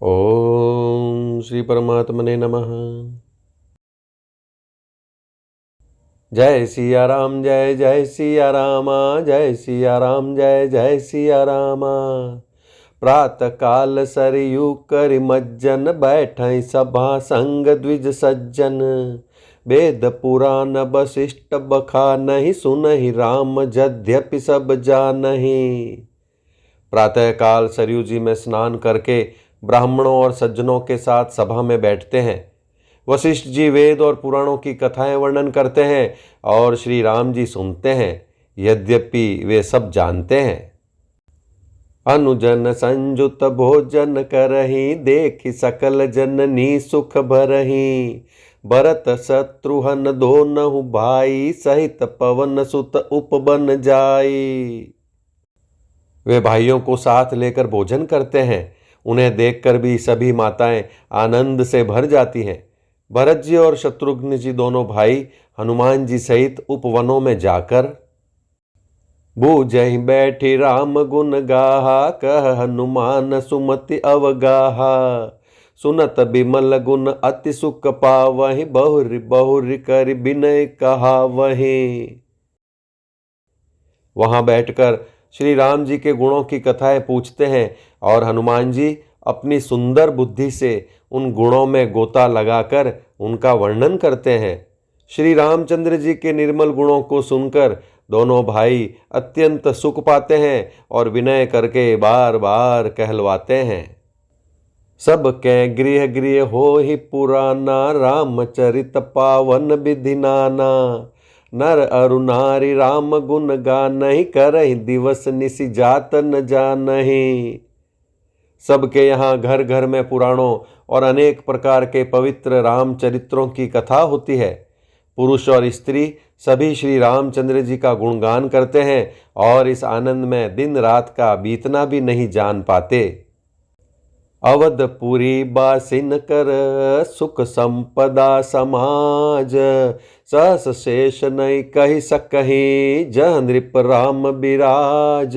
ओम श्री परमात्मने नमः। जय सिया राम जय जय सिया रामा, जय सिया राम जय जय सिया रामा। प्रातः काल सरयू कर मज्जन, बैठै सभा संग द्विज सज्जन। वेद पुराण वशिष्ठ बखानहि, सुनहि राम जद्यपि सब जानहि। प्रातः काल सरयू जी में स्नान करके ब्राह्मणों और सज्जनों के साथ सभा में बैठते हैं। वशिष्ठ जी वेद और पुराणों की कथाएं वर्णन करते हैं और श्री राम जी सुनते हैं, यद्यपि वे सब जानते हैं। अनुजन संयुत भोजन करहि, देखि सकल जननी सुख भरहि। भरत शत्रुघ्न दोनहु भाई, सहित पवन सुत उपबन जाई। वे भाइयों को साथ लेकर भोजन करते हैं। उन्हें देखकर भी सभी माताएं आनंद से भर जाती हैं। भरत जी और शत्रुघ्न जी दोनों भाई हनुमान जी सहित उपवनों में जाकर बूझहि बैठी राम गुण गाहा, कह हनुमान सुमति अवगाहा। सुनत बिमल गुण अति सुख पावहि, बहुरि बहुरि कर बिनय कहावहि। वहां बैठकर श्री राम जी के गुणों की कथाएं पूछते हैं और हनुमान जी अपनी सुंदर बुद्धि से उन गुणों में गोता लगाकर उनका वर्णन करते हैं। श्री रामचंद्र जी के निर्मल गुणों को सुनकर दोनों भाई अत्यंत सुख पाते हैं और विनय करके बार बार कहलवाते हैं। सब कै गृह गृह हो ही पुराना, रामचरित पावन विधि नाना। नर अरु नारी राम गुण गानहि, करहि दिवस निशि जात न जानहि। सबके यहाँ घर घर में पुराणों और अनेक प्रकार के पवित्र राम चरित्रों की कथा होती है। पुरुष और स्त्री सभी श्री रामचंद्र जी का गुणगान करते हैं और इस आनंद में दिन रात का बीतना भी नहीं जान पाते। अवधपुरी बासिन कर, सुख संपदा समाज। सहस शेष नहीं कही सकहि, जह नृप राम बिराज।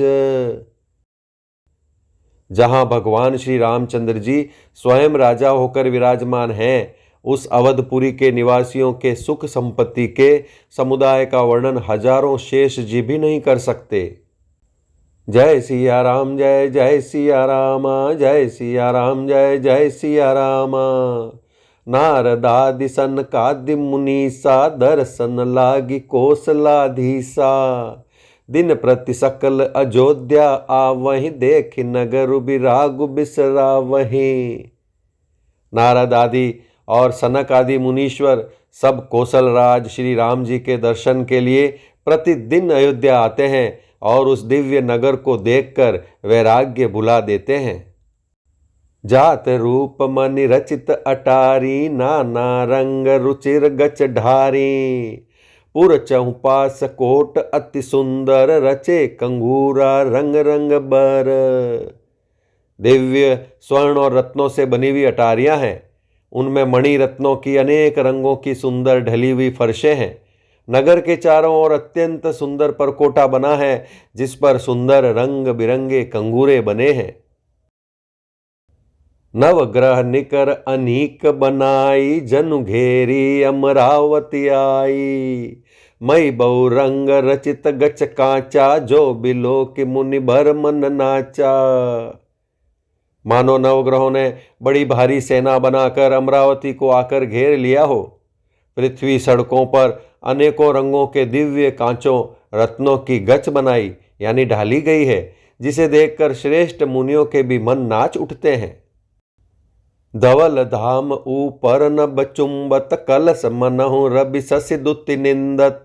जहां भगवान श्री रामचंद्र जी स्वयं राजा होकर विराजमान हैं, उस अवधपुरी के निवासियों के सुख संपत्ति के समुदाय का वर्णन हजारों शेष जी भी नहीं कर सकते। जय सिया राम जय जय सिया रामा, जय सिया राम जय जय सिया रामा। नारदादि सनकादि मुनीसा, दर्शन लागी कौशलाधीसा। दिन प्रति सकल अयोध्या आवहि, देखि नगर बिरागु बिसरावहि। नारद आदि और सनक आदि मुनीश्वर सब कौशल राज श्री राम जी के दर्शन के लिए प्रतिदिन अयोध्या आते हैं और उस दिव्य नगर को देखकर वैराग्य भुला देते हैं। जात रूप मनि रचित अटारी, नाना रंग रुचिर गच ढारी। पुर चौपास कोट अति सुंदर, रचे कंगूरा रंग रंग बर। दिव्य स्वर्ण और रत्नों से बनी हुई अटारियां हैं। उनमें मणि रत्नों की अनेक रंगों की सुंदर ढली हुई फर्शें हैं। नगर के चारों ओर अत्यंत सुंदर परकोटा बना है, जिस पर सुंदर रंग बिरंगे कंगूरे बने हैं। नवग्रह निकर अनीक बनाई, जनु घेरी अमरावती आई। मई बहु रंग रचित गच कांचा, जो बिलो कि मुनि भर मन नाचा। मानो नवग्रहों ने बड़ी भारी सेना बनाकर अमरावती को आकर घेर लिया हो। पृथ्वी सड़कों पर अनेकों रंगों के दिव्य कांचों रत्नों की गच बनाई यानी ढाली गई है, जिसे देखकर श्रेष्ठ मुनियों के भी मन नाच उठते हैं। धवल धाम ऊपर नभ चुंबत, कलश मनहु रवि शशि दुति निंदत।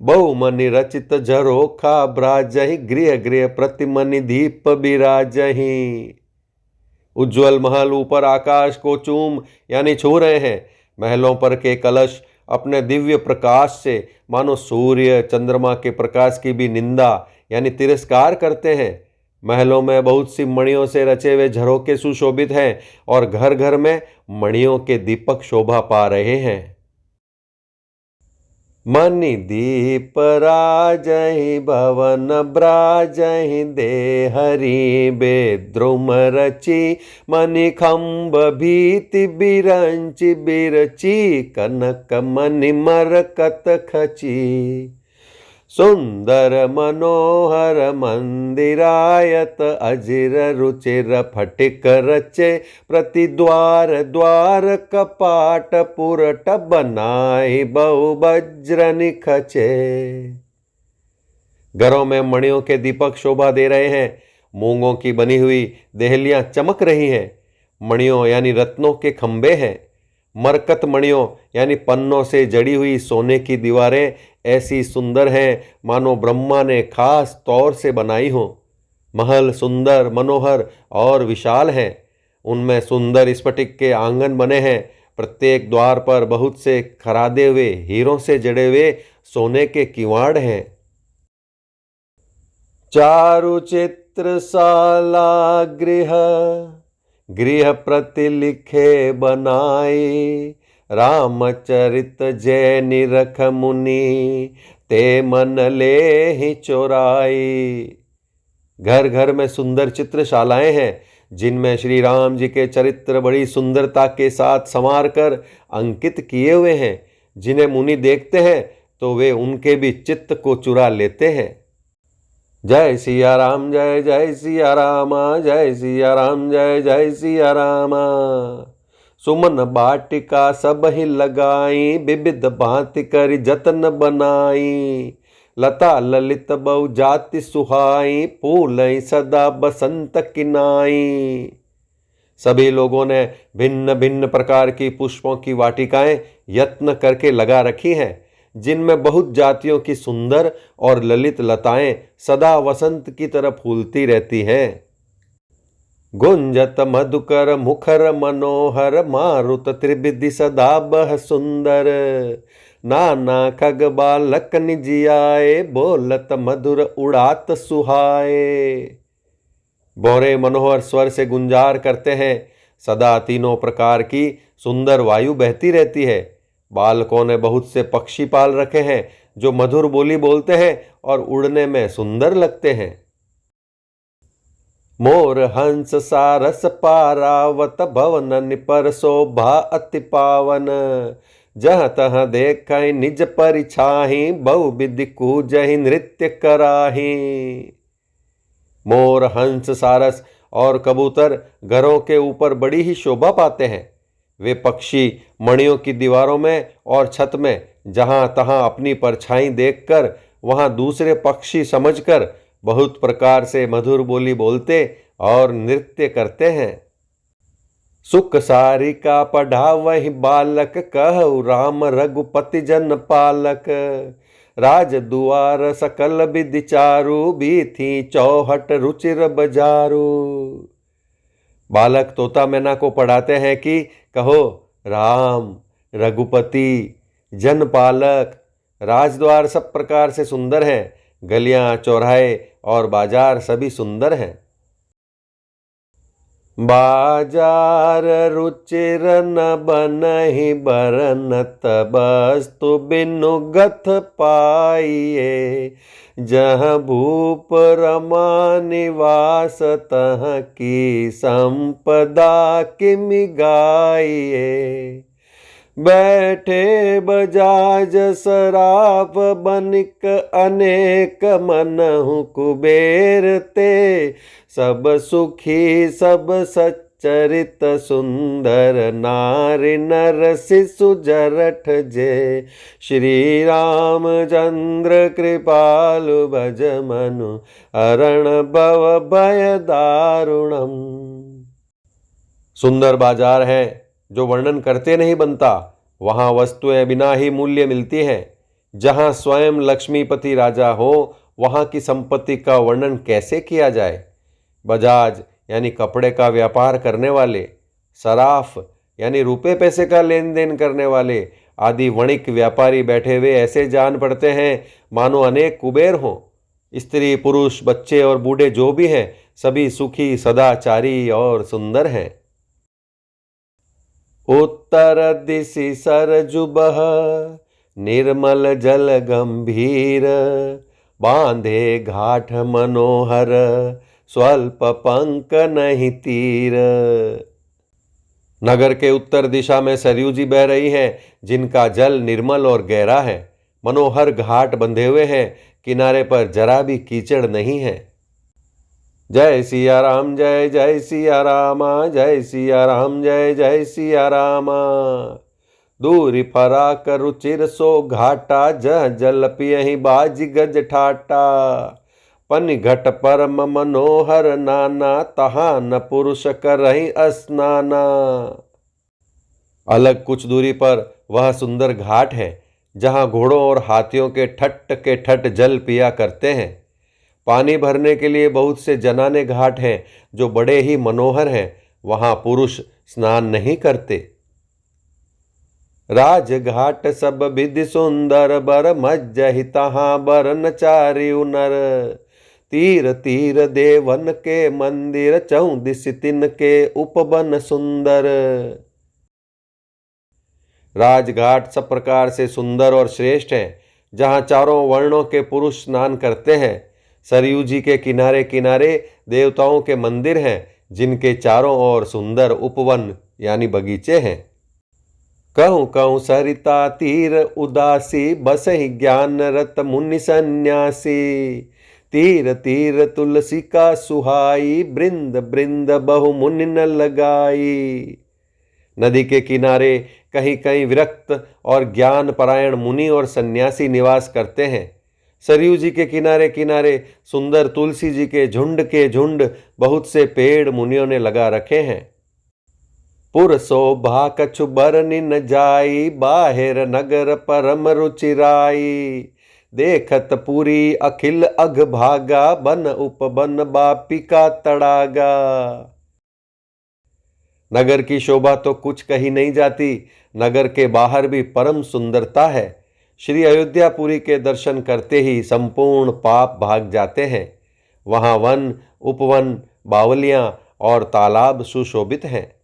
बहुमनि रचित झरोखा ब्राजहि, गृह गृह प्रतिमनि दीप बिराजहि। उज्ज्वल महल ऊपर आकाश को चूम यानी छू रहे हैं। महलों पर के कलश अपने दिव्य प्रकाश से मानो सूर्य चंद्रमा के प्रकाश की भी निंदा यानी तिरस्कार करते हैं। महलों में बहुत सी मणियों से रचे हुए झरोखे सुशोभित हैं और घर घर में मणियों के दीपक शोभा पा रहे हैं। मणि दीप राजहि भवन ब्राजहि दे हरि बेद्रुम रचि मणि खम्भ भीति बिरंचि बिरचि कनक मणि मरकत खची सुंदर मनोहर मंदिरायत अजिर रुचिर फटिक रचे प्रतिद्वार द्वार कपाट पुरट बनाई बहु वज्र निखचे। घरों में मणियों के दीपक शोभा दे रहे हैं, मूंगों की बनी हुई देहलियां चमक रही हैं। मणियों यानी रत्नों के खंबे हैं। मरकत मणियों यानी पन्नों से जड़ी हुई सोने की दीवारें ऐसी सुंदर हैं मानो ब्रह्मा ने खास तौर से बनाई हो। महल सुंदर मनोहर और विशाल हैं। उनमें सुंदर स्फटिक के आंगन बने हैं। प्रत्येक द्वार पर बहुत से खरादे हुए हीरों से जड़े हुए सोने के किवाड़ हैं। चारु चित्रशाला गृह गृह प्रति लिखे बनाए रामचरित जय निरख मुनि ते मन ले ही चोराई। घर घर में सुंदर चित्रशालाएं हैं जिनमें श्री राम जी के चरित्र बड़ी सुंदरता के साथ संवार कर अंकित किए हुए हैं। जिन्हें मुनि देखते हैं तो वे उनके भी चित्त को चुरा लेते हैं। जय सिया राम जय जय सिया रामा जय सिया राम जय जय सिया रामा। सुमन बाटिका सब ही लगाई विविध भांति करी जतन बनाई। लता ललित बहु जाति सुहाई फूलई सदा बसंत किनाई। सभी लोगों ने भिन्न भिन्न प्रकार की पुष्पों की वाटिकाएं यत्न करके लगा रखी हैं जिनमें बहुत जातियों की सुंदर और ललित लताएं सदा वसंत की तरह फूलती रहती हैं। गुंजत मधुकर मुखर मनोहर मारुत त्रिविधि सदा बह सुंदर। नाना खग बालक निजियाए बोलत मधुर उड़ात सुहाए। बोरे मनोहर स्वर से गुंजार करते हैं। सदा तीनों प्रकार की सुंदर वायु बहती रहती है। बालकों ने बहुत से पक्षी पाल रखे हैं जो मधुर बोली बोलते हैं और उड़ने में सुंदर लगते हैं। मोर हंस सारस पारावत भवन पर शोभा अति पावन। जहाँ तहाँ देखै निज परिछाही बहुविधि कूजहि नृत्य कराही। मोर हंस सारस और कबूतर घरों के ऊपर बड़ी ही शोभा पाते हैं। वे पक्षी मणियों की दीवारों में और छत में जहां तहां अपनी परछाई देखकर वहां दूसरे पक्षी समझकर बहुत प्रकार से मधुर बोली बोलते और नृत्य करते हैं। सुख सारिका पढ़ावहि बालक कहु राम रघुपति जन पालक। राज दुआर सकल विधि चारु बीथी चौहट रुचिर बजारू। बालक तोता मैना को पढ़ाते हैं कि कहो राम रघुपति जनपालक। राजद्वार सब प्रकार से सुंदर हैं। गलियां चौराहे और बाजार सभी सुंदर हैं। बाजार रुचिर न बनहि बरनत वस्तु बिनु गथ पाइए। जहाँ भूप रमा निवास तहाँ की संपदा किमि गाइए। बैठे बजाज सराफ बनिक अनेक मनहु कुबेर ते। सब सुखी सब सच्चरित सुंदर नारी नर शिशु जरठ जे। श्री रामचंद्र कृपालु भज मनु अरण भव भय दारुणम। सुंदर बाजार है जो वर्णन करते नहीं बनता। वहाँ वस्तुएं बिना ही मूल्य मिलती हैं। जहाँ स्वयं लक्ष्मीपति राजा हो वहाँ की संपत्ति का वर्णन कैसे किया जाए। बजाज यानी कपड़े का व्यापार करने वाले, सराफ यानी रुपए पैसे का लेन देन करने वाले आदि वणिक व्यापारी बैठे हुए ऐसे जान पड़ते हैं मानो अनेक कुबेर हों। स्त्री पुरुष बच्चे और बूढ़े जो भी हैं सभी सुखी सदाचारी और सुंदर हैं। उत्तर दिशि सरजु बह निर्मल जल गंभीर, बांधे घाट मनोहर, स्वल्प पंक नहीं तीर। नगर के उत्तर दिशा में सरयू जी बह रही हैं, जिनका जल निर्मल और गहरा है। मनोहर घाट बंधे हुए हैं, किनारे पर जरा भी कीचड़ नहीं है। जय सिया राम, जय जय सिया रामा, जय सिया राम, जय जय सिया रामा। दूरी फराक रुचिर सो घाटा, जह जल पियहि बाज गज ठाटा। पन घट परम मनोहर नाना, तहाँ न पुरुष करहि स्नाना। अलग कुछ दूरी पर वह सुंदर घाट है, जहाँ घोड़ों और हाथियों के ठट जल पिया करते हैं। पानी भरने के लिए बहुत से जनाने घाट हैं, जो बड़े ही मनोहर हैं। वहाँ पुरुष स्नान नहीं करते। राजघाट सब विधि सुंदर, बर मज्जहि तहाँ बर नचारि नर। तीर तीर देवन के मंदिर, चौदिस तिन के उपवन सुंदर। राजघाट सब प्रकार से सुंदर और श्रेष्ठ है, जहाँ चारों वर्णों के पुरुष स्नान करते हैं। सरयू जी के किनारे किनारे देवताओं के मंदिर हैं, जिनके चारों ओर सुंदर उपवन यानी बगीचे हैं। कहूँ कहूँ सरिता तीर उदासी, बसहि ज्ञान रत मुनि सन्यासी। तीर तीर तुलसी का सुहाई, बृंद बृंद बहु मुनि न लगाई। नदी के किनारे कहीं कहीं विरक्त और ज्ञान परायण मुनि और सन्यासी निवास करते हैं। सरयू जी के किनारे किनारे सुंदर तुलसी जी के झुंड बहुत से पेड़ मुनियों ने लगा रखे हैं। पुर शोभा कछु बरनि न जाई, बाहिर नगर परम रुचिराई। देखत पूरी अखिल अघ भागा, बन उपबन बापी का तड़ागा। नगर की शोभा तो कुछ कही नहीं जाती, नगर के बाहर भी परम सुंदरता है। श्री अयोध्यापुरी के दर्शन करते ही संपूर्ण पाप भाग जाते हैं। वहाँ वन, उपवन, बावलियाँ और तालाब सुशोभित हैं।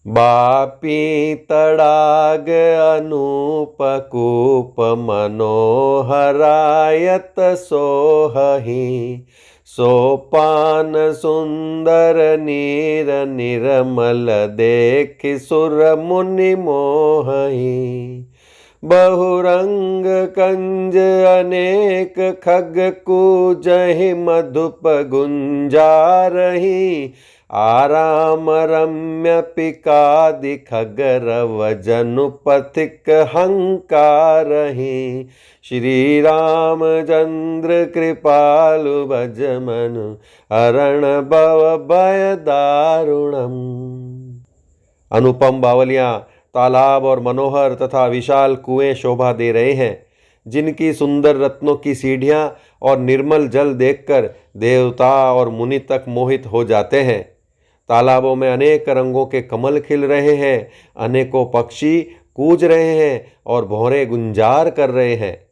बापी तड़ाग अनूप कूप, मनोहरायत सोहहि। सोपान सुंदर नीर, निर्मल देखि सुर मुनि मोहि। बहुरंग कंज अनेक, खग कूजहि मधुप गुंजारहि। आराम रम्य पिकादि खगर, वजनु पथिक हंकारहि। श्री रामचंद्र कृपालु, भज मनु हरण भव भय दारुणम। अनुपम बावलियां, तालाब और मनोहर तथा विशाल कुएं शोभा दे रहे हैं, जिनकी सुंदर रत्नों की सीढ़ियां और निर्मल जल देखकर देवता और मुनि तक मोहित हो जाते हैं। तालाबों में अनेक रंगों के कमल खिल रहे हैं, अनेकों पक्षी कूज रहे हैं और भौरे गुंजार कर रहे हैं।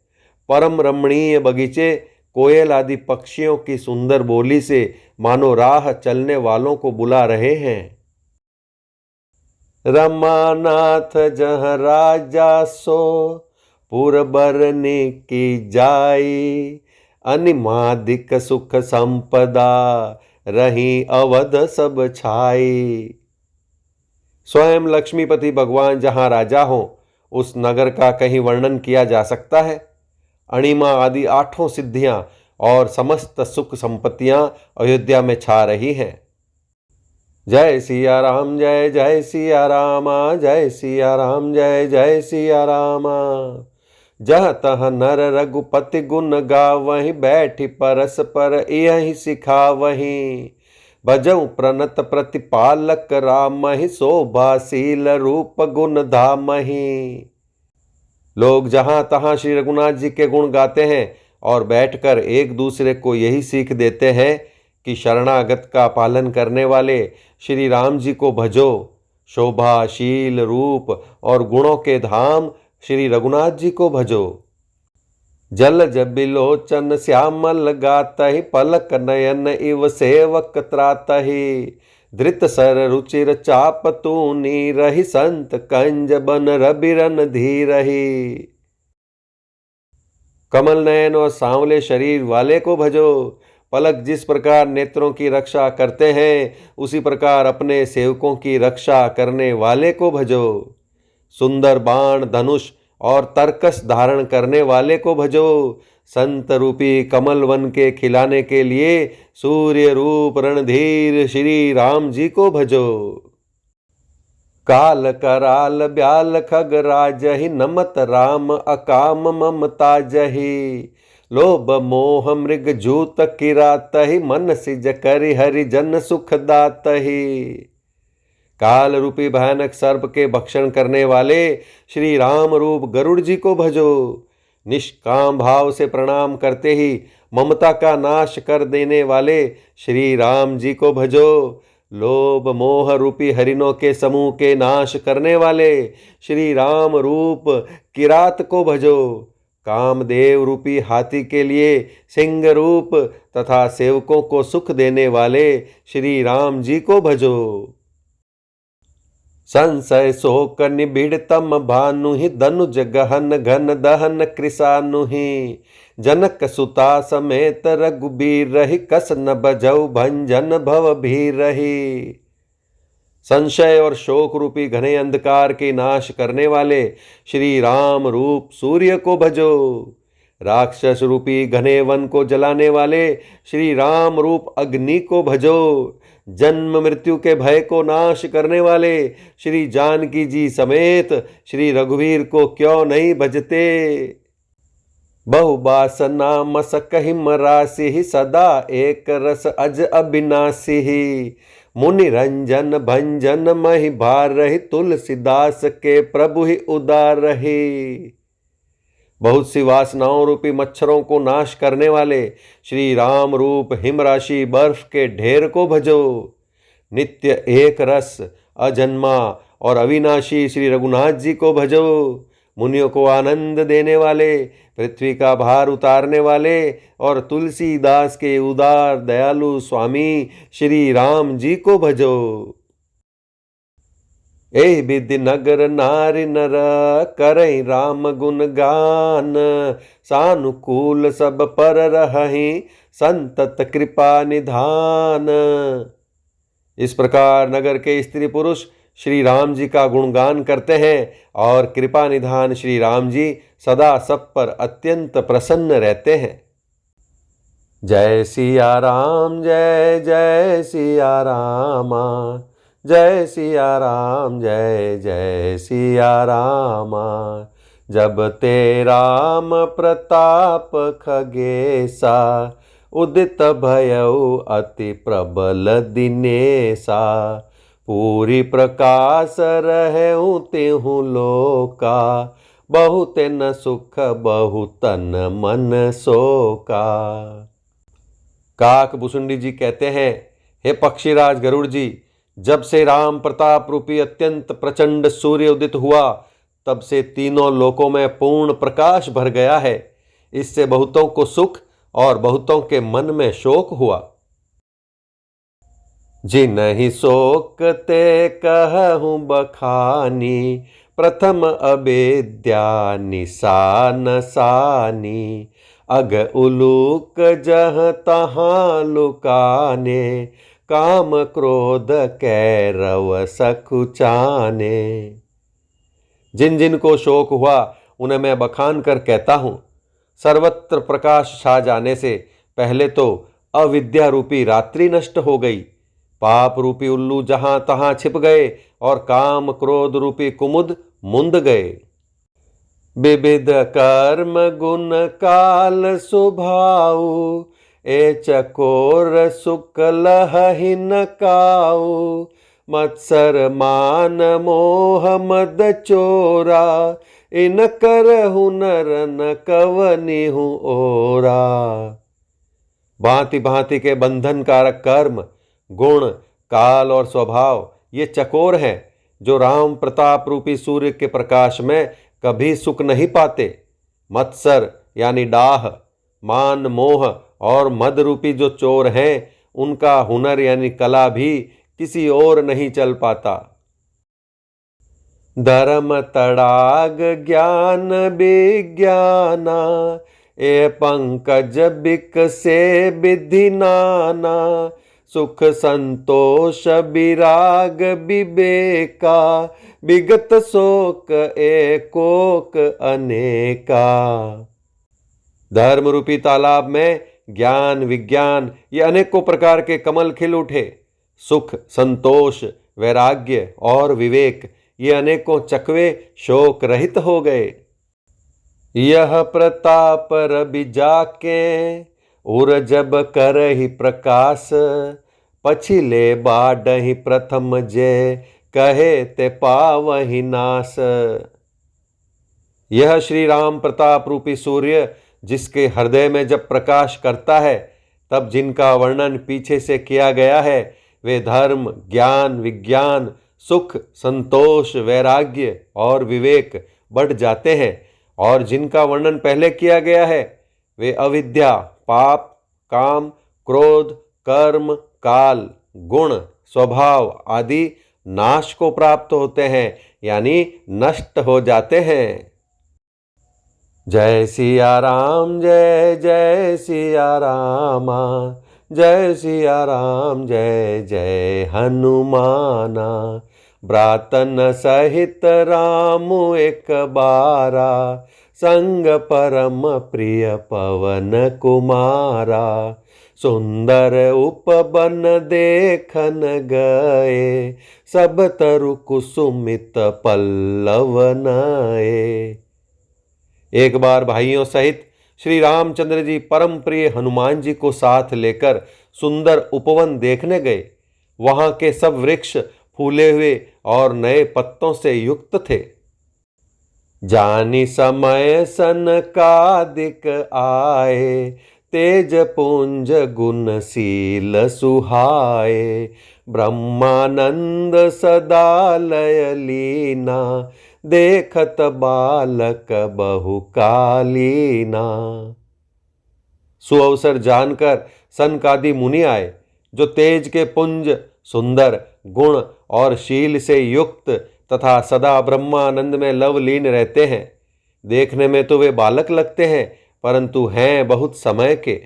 परम रमणीय बगीचे कोयल आदि पक्षियों की सुंदर बोली से मानो राह चलने वालों को बुला रहे हैं। रमानाथ जहाँ राजा सो, पुरबरनी की जाई। अनिमादिक सुख संपदा, रही अवध सब छाई। स्वयं लक्ष्मीपति भगवान जहाँ राजा हो, उस नगर का कहीं वर्णन किया जा सकता है। अणिमा आदि 8 सिद्धियां और समस्त सुख संपत्तियां अयोध्या में छा रही हैं। जय सिया राम, जय जय सिया रामा, जय सिया राम, जय जय सिया रामा। जह तह नर रघुपति गुण गावहीं, बैठी परस पर यही सिखावहीं। भजऊ प्रणत प्रतिपालक रामहि, शोभाशील रूप गुण धामहि। लोग जहाँ तहाँ श्री रघुनाथ जी के गुण गाते हैं और बैठकर एक दूसरे को यही सीख देते हैं कि शरणागत का पालन करने वाले श्री राम जी को भजो। शोभा, शील, रूप और गुणों के धाम श्री रघुनाथ जी को भजो। जल जबिलोचन श्यामल गातहि, पलक नयन इव सेवक त्रातहि। धृत सर रुचिर चाप तूनी रही, संत कंज बन रबिरन धीरहि। कमल नयन और सांवले शरीर वाले को भजो। पलक जिस प्रकार नेत्रों की रक्षा करते हैं, उसी प्रकार अपने सेवकों की रक्षा करने वाले को भजो। सुंदर बाण, धनुष और तरकस धारण करने वाले को भजो। संत रूपी कमल वन के खिलाने के लिए सूर्य रूप रणधीर श्री राम जी को भजो। काल कराल ब्याल खग राजहि, नमत राम अकाम ममता जहि। लोभ मोह मृग जूत किरातहि, मन सिज करि हरि जन सुख दातहि। काल रूपी भयानक सर्प के भक्षण करने वाले श्री राम रूप गरुड़ जी को भजो। निष्काम भाव से प्रणाम करते ही ममता का नाश कर देने वाले श्री राम जी को भजो। लोभ मोह रूपी हरिणों के समूह के नाश करने वाले श्री राम रूप किरात को भजो। कामदेव रूपी हाथी के लिए सिंह रूप तथा सेवकों को सुख देने वाले श्री राम जी को भजो। संशय शोक निबिड़ तम भानुहि, धनुज गहन घन दहन कृषानुहि। जनक सुता समेत रघुबीर रही, कस न बजऊ भंजन भव भीर रही। संशय और शोक रूपी घने अंधकार के नाश करने वाले श्री राम रूप सूर्य को भजो। राक्षस रूपी घने वन को जलाने वाले श्री राम रूप अग्नि को भजो। जन्म मृत्यु के भय को नाश करने वाले श्री जानकी जी समेत श्री रघुवीर को क्यों नहीं भजते। बहुबासना मसक हिम राशि, सदा एक रस अज अविनाशी। मुनि रंजन भंजन महि भार रही, तुलसीदास के प्रभु ही उदार रही। बहुत सी वासनाओं रूपी मच्छरों को नाश करने वाले श्री राम रूप हिमराशि बर्फ के ढेर को भजो। नित्य एक रस अजन्मा और अविनाशी श्री रघुनाथ जी को भजो। मुनियों को आनंद देने वाले, पृथ्वी का भार उतारने वाले और तुलसीदास के उदार दयालु स्वामी श्री राम जी को भजो। ए विधि नगर नारी नर, करई राम गुण गान। सानुकूल सब पर रहहि, संतत कृपा निधान। इस प्रकार नगर के स्त्री पुरुष श्री राम जी का गुणगान करते हैं और कृपा निधान श्री राम जी सदा सब पर अत्यंत प्रसन्न रहते हैं। जय सिया राम जय जय सिया रामा, जय सिया राम जय जय सिया रामा। जब ते राम प्रताप खगेसा, उदित भयउ अति प्रबल दिनेसा। पूरी प्रकाश रहु तेहु लोका, बहुत न सुख बहुतन मन शोका। काक भुसुंडी जी कहते हैं, हे पक्षीराज गरुड़ जी, जब से राम प्रताप रूपी अत्यंत प्रचंड सूर्य उदित हुआ, तब से तीनों लोकों में पूर्ण प्रकाश भर गया है। इससे बहुतों को सुख और बहुतों के मन में शोक हुआ। जिनहि शोक ते कहूँ बखानी, प्रथम अवेद्या निशान सानी। अग उलूक जह तहाँ लुकाने, काम क्रोध कैरव सकुचाने। जिन जिन को शोक हुआ उन्हें मैं बखान कर कहता हूँ। सर्वत्र प्रकाश छा जाने से पहले तो अविद्या रूपी रात्रि नष्ट हो गई, पाप रूपी उल्लू जहां तहां छिप गए और काम क्रोध रूपी कुमुद मुंद गए। विविध कर्म गुण काल सुभाऊ, ए चकोर शुक्ल हिन काऊ। मत्सर मान मोह मद चोरा, इन कर हुनर न कवनी हूँ ओरा। भांति भांति के बंधन कारक कर्म, गुण, काल और स्वभाव ये चकोर हैं जो राम प्रताप रूपी सूर्य के प्रकाश में कभी सुख नहीं पाते। मत्सर यानी डाह, मान मोह और मद रूपी जो चोर हैं, उनका हुनर यानी कला भी किसी और नहीं चल पाता। धर्म तड़ाग ज्ञान विज्ञाना, ए पंकज बिकसे विधि नाना, सुख संतोष विराग विवेका, विगत शोक एकोक अनेका। धर्म रूपी तालाब में ज्ञान विज्ञान ये अनेकों प्रकार के कमल खिल उठे। सुख संतोष वैराग्य और विवेक ये अनेकों चकवे शोक रहित हो गए। यह प्रताप रवि जाके उर जब करहि प्रकाश, पछिले बाडहि प्रथम जय, कहे ते पावहि नाश। यह श्री राम प्रताप रूपी सूर्य जिसके हृदय में जब प्रकाश करता है, तब जिनका वर्णन पीछे से किया गया है वे धर्म ज्ञान विज्ञान सुख संतोष वैराग्य और विवेक बढ़ जाते हैं, और जिनका वर्णन पहले किया गया है वे अविद्या पाप काम क्रोध कर्म काल गुण स्वभाव आदि नाश को प्राप्त होते हैं, यानी नष्ट हो जाते हैं। जय सिया राम जय जय सिया रामा, जय सिया राम जय जय हनुमाना। ब्रातन सहित राम एक बारा, संग परम प्रिय पवन कुमारा। सुंदर उपवन देखन गए, सब तरु कुसुमित पल्लव नए। एक बार भाइयों सहित श्री रामचंद्र जी परम प्रिय हनुमान जी को साथ लेकर सुंदर उपवन देखने गए। वहां के सब वृक्ष फूले हुए और नए पत्तों से युक्त थे। जानी समय सनकादिक आए, तेज पुंज गुणशील सुहाए। ब्रह्मानंद सदा लय लीना, देखत बालक बहुकालीना। सुअवसर जानकर सनकादि मुनि आए, जो तेज के पुंज सुंदर गुण और शील से युक्त तथा सदा ब्रह्मानंद में लवलीन रहते हैं। देखने में तो वे बालक लगते हैं, परंतु हैं बहुत समय के।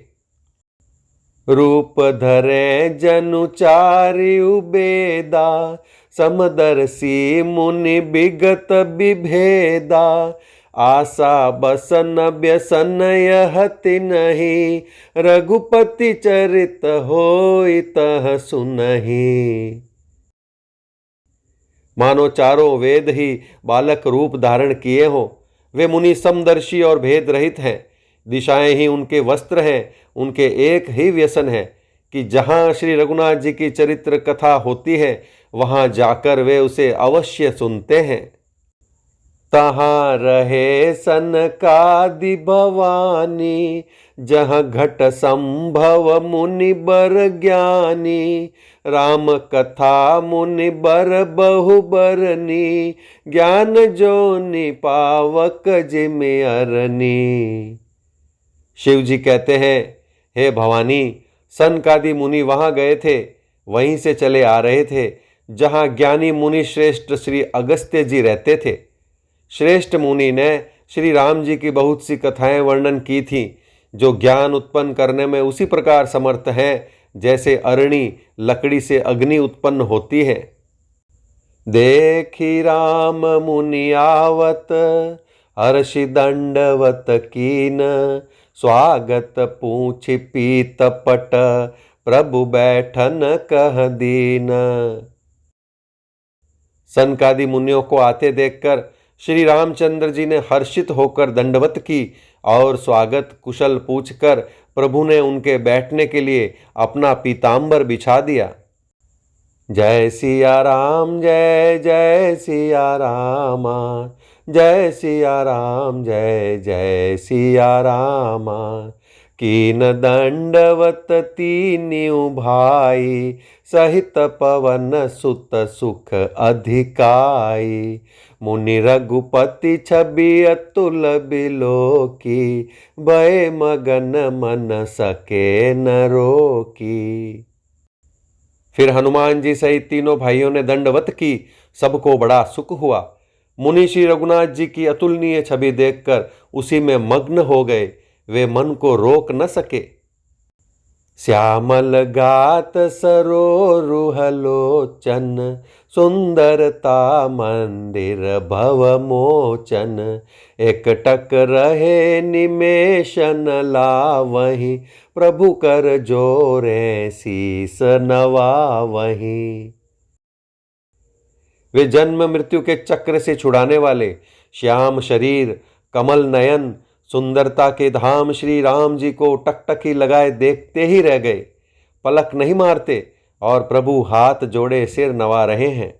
रूप धरे जनुचारि उबेदा, समदर्शी मुनि विगत विभेदा। आशा बसन व्यसन यह तिन्हि, रघुपति चरित होई तह सुनहि। मानो चारों वेद ही बालक रूप धारण किए हों। वे मुनि समदर्शी और भेद रहित हैं। दिशाएं ही उनके वस्त्र हैं। उनके एक ही व्यसन है कि जहां श्री रघुनाथ जी की चरित्र कथा होती है, वहां जाकर वे उसे अवश्य सुनते हैं। तहां रहे सनकादि भवानी, जहाँ घट संभव मुनि बर ज्ञानी। राम कथा मुनि बर बहु बरनी, ज्ञान जोनि पावक जिमि अरनी। शिव जी कहते हैं, हे भवानी, सनकादि मुनि वहां गए थे, वहीं से चले आ रहे थे जहां ज्ञानी मुनि श्रेष्ठ श्री अगस्त्य जी रहते थे। श्रेष्ठ मुनि ने श्री राम जी की बहुत सी कथाएं वर्णन की थी, जो ज्ञान उत्पन्न करने में उसी प्रकार समर्थ हैं जैसे अरणी लकड़ी से अग्नि उत्पन्न होती है। देखी राम मुनि आवत, हर्षि दंडवत कीन। स्वागत पूछि पीत पट, प्रभु बैठन कह दीन। सनकादि मुनियों को आते देखकर श्री रामचंद्र जी ने हर्षित होकर दंडवत की और स्वागत कुशल पूछकर प्रभु ने उनके बैठने के लिए अपना पीतांबर बिछा दिया। जय सिया राम जय जय सिया रामा, जय सिया राम जय जय सिया रामा। कीन दंडवत तीन्यु भाई, सहित पवन सुत सुख अधिकाई। मुनि रघुपति छवि अतुल बिलोकी, भय मगन मन सके न रोकी। फिर हनुमान जी सहित तीनों भाइयों ने दंडवत की। सबको बड़ा सुख हुआ। मुनि श्री रघुनाथ जी की अतुलनीय छवि देखकर उसी में मग्न हो गए। वे मन को रोक न सके। श्यामल गात सरोरुहलोचन, सुंदरता मंदिर भव मोचन। एकटक रहे निमेशन लावहीं, प्रभु कर जोरे शीस नवावहीं। वे जन्म मृत्यु के चक्र से छुड़ाने वाले श्याम शरीर, कमल नयन, सुंदरता के धाम श्री राम जी को टकटकी लगाए देखते ही रह गए, पलक नहीं मारते और प्रभु हाथ जोड़े सिर नवा रहे हैं।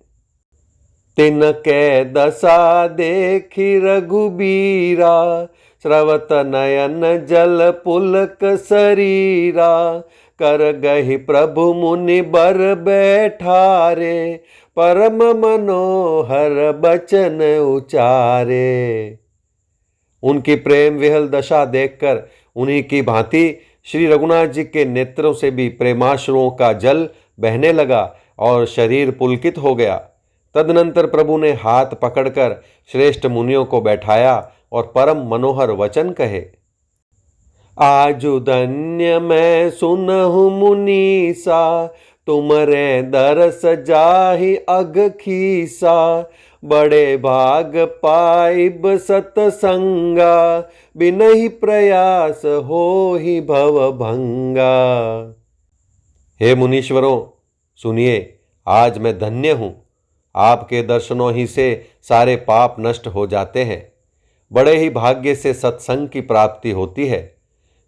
तिनके दशा देखी रघुबीरा, स्रवत नयन जल पुलक शरीरा। कर गहि प्रभु मुनि बर बैठारे, परम मनोहर बचन उचारे। उनकी प्रेम विहल दशा देखकर उन्हीं की भांति श्री रघुनाथ जी के नेत्रों से भी प्रेमाश्रुओं का जल बहने लगा और शरीर पुलकित हो गया। तदनंतर प्रभु ने हाथ पकड़कर श्रेष्ठ मुनियों को बैठाया और परम मनोहर वचन कहे। आजु धन्य मैं सुनहु मुनीसा, तुमरे दरस जाहि अग खीसा। बड़े भाग पाइब सतसंगा, बिनहि प्रयास होहि भव भंगा। हे मुनीश्वरों, सुनिए, आज मैं धन्य हूँ। आपके दर्शनों ही से सारे पाप नष्ट हो जाते हैं। बड़े ही भाग्य से सत्संग की प्राप्ति होती है,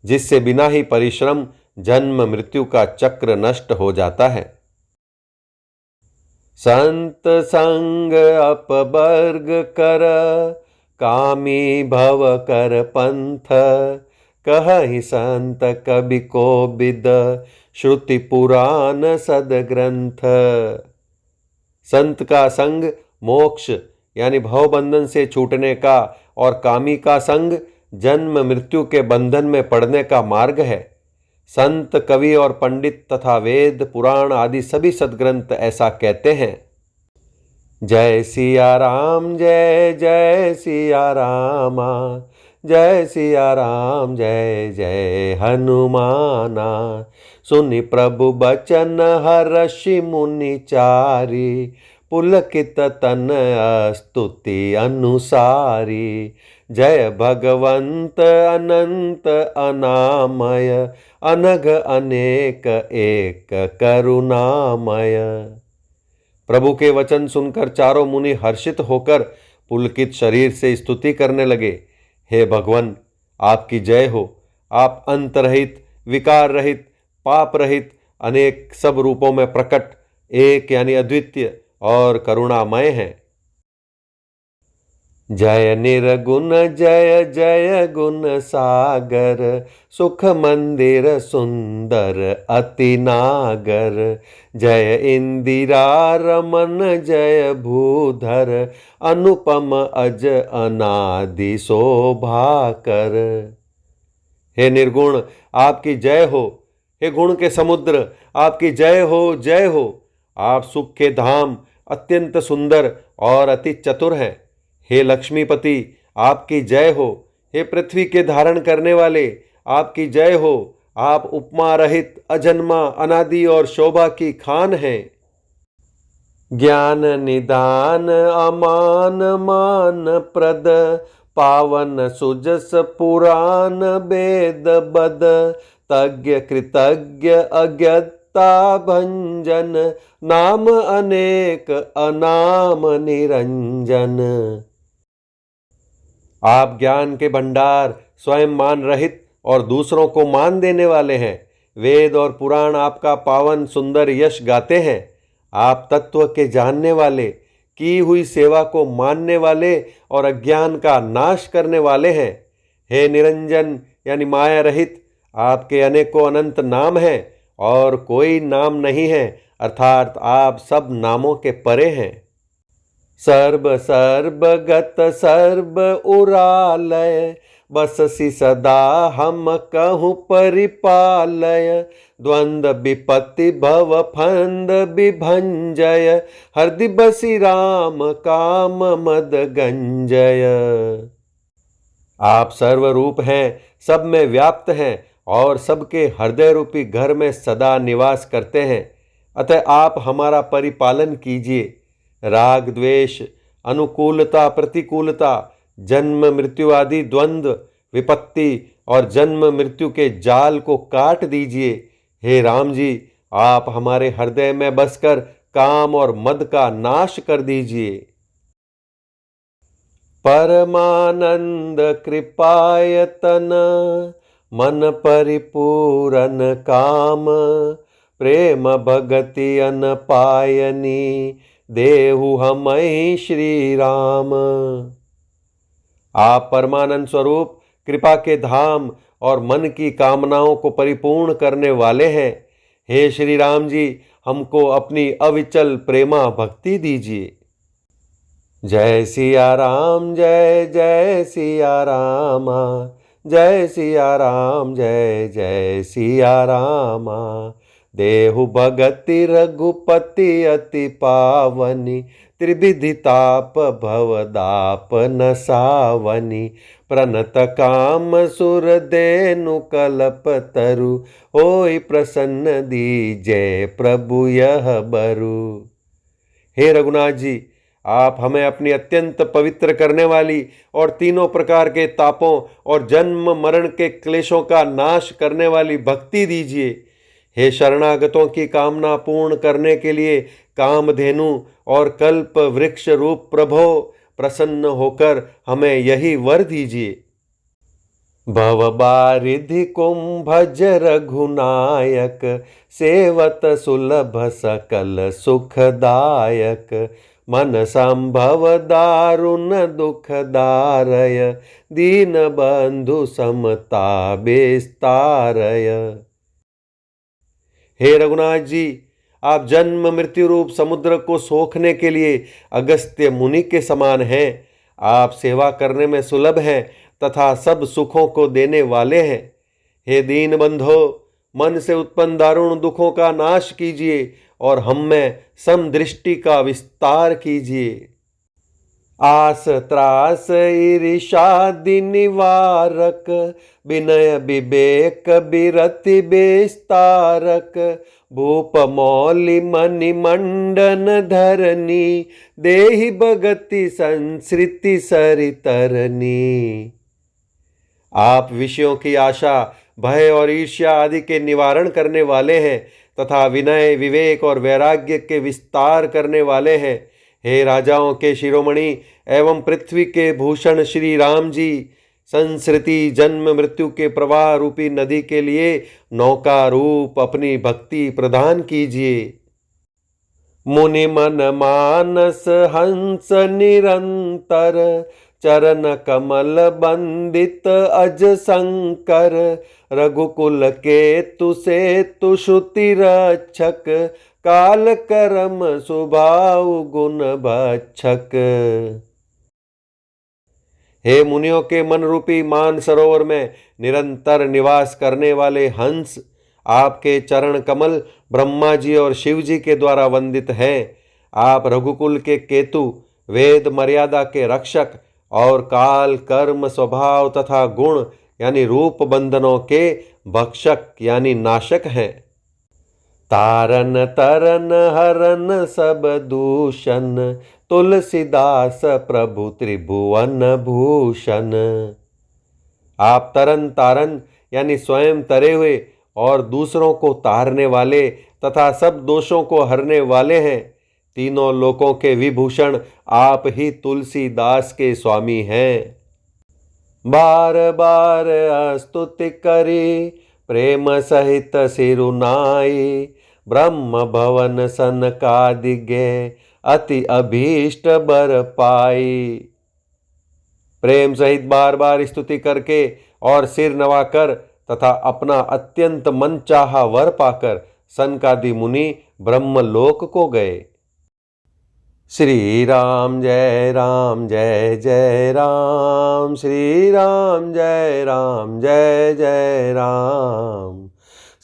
जिससे बिना ही परिश्रम जन्म मृत्यु का चक्र नष्ट हो जाता है। संत संग अपवर्ग कर, कामी भव कर पंथ। कहहि संत कवि कोविद, श्रुति पुराण सदग्रंथ। संत का संग मोक्ष यानी भवबंधन से छूटने का और कामी का संग जन्म मृत्यु के बंधन में पड़ने का मार्ग है। संत, कवि और पंडित तथा वेद पुराण आदि सभी सद्ग्रंथ ऐसा कहते हैं। जय सिया राम, जय जय सिया रामा। जय सिया राम, जय जय हनुमाना। सुनि प्रभु बचन हर्षि मुनि चारी, पुलकित तन स्तुति अनुसारी। जय भगवंत अनंत अनामय, अनघ अनेक एक करुणामय। प्रभु के वचन सुनकर चारों मुनि हर्षित होकर पुलकित शरीर से स्तुति करने लगे। हे भगवान, आपकी जय हो। आप अंत रहित, विकार रहित, पाप रहित, अनेक सब रूपों में प्रकट, एक यानी अद्वितीय और करुणामय हैं। जय निर्गुण जय जय गुण सागर, सुख मंदिर सुंदर अति नागर। जय इंदिरा रमन जय भूधर, अनुपम अज अनादि शोभाकर। हे निर्गुण, आपकी जय हो। हे गुण के समुद्र, आपकी जय हो, जय हो। आप सुख के धाम, अत्यंत सुंदर और अति चतुर हैं। हे लक्ष्मीपति, आपकी जय हो। हे पृथ्वी के धारण करने वाले, आपकी जय हो। आप उपमा रहित, अजन्मा, अनादि और शोभा की खान हैं। ज्ञान निदान अमान मान प्रद, पावन सुजस पुराण वेद बद। तज्ञ कृतज्ञ अज्ञता भंजन, नाम अनेक अनाम निरंजन। आप ज्ञान के भंडार, स्वयं मान रहित और दूसरों को मान देने वाले हैं। वेद और पुराण आपका पावन सुंदर यश गाते हैं। आप तत्व के जानने वाले, की हुई सेवा को मानने वाले और अज्ञान का नाश करने वाले हैं। हे निरंजन यानी माया रहित, आपके अनेकों अनंत नाम हैं और कोई नाम नहीं है, अर्थात आप सब नामों के परे हैं। सर्ब सर्वगत सर्व उरालय, बससि सदा हम कहूँ परिपालय। द्वंद विपत्ति भव फंद विभंजय, हृदि बसि राम काम मद गंजय। आप सर्वरूप हैं, सब में व्याप्त हैं और सबके हृदय रूपी घर में सदा निवास करते हैं। अतः आप हमारा परिपालन कीजिए। राग द्वेष, अनुकूलता प्रतिकूलता, जन्म मृत्यु आदि द्वंद्व, विपत्ति और जन्म मृत्यु के जाल को काट दीजिए। हे राम जी, आप हमारे हृदय में बसकर काम और मद का नाश कर दीजिए। परमानंद कृपायतन, मन परिपूरन काम, प्रेम भगति अन पायनी, देहु हमई श्री राम। आप परमानंद स्वरूप, कृपा के धाम और मन की कामनाओं को परिपूर्ण करने वाले हैं। हे श्री राम जी, हमको अपनी अविचल प्रेमा भक्ति दीजिए। जय सिया राम, जय जय सिया रामा, जय सिया राम, जय जय सिया रामा। देहु भगति रघुपति अति पावनी, त्रिविधि ताप भवदाप नसावनी। प्रणत काम सुर देनु कल्प तरु, होई प्रसन्न दीजय प्रभु यह बरु। हे रघुनाथ जी, आप हमें अपनी अत्यंत पवित्र करने वाली और तीनों प्रकार के तापों और जन्म मरण के क्लेशों का नाश करने वाली भक्ति दीजिए। हे शरणागतों की कामना पूर्ण करने के लिए कामधेनु और कल्प वृक्ष रूप प्रभो, प्रसन्न होकर हमें यही वर दीजिए। भवबारिधि कुंभज रघुनायक, सेवत सुलभ सकल सुखदायक। मन संभव दारुण दुखदारय, दीन बंधु समता विस्तारय। हे रघुनाथ जी, आप जन्म मृत्यु रूप समुद्र को सोखने के लिए अगस्त्य मुनि के समान हैं। आप सेवा करने में सुलभ हैं तथा सब सुखों को देने वाले हैं। हे दीन बंधो, मन से उत्पन्न दारुण दुखों का नाश कीजिए और हम में समदृष्टि का विस्तार कीजिए। आस त्रास ईर्षादि निवारक, विनय विवेक बिरति विस्तारक। भूप मौलि मणि मंडन धरनी, देहि भगति संसृति सरितरनी। आप विषयों की आशा, भय और ईर्ष्या आदि के निवारण करने वाले हैं तथा विनय विवेक और वैराग्य के विस्तार करने वाले हैं। हे राजाओं के शिरोमणि एवं पृथ्वी के भूषण श्री राम जी, संस्कृति जन्म मृत्यु के प्रवाह रूपी नदी के लिए नौका रूप अपनी भक्ति प्रदान कीजिए। मुनि मन मानस हंस निरंतर, चरण कमल बंदित अज शंकर। रघुकुल के तुसे तुषुति रक्षक, काल करम सुभाव गुण भक्षक। हे मुनियों के मन रूपी मान सरोवर में निरंतर निवास करने वाले हंस, आपके चरण कमल ब्रह्मा जी और शिव जी के द्वारा वंदित हैं। आप रघुकुल के केतु, वेद मर्यादा के रक्षक और काल कर्म स्वभाव तथा गुण यानी रूप बंधनों के भक्षक यानी नाशक हैं। तारन तरन हरन सब दूषण, तुलसीदास प्रभु त्रिभुवन भूषण। आप तरन तारन यानी स्वयं तरे हुए और दूसरों को तारने वाले तथा सब दोषों को हरने वाले हैं। तीनों लोकों के विभूषण आप ही तुलसीदास के स्वामी हैं। बार बार स्तुति करी, प्रेम सहित सिरुनाई। ब्रह्म भवन सनकादिज्ञ, अति अभीष्ट बर पाई। प्रेम सहित बार बार स्तुति करके और सिर नवाकर तथा अपना अत्यंत मनचाहा वर पाकर सनकादि मुनि ब्रह्मलोक को गए। श्री राम जय राम, जय जय राम। श्री राम जय राम, जय जय राम।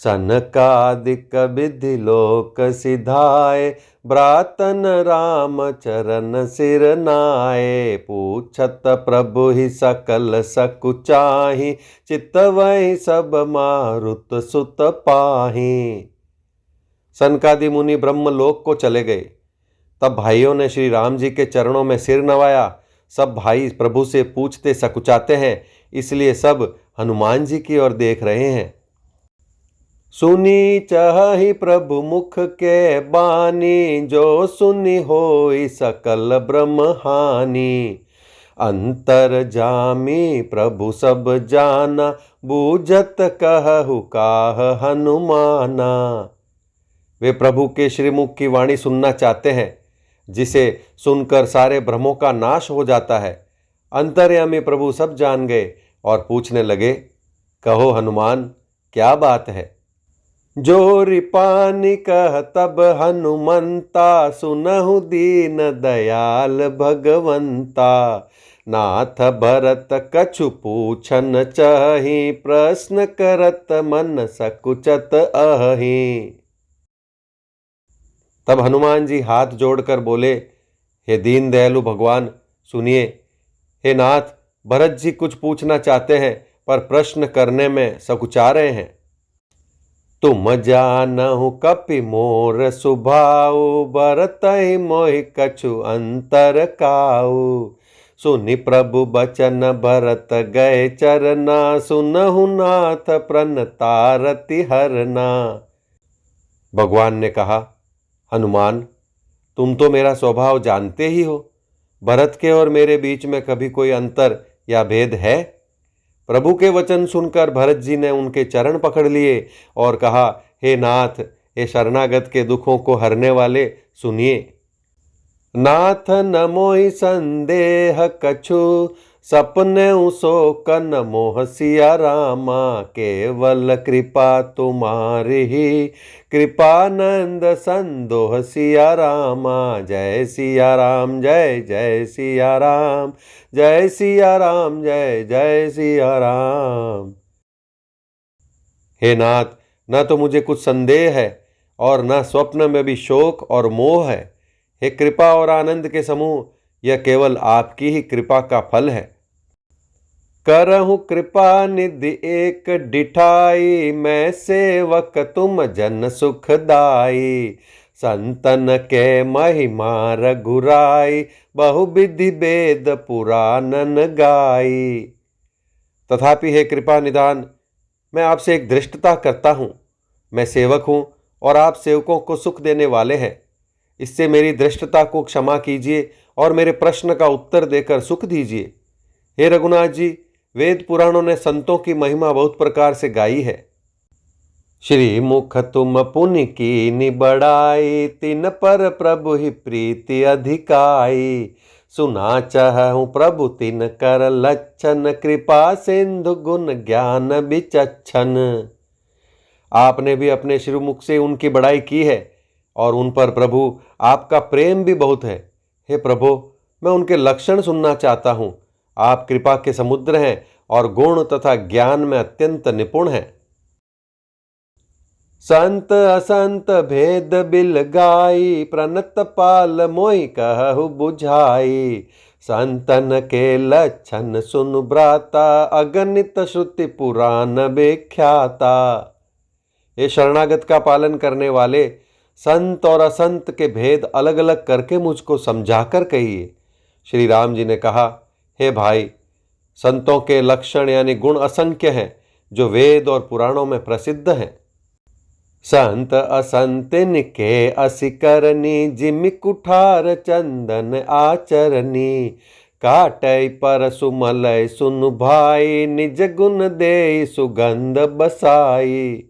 सनकादिक विधि लोक सिधाए, ब्रातन राम चरण सिर नाए। पूछत प्रभु ही सकल सकुचाहि, चितवहि सब मारुत सुत पाहि। सनकादि मुनि ब्रह्मलोक को चले गए। तब भाइयों ने श्री राम जी के चरणों में सिर नवाया। सब भाई प्रभु से पूछते सकुचाते हैं, इसलिए सब हनुमान जी की ओर देख रहे हैं। सुनी चहि प्रभु मुख के बानी, जो सुनी होई सकल ब्रह्म हानि। अंतर जामी प्रभु सब जाना, बूझत कहु काह हनुमाना। वे प्रभु के श्रीमुख की वाणी सुनना चाहते हैं, जिसे सुनकर सारे भ्रमों का नाश हो जाता है। अंतर्यामी प्रभु सब जान गए और पूछने लगे, कहो हनुमान, क्या बात है। जो रिपानी कह तब हनुमंता, सुनहु दीन दयाल भगवंता। नाथ भरत कछु पूछन चहि, प्रश्न करत मन सकुचत अहि। तब हनुमान जी हाथ जोड़कर बोले, हे दीन दयालु भगवान, सुनिए। हे नाथ, भरत जी कुछ पूछना चाहते हैं, पर प्रश्न करने में सकुचा रहे हैं। तुम जानहु कपि मोर सुभाऊ, भरतहि मोहि कछु अंतर काऊ। सुनि प्रभु बचन भरत गए चरना, सुनहु नाथ प्रणतारति हरना। भगवान ने कहा, हनुमान, तुम तो मेरा स्वभाव जानते ही हो। भरत के और मेरे बीच में कभी कोई अंतर या भेद है? प्रभु के वचन सुनकर भरत जी ने उनके चरण पकड़ लिए और कहा, हे नाथ, हे शरणागत के दुखों को हरने वाले, सुनिए। नाथ न मोहि संदेह कछु, सपने सो कन मोह सिया रामा। केवल कृपा तुम्हारी ही, कृपानंद संदोह सिया रामा। जय सिया राम, जय जय सिया राम, जय सिया राम, जय जय सिया राम। हे नाथ, न तो मुझे कुछ संदेह है और न स्वप्न में भी शोक और मोह है। हे कृपा और आनंद के समूह, यह केवल आपकी ही कृपा का फल है। करहु कृपा निधि एक डिठाई, मैं सेवक तुम जन सुखदाई। संतन के महिमा रघुराई, बहु विधि वेद पुराणन गाई। तथापि हे कृपा निधान, मैं आपसे एक धृष्टता करता हूँ। मैं सेवक हूँ और आप सेवकों को सुख देने वाले हैं। इससे मेरी धृष्टता को क्षमा कीजिए और मेरे प्रश्न का उत्तर देकर सुख दीजिए। हे रघुनाथ जी, वेद पुराणों ने संतों की महिमा बहुत प्रकार से गाई है। श्री मुख तुम पुनि कीनि बड़ाई, तिन पर प्रभु ही प्रीति अधिकाई। सुना चाहूँ प्रभु तिन कर लक्षण, कृपा सिंधु गुण ज्ञान विचक्षण। आपने भी अपने श्रीमुख से उनकी बड़ाई की है और उन पर प्रभु आपका प्रेम भी बहुत है। हे प्रभु, मैं उनके लक्षण सुनना चाहता हूँ। आप कृपा के समुद्र हैं और गुण तथा ज्ञान में अत्यंत निपुण हैं। संत असंत भेद बिल गाई, प्रणत पाल मोहि कहु बुझाई। संतन के लक्षण सुन भ्राता, अगणित श्रुति पुराण विख्याता। ये शरणागत का पालन करने वाले संत और असंत के भेद अलग अलग करके मुझको समझाकर कहिए। श्री राम जी ने कहा, हे भाई, संतों के लक्षण यानी गुण असंख्य हैं, जो वेद और पुराणों में प्रसिद्ध हैं। संत असंतिन के असि करनी, जिमि कुठार चंदन आचरनी। काटै पर सुमलय सुन भाई, निज गुण दे सुगंध बसाई।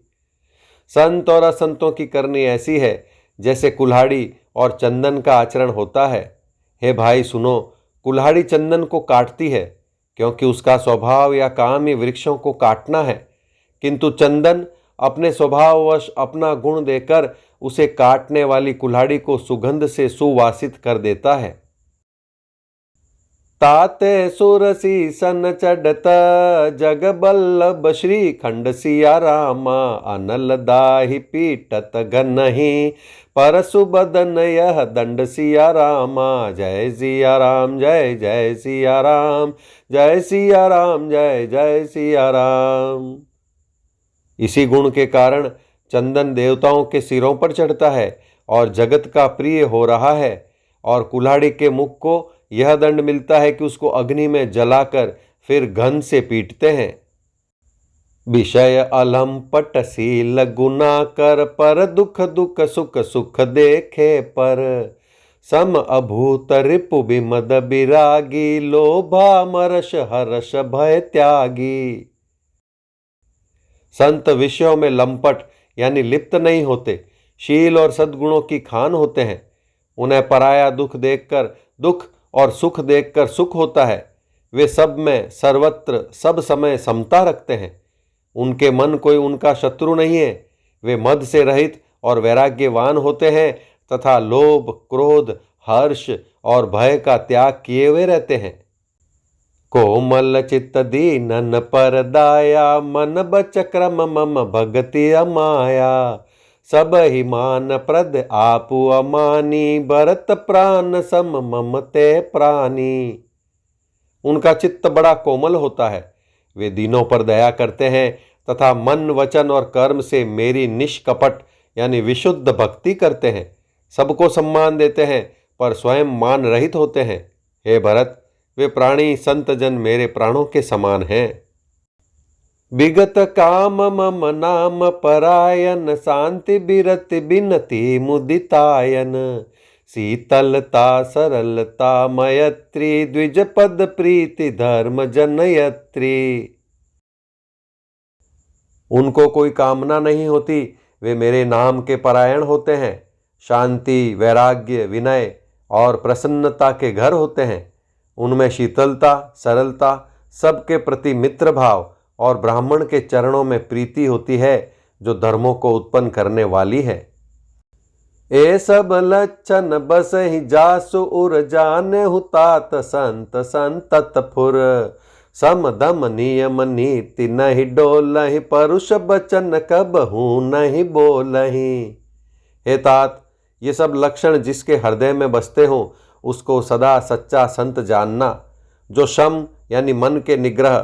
संत और असंतों की करनी ऐसी है जैसे कुल्हाड़ी और चंदन का आचरण होता है। हे भाई सुनो, कुल्हाड़ी चंदन को काटती है, क्योंकि उसका स्वभाव या काम ही वृक्षों को काटना है, किंतु चंदन अपने स्वभाववश अपना गुण देकर उसे काटने वाली कुल्हाड़ी को सुगंध से सुवासित कर देता है। ताते सुरसी सन चढ़त जग बल्लभ श्री खंड सिया रामा। अनल दाहि पीटत घनहि परसु बदन यह दंड सिया रामा। जय सिया राम जय जय सिया राम, जय सिया राम जय जय सिया राम। इसी गुण के कारण चंदन देवताओं के सिरों पर चढ़ता है और जगत का प्रिय हो रहा है। और कुल्हाड़ी के मुख को यह दंड मिलता है कि उसको अग्नि में जलाकर फिर घन से पीटते हैं। विषय अलंपट शील गुना कर पर दुख दुख सुख सुख देखे पर। सम अभूत रिपु विमद बिरागी लोभा मरश हर्ष भय त्यागी। संत विषयों में लंपट यानी लिप्त नहीं होते, शील और सद्गुणों की खान होते हैं। उन्हें पराया दुख देखकर दुख और सुख देखकर सुख होता है। वे सब में सर्वत्र सब समय समता रखते हैं। उनके मन कोई उनका शत्रु नहीं है। वे मद से रहित और वैराग्यवान होते हैं तथा लोभ क्रोध हर्ष और भय का त्याग किए हुए रहते हैं। कोमल चित्त दीनन पर दाया मन बच क्रम मम भगति अमाया। सब ही मान प्रद आपु अमानी भरत प्राण सम ममते प्राणी। उनका चित्त बड़ा कोमल होता है। वे दीनों पर दया करते हैं तथा मन वचन और कर्म से मेरी निष्कपट यानी विशुद्ध भक्ति करते हैं। सबको सम्मान देते हैं पर स्वयं मान रहित होते हैं। हे भरत, वे प्राणी संत जन मेरे प्राणों के समान हैं। विगत काम मम नाम परायन शांति बिरति बिनति मुदितायन। शीतलता सरलता मयत्री द्विज पद प्रीति धर्म जनयत्री। उनको कोई कामना नहीं होती, वे मेरे नाम के परायण होते हैं। शांति वैराग्य विनय और प्रसन्नता के घर होते हैं। उनमें शीतलता सरलता सबके प्रति मित्र भाव और ब्राह्मण के चरणों में प्रीति होती है जो धर्मों को उत्पन्न करने वाली है। ए सब लक्षण बस ही जासु उर जाने हुतात संत संतत फुर। सम दम नियम नीति नहीं डोलहि परुष बचन कबहू नहीं बोलहि। हे तात, ये सब लक्षण जिसके हृदय में बसते हों उसको सदा सच्चा संत जानना। जो शम यानी मन के निग्रह,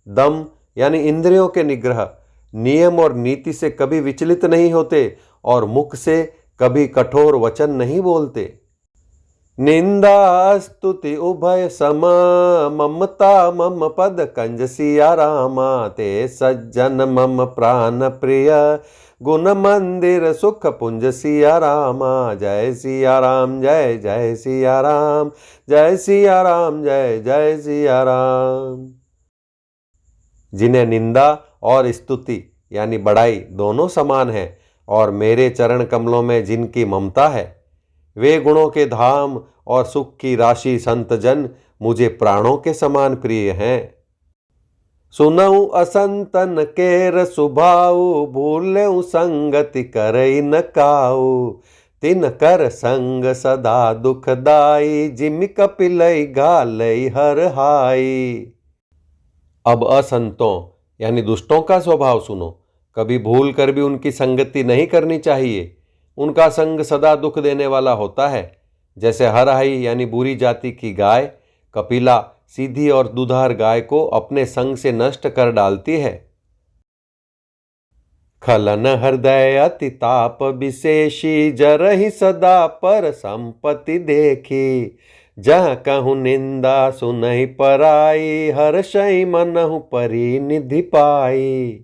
दम यानी इंद्रियों के निग्रह, नियम और नीति से कभी विचलित नहीं होते और मुख से कभी कठोर वचन नहीं बोलते। निंदा स्तुति उभय सम ममता मम पद कंज सिया रामा। ते सज्जन मम प्राण प्रिय गुण मंदिर सुख पुंज सिया रामा। जय सिया राम जय जय सिया राम, जय सिया राम जय जय सिया राम। जिन्हें निंदा और स्तुति यानी बड़ाई दोनों समान है और मेरे चरण कमलों में जिनकी ममता है, वे गुणों के धाम और सुख की राशि संत जन मुझे प्राणों के समान प्रिय हैं। सुनऊ असंतन केर सुभाऊ भूलऊ संगति करई न काऊ। तिन कर संग सदा दुखदाई जिमि कपिलई घालई हर हाई। अब असंतों यानी दुष्टों का स्वभाव सुनो। कभी भूल कर भी उनकी संगति नहीं करनी चाहिए। उनका संग सदा दुख देने वाला होता है। जैसे हरहाई यानी बुरी जाति की गाय कपिला सीधी और दुधार गाय को अपने संग से नष्ट कर डालती है। खलन हृदय अति ताप विशेषी जरहि सदा पर संपत्ति देखी। जह कहूँ निंदा सुनहि पराई हर्षई मनहु परिनिधि पाई।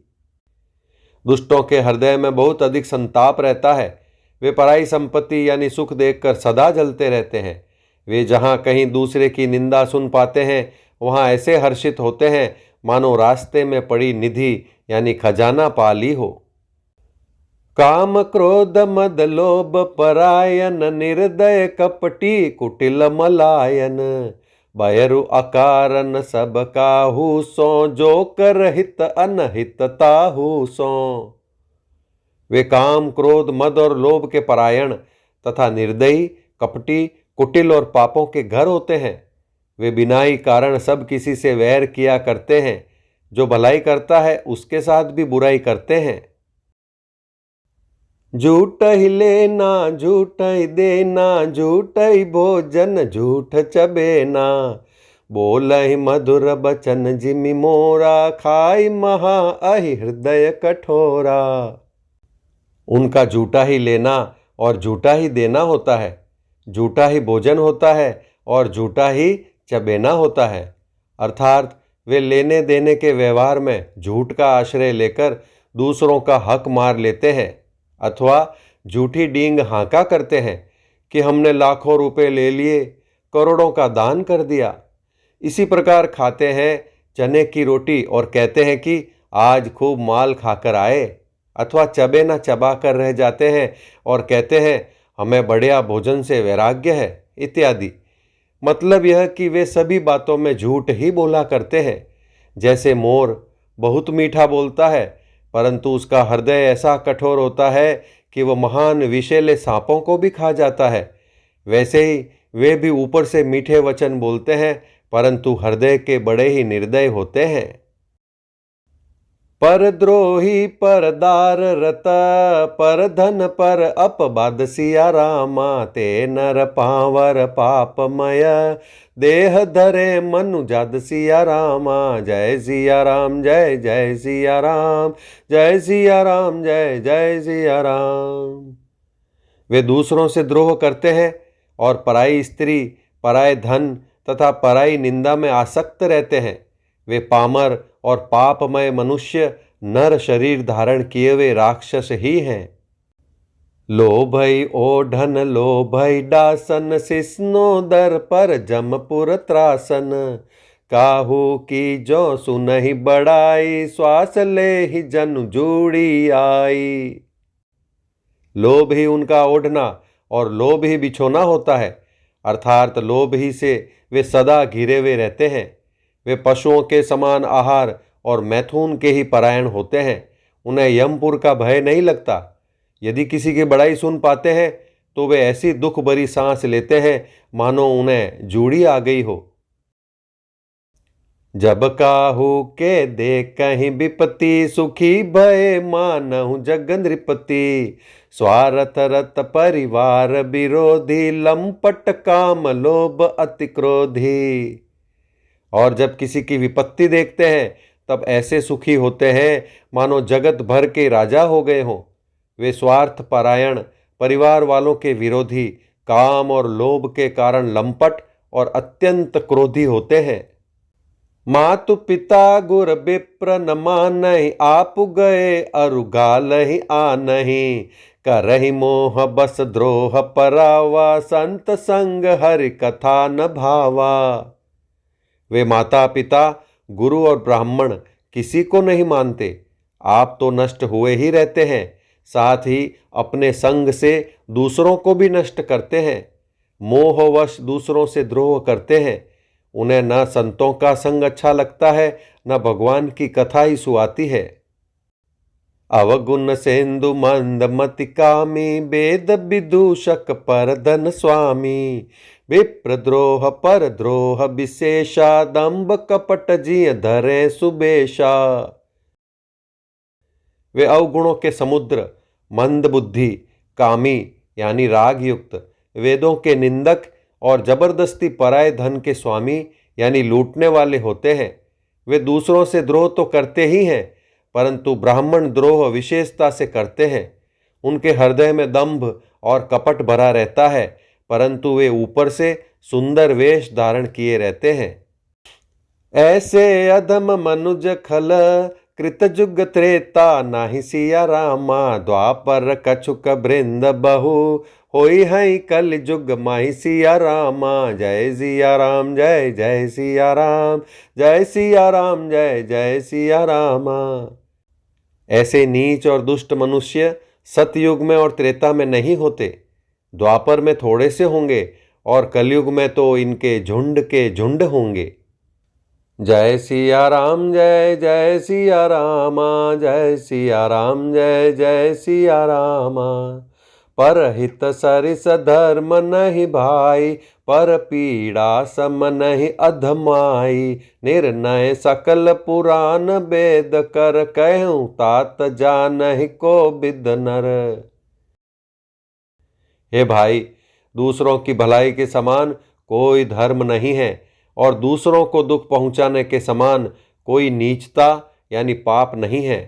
दुष्टों के हृदय में बहुत अधिक संताप रहता है। वे पराई संपत्ति यानी सुख देखकर सदा जलते रहते हैं। वे जहाँ कहीं दूसरे की निंदा सुन पाते हैं वहाँ ऐसे हर्षित होते हैं मानो रास्ते में पड़ी निधि यानी खजाना पा ली हो। काम क्रोध मद लोभ परायन निर्दय कपटी कुटिल मलायन। बयरु अकारन सब काहू सो जो कर हित अनहित ताहू सो। वे काम क्रोध मद और लोभ के परायण तथा निर्दयी कपटी कुटिल और पापों के घर होते हैं। वे बिना ही कारण सब किसी से वैर किया करते हैं। जो भलाई करता है उसके साथ भी बुराई करते हैं। झूठ ही लेना झूठ ही देना, झूठ ही भोजन झूठ चबेना, बोल ही मधुर बचन जिमि मोरा, खाई महा अहि हृदय कठोरा। उनका झूठा ही लेना और झूठा ही देना होता है, झूठा ही भोजन होता है और झूठा ही चबेना होता है। अर्थात वे लेने देने के व्यवहार में झूठ का आश्रय लेकर दूसरों का हक मार लेते हैं अथवा झूठी डींग हाँका करते हैं कि हमने लाखों रुपए ले लिए, करोड़ों का दान कर दिया। इसी प्रकार खाते हैं चने की रोटी और कहते हैं कि आज खूब माल खाकर आए, अथवा चबे न चबा कर रह जाते हैं और कहते हैं हमें बढ़िया भोजन से वैराग्य है इत्यादि। मतलब यह कि वे सभी बातों में झूठ ही बोला करते हैं। जैसे मोर बहुत मीठा बोलता है परंतु उसका हृदय ऐसा कठोर होता है कि वह महान विषैले सांपों को भी खा जाता है, वैसे ही वे भी ऊपर से मीठे वचन बोलते हैं परंतु हृदय के बड़े ही निर्दय होते हैं। परद्रोही परदार रत, पर धन पर अपबाद सिया रामा, ते नर पावर पापमय, देह धरे मनु जाद सिया रामा। जय सिया राम जय जय सिया राम, जय सिया राम जय जय सिया राम। वे दूसरों से द्रोह करते हैं और पराई स्त्री, पराय धन तथा पराई निंदा में आसक्त रहते हैं। वे पामर और पापमय मनुष्य नर शरीर धारण किए हुए राक्षस ही हैं। लोभई ओढ़न लोभई डासन, सिस्नो दर पर जमपुर त्रासन, काहू की जो सुनहि बड़ाई, श्वास ले ही जनु जूड़ी आई। लोभ ही उनका ओढ़ना और लोभ ही बिछोना होता है, अर्थात लोभ ही से वे सदा घिरे हुए रहते हैं। वे पशुओं के समान आहार और मैथुन के ही परायण होते हैं। उन्हें यमपुर का भय नहीं लगता। यदि किसी की बड़ाई सुन पाते हैं तो वे ऐसी दुख भरी सांस लेते हैं मानो उन्हें जूड़ी आ गई हो। जब काहू के दे कहीं विपत्ति, सुखी भय मानहु जग नृपति, स्वार्थ रत परिवार विरोधी, लंपट काम लोभ अति क्रोधी। और जब किसी की विपत्ति देखते हैं तब ऐसे सुखी होते हैं मानो जगत भर के राजा हो गए हों। वे स्वार्थ परायण, परिवार वालों के विरोधी, काम और लोभ के कारण लंपट और अत्यंत क्रोधी होते हैं। मातु पिता गुर विप्र न मानहि, आप गए अरुगाल ही आनहि, करहि मोह बस द्रोह परावा, संत संग हरि कथा न भावा। वे माता पिता, गुरु और ब्राह्मण किसी को नहीं मानते। आप तो नष्ट हुए ही रहते हैं, साथ ही अपने संग से दूसरों को भी नष्ट करते हैं। मोहवश दूसरों से द्रोह करते हैं। उन्हें न संतों का संग अच्छा लगता है, न भगवान की कथा ही सुहाती है। अवगुण सेंदु मंद मति कामी, वेद विदूषक पर धन स्वामी, विप्रद्रोह पर द्रोह विशेषा, दंभ कपट जिय धरे सुबेशा। वे अवगुणों के समुद्र, मंद बुद्धि, कामी यानी राग युक्त, वेदों के निंदक और जबरदस्ती पराये धन के स्वामी यानी लूटने वाले होते हैं। वे दूसरों से द्रोह तो करते ही हैं परंतु ब्राह्मण द्रोह विशेषता से करते हैं। उनके हृदय में दंभ और कपट भरा रहता है परंतु वे ऊपर से सुंदर वेश धारण किए रहते हैं। ऐसे अधम मनुज खल, कृत जुग त्रेता नाहि सिया रामा, द्वापर कछुक बृंद बहु, होई है कल जुग माहि सिया रामा। जय सिया राम जय जय सिया राम, जय सिया राम जय जय सिया रामा। ऐसे नीच और दुष्ट मनुष्य सतयुग में और त्रेता में नहीं होते, द्वापर में थोड़े से होंगे और कलयुग में तो इनके झुंड के झुंड होंगे। जय सिया राम जय जय सिया रामा, जय सिया राम जय जय सिया रामा। परहित सरिस धर्म नहीं भाई, पर पीड़ा सम नहीं अधमाई। निर्णय सकल पुराण वेद कर, कहूँ तात जानहि को विद नर। हे भाई, दूसरों की भलाई के समान कोई धर्म नहीं है, और दूसरों को दुख पहुंचाने के समान कोई नीचता यानी पाप नहीं है।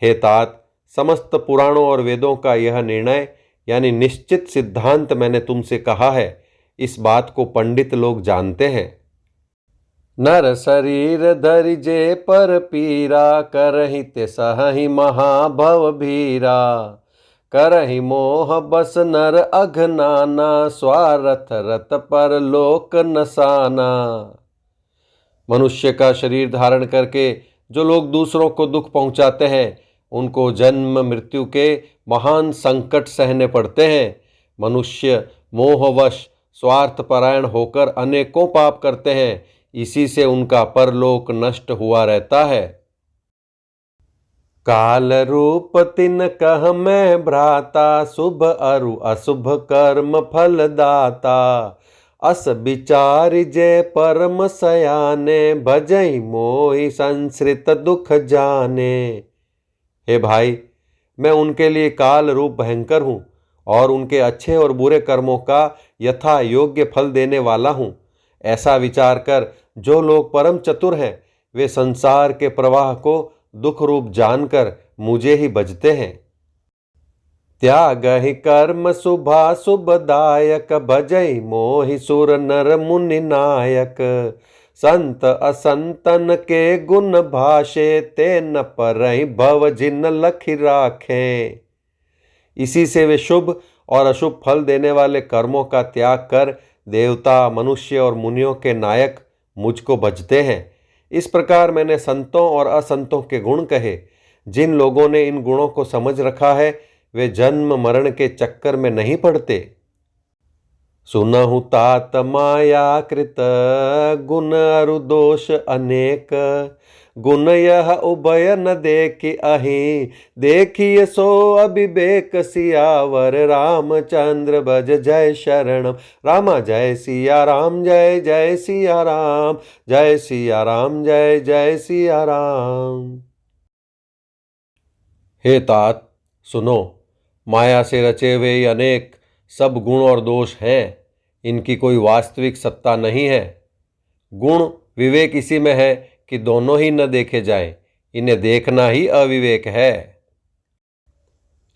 हे तात, समस्त पुराणों और वेदों का यह निर्णय यानी निश्चित सिद्धांत मैंने तुमसे कहा है। इस बात को पंडित लोग जानते हैं। नर शरीर धरि जे पर पीरा, करहि ते सहहि महाभव भीरा। करहि मोह बस नर अघनाना, स्वार्थ रत पर लोक नसाना। मनुष्य का शरीर धारण करके जो लोग दूसरों को दुख पहुंचाते हैं, उनको जन्म मृत्यु के महान संकट सहने पड़ते हैं। मनुष्य मोहवश स्वार्थपरायण होकर अनेकों पाप करते हैं, इसी से उनका परलोक नष्ट हुआ रहता है। काल रूप तिन कह मैं भ्राता, शुभ अरु अशुभ कर्म फल दाता। अस विचारि जे परम सयाने, भजई मोहि संसृत दुख जाने। हे भाई, मैं उनके लिए काल रूप भयंकर हूँ, और उनके अच्छे और बुरे कर्मों का यथा योग्य फल देने वाला हूँ। ऐसा विचार कर जो लोग परम चतुर हैं, वे संसार के प्रवाह को दुख रूप जानकर मुझे ही भजते हैं। त्याग ही कर्म शुभा शुभदायक, भजई मोहि सुर नर मुनि नायक। संत असंतन के गुण भाषे, ते न परहि भव जिन लखि राखे। इसी से वे शुभ और अशुभ फल देने वाले कर्मों का त्याग कर देवता, मनुष्य और मुनियों के नायक मुझको भजते हैं। इस प्रकार मैंने संतों और असंतों के गुण कहे। जिन लोगों ने इन गुणों को समझ रखा है, वे जन्म मरण के चक्कर में नहीं पड़ते। सुनहु तात माया कृत, गुण अरु दोष अनेक। गुण यह उभय न देखि अहि, देखिए सो अविवेक सियावर। रामचंद्र भज जय शरणम, रामा जय सिया राम, जय जय सिया राम, जय सिया राम, जय जय सिया राम। हे तात, सुनो, माया से रचे हुए अनेक सब गुण और दोष हैं। इनकी कोई वास्तविक सत्ता नहीं है। गुण विवेक इसी में है कि दोनों ही न देखे जाएं, इन्हें देखना ही अविवेक है।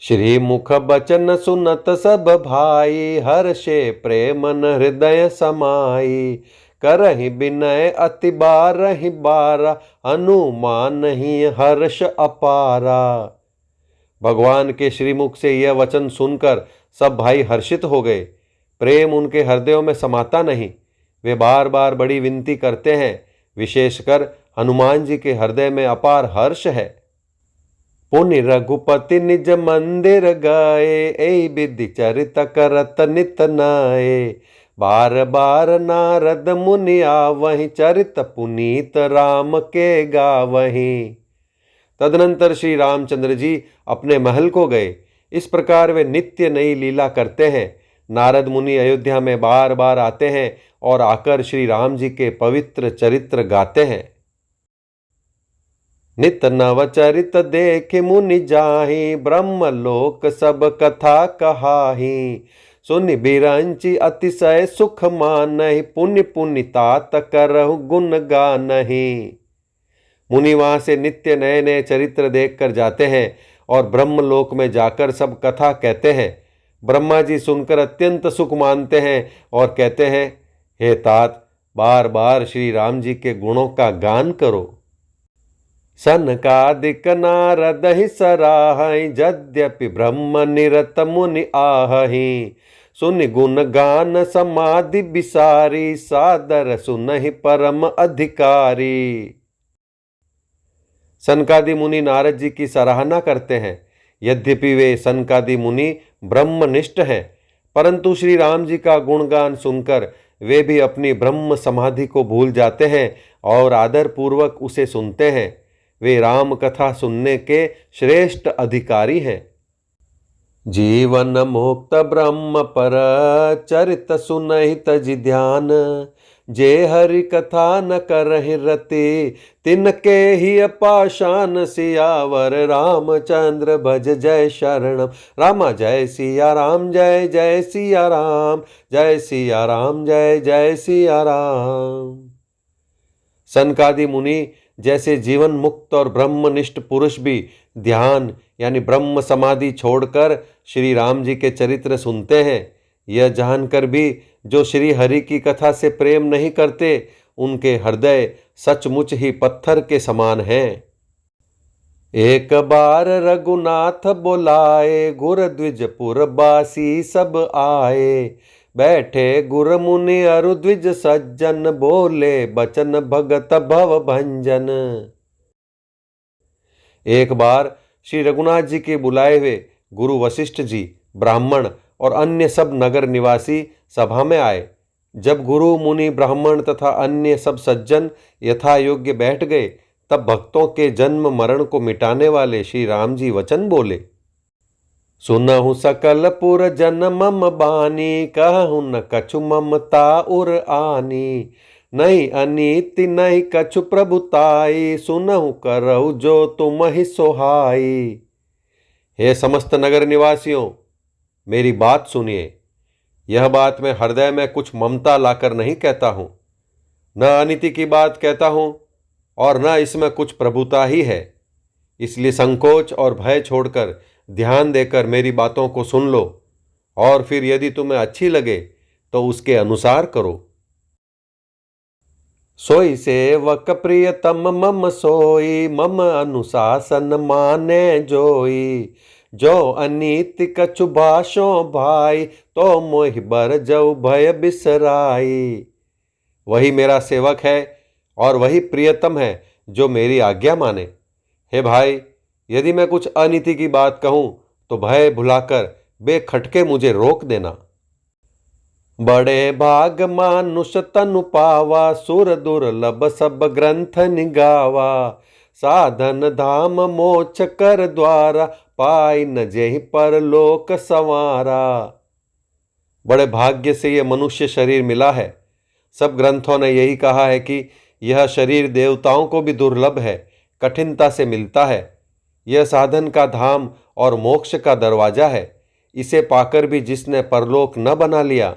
श्री मुख बचन सुनत सब भाई, हर्षे प्रेमन हृदय समाई। करहि विनय अति बारहि बारा, अनुमान ही हर्ष अपारा। भगवान के श्रीमुख से यह वचन सुनकर सब भाई हर्षित हो गए। प्रेम उनके हृदयों में समाता नहीं। वे बार बार बड़ी विनती करते हैं। विशेषकर हनुमान जी के हृदय में अपार हर्ष है। पुनि रघुपति निज मंदिर गए, ऐ विधि चरित करत नित नए। बार बार नारद मुनि आवहि, चरित पुनीत राम के गावहि। तदनंतर श्री रामचंद्र जी अपने महल को गए। इस प्रकार वे नित्य नई लीला करते हैं। नारद मुनि अयोध्या में बार बार आते हैं और आकर श्री राम जी के पवित्र चरित्र गाते हैं। नित नव चरित देख मुनि जाहि, ब्रह्मलोक सब कथा कहाहि। सुनि बिरंचि अतिशय सुख मानहि, पुनि पुनि तात करहु गुण गानहि। मुनि वहां से नित्य नए नए चरित्र देखकर जाते हैं और ब्रह्मलोक में जाकर सब कथा कहते हैं। ब्रह्मा जी सुनकर अत्यंत सुख मानते हैं और कहते हैं, हे तात, बार बार श्री राम जी के गुणों का गान करो। सनकादिक नारद ही सराहि, यद्यपि ब्रह्म निरत मुनि आहहि। सुनि गुण गान समाधि बिसारी, सादर सुनहि परम अधिकारी। सनकादि मुनि नारद जी की सराहना करते हैं। यद्यपि वे सनकादि मुनि ब्रह्मनिष्ठ हैं, परंतु श्री राम जी का गुणगान सुनकर वे भी अपनी ब्रह्म समाधि को भूल जाते हैं और आदर पूर्वक उसे सुनते हैं। वे राम कथा सुनने के श्रेष्ठ अधिकारी हैं। जीवन मुक्त ब्रह्म पर चरित सुनहि तजि ध्यान। जे हरि कथा न करहि रति तिनके ही पाषाण। सियावर रामचंद्र भज जय शरणम। रामा जय सिया राम, जय जय सिया राम, जय सिया राम, जय जय सिया राम। सनकादि मुनि जैसे जीवन मुक्त और ब्रह्मनिष्ठ पुरुष भी ध्यान यानी ब्रह्म समाधि छोड़कर श्री राम जी के चरित्र सुनते हैं, यह जानकर भी जो श्री हरि की कथा से प्रेम नहीं करते उनके हृदय सचमुच ही पत्थर के समान हैं। एक बार रघुनाथ बुलाए गुर द्विजपुर बासी सब आए। बैठे गुर मुनि अरु द्विज सज्जन बोले बचन भगत भव भंजन। एक बार श्री रघुनाथ जी के बुलाए हुए गुरु वशिष्ठ जी, ब्राह्मण और अन्य सब नगर निवासी सभा में आए। जब गुरु मुनि ब्राह्मण तथा अन्य सब सज्जन यथा योग्य बैठ गए, तब भक्तों के जन्म मरण को मिटाने वाले श्री राम जी वचन बोले। सुनहु सकल पुर जन मम बानी, कहु न कछु ममता उर आनी। नहीं अनीति नहीं कछु प्रभुताई, सुनहु करहु जो तुम ही सोहाई। हे समस्त नगर निवासियों, मेरी बात सुनिए। यह बात मैं हृदय में कुछ ममता लाकर नहीं कहता हूँ, न अनीति की बात कहता हूँ और न इसमें कुछ प्रभुता ही है। इसलिए संकोच और भय छोड़कर ध्यान देकर मेरी बातों को सुन लो और फिर यदि तुम्हें अच्छी लगे तो उसके अनुसार करो। सोई सेवक प्रियतम मम सोई, मम अनुशासन माने जोई। जो अनीति कछु भाषो भाई, तो मोहि बर जऊ भय बिसराई। वही मेरा सेवक है और वही प्रियतम है जो मेरी आज्ञा माने। हे भाई, यदि मैं कुछ अनीति की बात कहूं तो भय भुलाकर बेखटके मुझे रोक देना। बड़े भाग मानुष तनु पावा, सुर दुर्लभ सब ग्रंथ निगावा। साधन धाम मोक्ष कर द्वारा, पाई न जेहि पर लोक संवारा। बड़े भाग्य से यह मनुष्य शरीर मिला है। सब ग्रंथों ने यही कहा है कि यह शरीर देवताओं को भी दुर्लभ है, कठिनता से मिलता है। यह साधन का धाम और मोक्ष का दरवाजा है। इसे पाकर भी जिसने परलोक न बना लिया,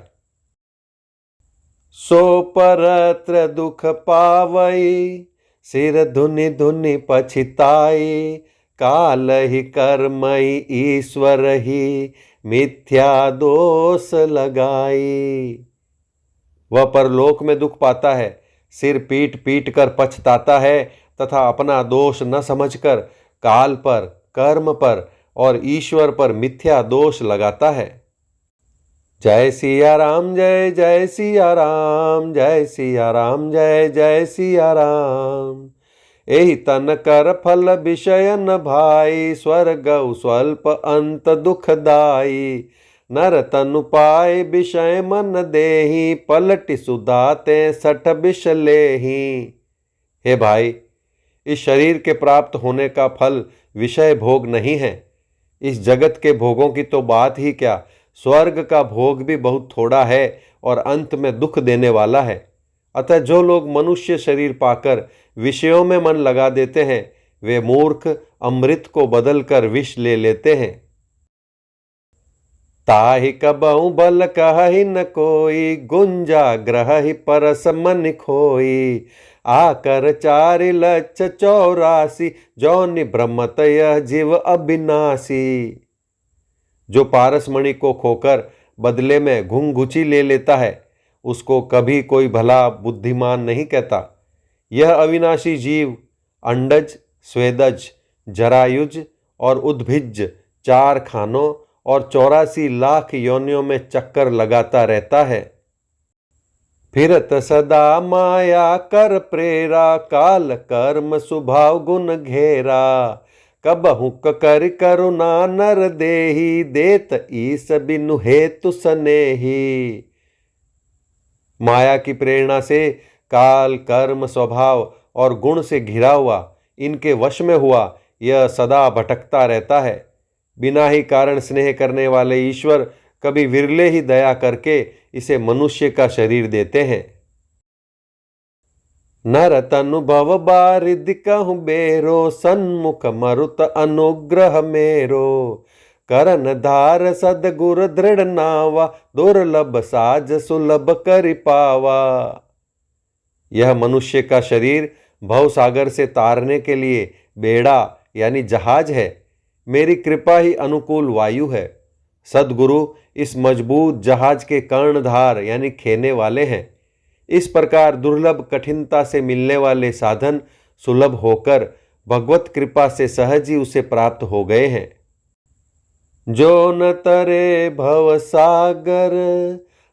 सो परत्र दुख पावई। सिर धुनि धुनि पछिताई, काल ही कर्मई ईश्वर ही मिथ्या दोष लगाई। वह परलोक में दुख पाता है, सिर पीट पीट कर पछताता है तथा अपना दोष न समझकर काल पर, कर्म पर और ईश्वर पर मिथ्या दोष लगाता है। जय सिया राम, जय जय सिया राम, जय सिया राम, जय जय सिया राम। एहि तन कर फल विषय न भाई, स्वर्ग स्वल्प अंत दुखदाई। नर तनु पाए विषय मन देहि, पलटि सुधाते सठ विष लेहि। हे भाई, इस शरीर के प्राप्त होने का फल विषय भोग नहीं है। इस जगत के भोगों की तो बात ही क्या, स्वर्ग का भोग भी बहुत थोड़ा है और अंत में दुख देने वाला है। अतः जो लोग मनुष्य शरीर पाकर विषयों में मन लगा देते हैं, वे मूर्ख अमृत को बदलकर विष ले लेते हैं। ताहि कबहु बल कहहि न कोई, गुंजा ग्रह ही परस मन खोई। आकर 4,84,000 जौनि भ्रमत यह जीव अविनाशी। जो पारसमणि को खोकर बदले में घुंघुची ले लेता है, उसको कभी कोई भला बुद्धिमान नहीं कहता। यह अविनाशी जीव अंडज, स्वेदज, जरायुज और उद्भिज 4 खानों और 84 लाख योनियों में चक्कर लगाता रहता है। फिरत सदा माया कर प्रेरा, काल कर्म स्वभाव गुण घेरा। कबहु कर करुणा नर देहि, देत ईस बिनु हेतु सनेही। माया की प्रेरणा से काल, कर्म, स्वभाव और गुण से घिरा हुआ, इनके वश में हुआ, यह सदा भटकता रहता है। बिना ही कारण स्नेह करने वाले ईश्वर कभी विरले ही दया करके इसे मनुष्य का शरीर देते हैं। नर तनु भव बारिधि कहूँ बेरो, सन्मुख मरुत अनुग्रह मेरो। करन धार सदगुर दृढ़ नावा, दुर्लभ साज सुलभ करि पावा। यह मनुष्य का शरीर भव सागर से तारने के लिए बेड़ा यानी जहाज है। मेरी कृपा ही अनुकूल वायु है। सदगुरु इस मजबूत जहाज के कर्णधार यानी खेने वाले हैं। इस प्रकार दुर्लभ कठिनता से मिलने वाले साधन सुलभ होकर भगवत कृपा से सहज ही उसे प्राप्त हो गए हैं। जो न तरे भव सागर,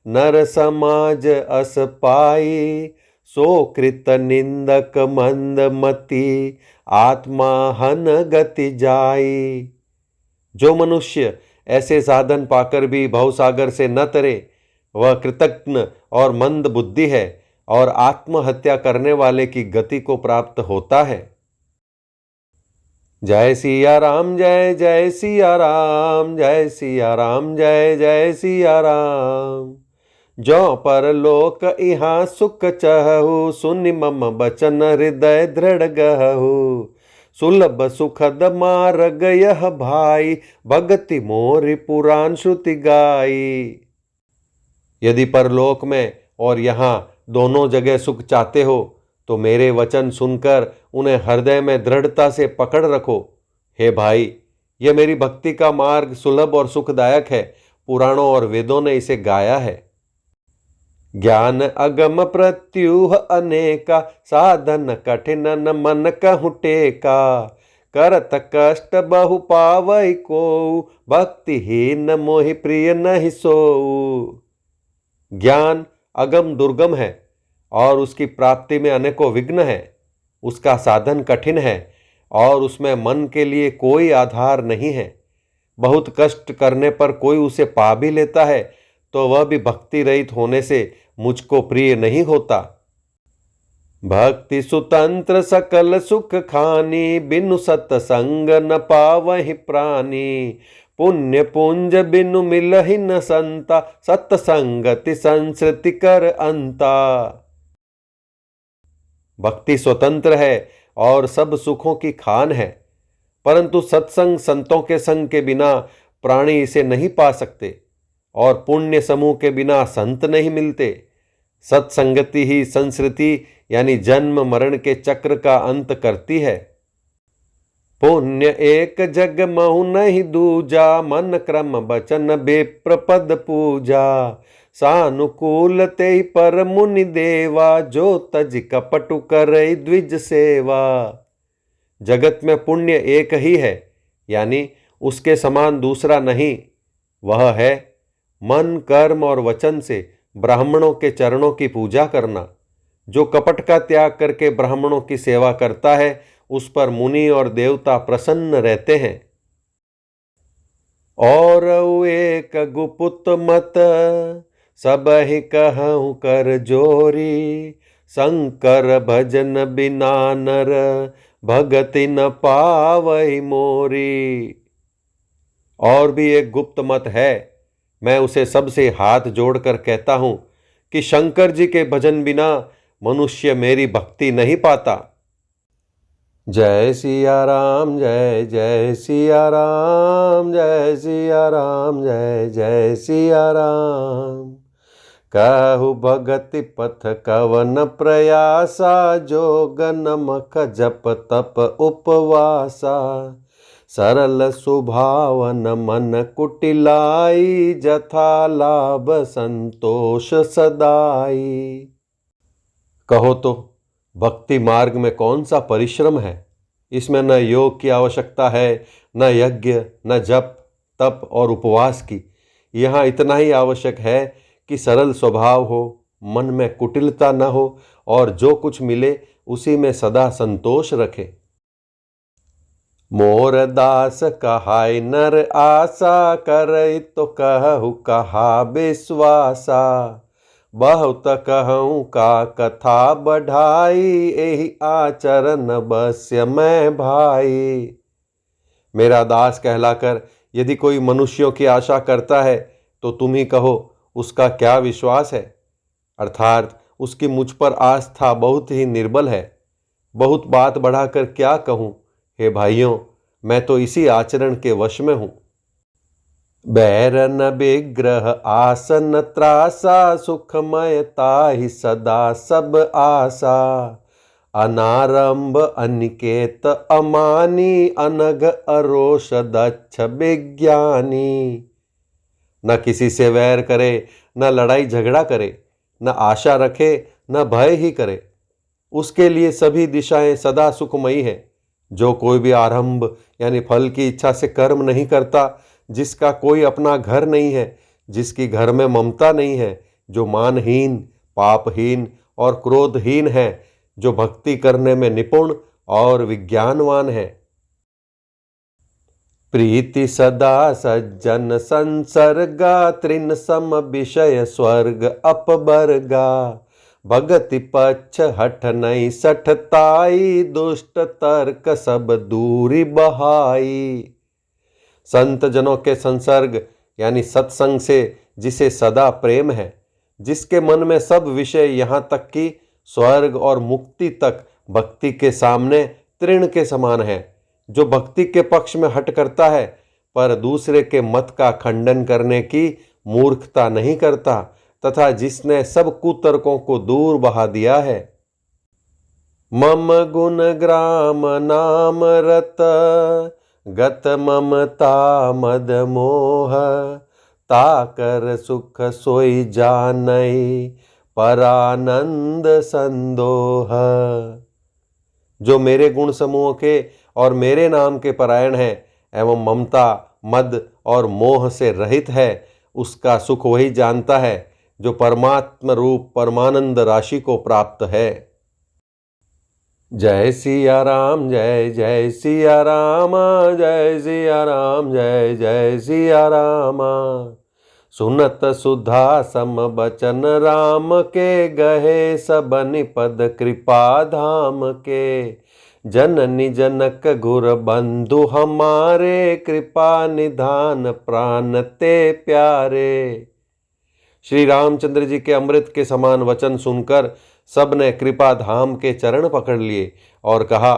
नर समाज अस पाई। सो कृत निंदक मंद मति, आत्मा हन गति जाई। जो मनुष्य ऐसे साधन पाकर भी भवसागर से न तरे, वह कृतज्ञ और मंद बुद्धि है और आत्महत्या करने वाले की गति को प्राप्त होता है। जय सिया राम, जय जय सिया राम, जय सिया राम, जय जय सिया राम। जो परलोक इहाँ सुख चहु, सुनि मम बचन हृदय दृढ़ गहु। सुलभ सुखद मार्ग यह भाई, भगति मोरि पुराण श्रुति गाई। यदि परलोक में और यहाँ दोनों जगह सुख चाहते हो तो मेरे वचन सुनकर उन्हें हृदय में दृढ़ता से पकड़ रखो। हे भाई, यह मेरी भक्ति का मार्ग सुलभ और सुखदायक है। पुराणों और वेदों ने इसे गाया है। ज्ञान अगम प्रत्यूह अनेका, साधन कठिन न मन कहु टेका। करत कष्ट बहु पावई को, भक्तिहीन मोहि प्रिय नहीं सोऊ। ज्ञान अगम दुर्गम है और उसकी प्राप्ति में अनेकों विघ्न है। उसका साधन कठिन है और उसमें मन के लिए कोई आधार नहीं है। बहुत कष्ट करने पर कोई उसे पा भी लेता है तो वह भी भक्ति रहित होने से मुझको प्रिय नहीं होता। भक्ति सुतंत्र सकल सुख खानी, बिनु सत्संग न पावहि प्राणी। पुण्य पुंज बिनु मिलहि न संता, सत्संगति संस्कृति कर अंता। भक्ति स्वतंत्र है और सब सुखों की खान है, परंतु सत्संग संतों के संग के बिना प्राणी इसे नहीं पा सकते और पुण्य समूह के बिना संत नहीं मिलते। सत्संगति ही संस्कृति यानी जन्म मरण के चक्र का अंत करती है। पुण्य एक जग महु नहीं दूजा, मन क्रम बचन बेप्र पद पूजा। सानुकूल ते पर मुनि देवा, जो तज कपटु करई द्विज सेवा। जगत में पुण्य एक ही है यानी उसके समान दूसरा नहीं। वह है मन कर्म और वचन से ब्राह्मणों के चरणों की पूजा करना। जो कपट का त्याग करके ब्राह्मणों की सेवा करता है उस पर मुनि और देवता प्रसन्न रहते हैं। और एक गुपुत मत, सब ही कहूँ कर जोरी। शंकर भजन बिना नर, भगति न पावई मोरी। और भी एक गुप्त मत है, मैं उसे सबसे हाथ जोड़कर कहता हूं कि शंकर जी के भजन बिना मनुष्य मेरी भक्ति नहीं पाता। जय सिया राम, जय जय सिया राम, जय सिया राम, जय जय सिया राम। कहु भगति पथ कवन प्रयासा, जोग नमक जप तप उपवासा। सरल सुभावन मन कुटिलाई, जथा लाभ संतोष सदाई। कहो तो भक्ति मार्ग में कौन सा परिश्रम है। इसमें न योग की आवश्यकता है, न यज्ञ, न जप तप और उपवास की। यहाँ इतना ही आवश्यक है कि सरल स्वभाव हो, मन में कुटिलता न हो और जो कुछ मिले उसी में सदा संतोष रखे। मोर दास कहाय नर आशा, करई तो कहु कहा विश्वासा। बहुत कहूँ का कथा बढ़ाई, एहि आचरण बस्य मैं भाई। मेरा दास कहलाकर यदि कोई मनुष्यों की आशा करता है तो तुम ही कहो उसका क्या विश्वास है, अर्थात उसकी मुझ पर आस्था बहुत ही निर्बल है। बहुत बात बढ़ाकर क्या कहूँ, हे भाइयों, मैं तो इसी आचरण के वश में हूँ। बैरन विग्रह आसन त्रासा सुखमयता ही सदा सब आशा, अनारंभ अनिकेत अमानी अनघ अरोष दक्ष विज्ञानी। न किसी से वैर करे, न लड़ाई झगड़ा करे, न आशा रखे, न भय ही करे। उसके लिए सभी दिशाएं सदा सुखमयी है। जो कोई भी आरंभ यानी फल की इच्छा से कर्म नहीं करता, जिसका कोई अपना घर नहीं है, जिसकी घर में ममता नहीं है, जो मानहीन, पापहीन और क्रोधहीन है, जो भक्ति करने में निपुण और विज्ञानवान है। प्रीति सदा सज्जन संसर्गा, तृण सम विषय स्वर्ग अपबर्गा, भगति पक्ष हठ नहीं सठताई, दुष्ट तर्क सब दूरी बहाई। संत जनों के संसर्ग यानी सत्संग से जिसे सदा प्रेम है, जिसके मन में सब विषय यहाँ तक कि स्वर्ग और मुक्ति तक भक्ति के सामने तृण के समान है, जो भक्ति के पक्ष में हट करता है पर दूसरे के मत का खंडन करने की मूर्खता नहीं करता, तथा जिसने सब कुतर्कों को दूर बहा दिया है। मम गुण ग्राम नाम रत, गत ममता मद मोह, ताकर सुख सोई जानई, परानंद संदोह। जो मेरे गुण समूह के और मेरे नाम के परायण है एवं ममता, मद और मोह से रहित है, उसका सुख वही जानता है जो परमात्म रूप परमानंद राशि को प्राप्त है। जय सिया राम, जय जय सिया राम, जय सिया राम, जय जय सिया राम। सुनत सुधा सम बचन राम के, गहे सबनि पद कृपा धाम के। जननी जनक गुर बंधु हमारे, कृपा निधान प्राण ते प्यारे। श्री रामचंद्र जी के अमृत के समान वचन सुनकर सबने कृपा धाम के चरण पकड़ लिए और कहा,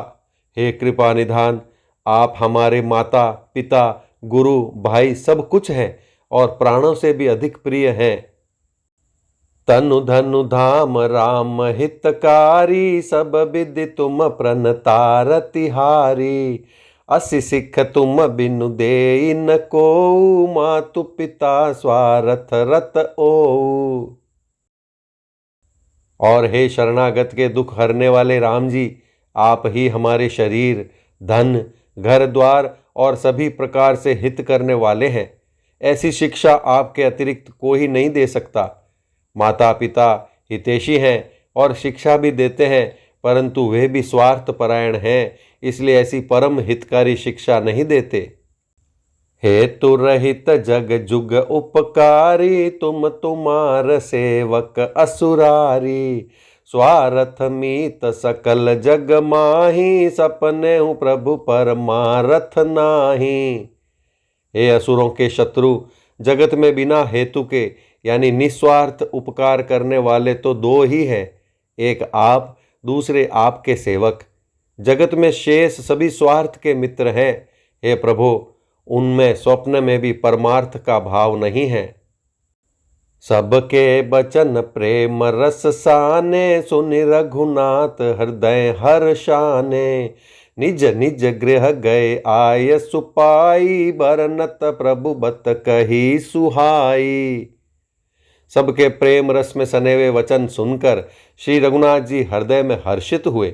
हे कृपा निधान, आप हमारे माता पिता गुरु भाई सब कुछ हैं और प्राणों से भी अधिक प्रिय हैं। तनु धनु धाम राम हितकारी, सब विधि तुम प्रणतार तिहारी। असि सिख तुम बिनु देई न को, मातु पिता स्वार्थ रत ओ। और हे शरणागत के दुख हरने वाले राम जी, आप ही हमारे शरीर, धन, घर द्वार और सभी प्रकार से हित करने वाले हैं। ऐसी शिक्षा आपके अतिरिक्त कोई नहीं दे सकता। माता पिता हितैषी हैं और शिक्षा भी देते हैं, परंतु वे भी स्वार्थ परायण हैं, इसलिए ऐसी परम हितकारी शिक्षा नहीं देते। हेतु रहित जग जुग उपकारी, तुम तुम्हार सेवक असुरारी। स्वार्थ मीत सकल जग माही, सपने हूँ प्रभु परमारथ नाही। हे असुरों के शत्रु, जगत में बिना हेतु के यानी निस्वार्थ उपकार करने वाले तो दो ही हैं, एक आप, दूसरे आपके सेवक। जगत में शेष सभी स्वार्थ के मित्र हैं। हे प्रभु, उनमें स्वप्न में भी परमार्थ का भाव नहीं है। सबके बचन प्रेम रस साने, सुनि रघुनाथ हृदय हर्षाने। निज निज गृह गए आय सुपाई, बरनत प्रभु बत कही सुहाई। सबके प्रेम रस में सने हुए वचन सुनकर श्री रघुनाथ जी हृदय में हर्षित हुए।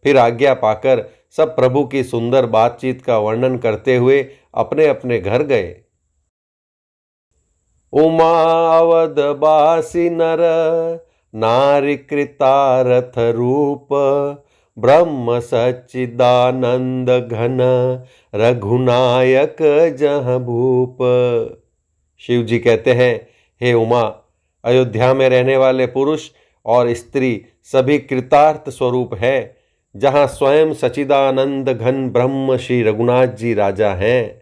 फिर आज्ञा पाकर सब प्रभु की सुंदर बातचीत का वर्णन करते हुए अपने अपने घर गए। उमा अवध बासी नर, नारी कृतारथ रूप। ब्रह्म सच्चिदानंद घन, रघुनायक जह भूप। शिव जी कहते हैं, हे उमा, अयोध्या में रहने वाले पुरुष और स्त्री सभी कृतार्थ स्वरूप है, जहाँ स्वयं सच्चिदानंद घन ब्रह्म श्री रघुनाथ जी राजा हैं।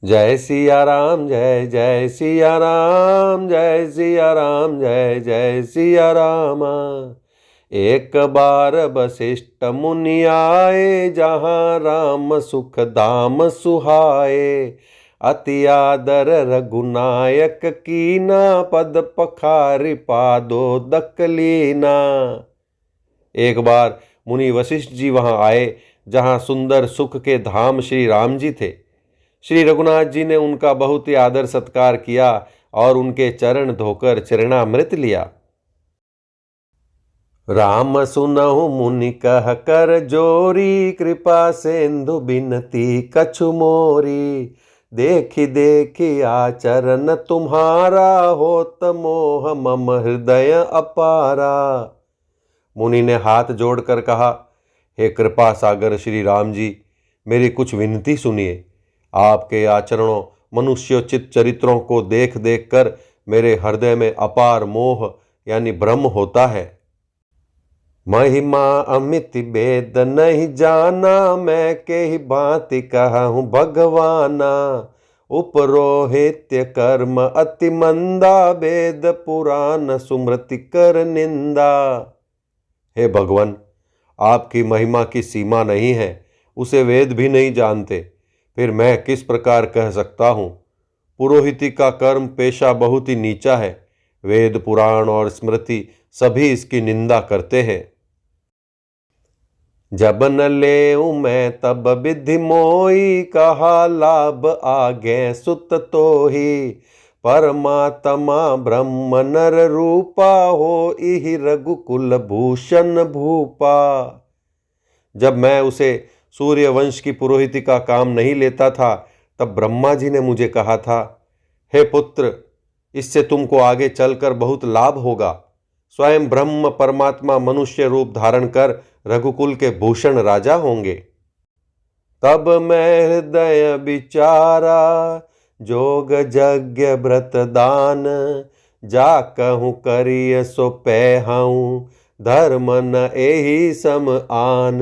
जय सिया राम, जय जय सिया राम, जय सिया राम, जय जय सिया राम। एक बार वशिष्ठ मुनि आए, जहाँ राम सुख धाम सुहाए। अति आदर रघुनायक कीना, पद पखारि पादोदक लीना। एक बार मुनि वशिष्ठ जी वहां आए, जहां सुंदर सुख के धाम श्री राम जी थे। श्री रघुनाथ जी ने उनका बहुत ही आदर सत्कार किया और उनके चरण धोकर चरणामृत लिया। राम सुनहु मुनि कह कर जोरी, कृपा सिंधु बिनती कछु मोरी। देखी देखी आचरण तुम्हारा, होत मोह मम हृदय अपारा। मुनि ने हाथ जोड़कर कहा, हे कृपा सागर श्री राम जी, मेरी कुछ विनती सुनिए। आपके आचरणों मनुष्योचित चरित्रों को देख देख कर मेरे हृदय में अपार मोह यानी भ्रम होता है। महिमा अमित भेद नहीं जाना, मैं के ही भांति कहूँ भगवाना। उपरोहित्य कर्म अति मंदा, वेद पुराण सुमृति कर निंदा। हे भगवान, आपकी महिमा की सीमा नहीं है, उसे वेद भी नहीं जानते, फिर मैं किस प्रकार कह सकता हूँ। पुरोहिती का कर्म पेशा बहुत ही नीचा है, वेद पुराण और स्मृति सभी इसकी निंदा करते हैं। जब न लेऊं मैं तब विधि मोई, कहा लाभ आगे सुत तोही। परमात्मा ब्रह्म नर रूपा, हो इहि रघुकुल भूषण भूपा। जब मैं उसे सूर्यवंश की पुरोहिती का काम नहीं लेता था, तब ब्रह्मा जी ने मुझे कहा था, हे पुत्र, इससे तुमको आगे चलकर बहुत लाभ होगा। स्वयं ब्रह्म परमात्मा मनुष्य रूप धारण कर रघुकुल के भूषण राजा होंगे। तब मैं हृदय विचारा, जोग यज्ञ व्रत दान। जा कहूँ करिय सो पैहाऊं, धर्म न एहि सम आन।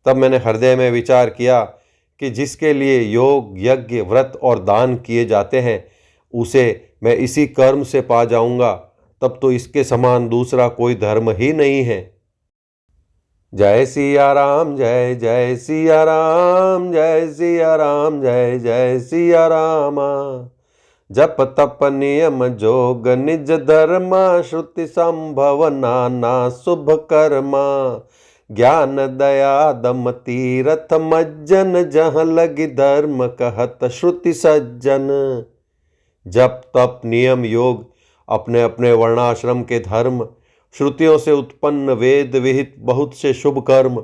तब मैंने हृदय में विचार किया कि जिसके लिए योग यज्ञ व्रत और दान किए जाते हैं, उसे मैं इसी कर्म से पा जाऊंगा, तब तो इसके समान दूसरा कोई धर्म ही नहीं है। जय सिया राम, जय जय सिया राम, जय सिया राम, जय जय सिया राम। जप तप नियम जोग निज धर्मा, श्रुति संभव नाना शुभ कर्मा। ज्ञान दया दम तीरथ मज्जन, जहाँ लगी धर्म कहत श्रुति सज्जन। जप तप नियम योग अपने अपने वर्णाश्रम के धर्म, श्रुतियों से उत्पन्न वेद विहित बहुत से शुभ कर्म,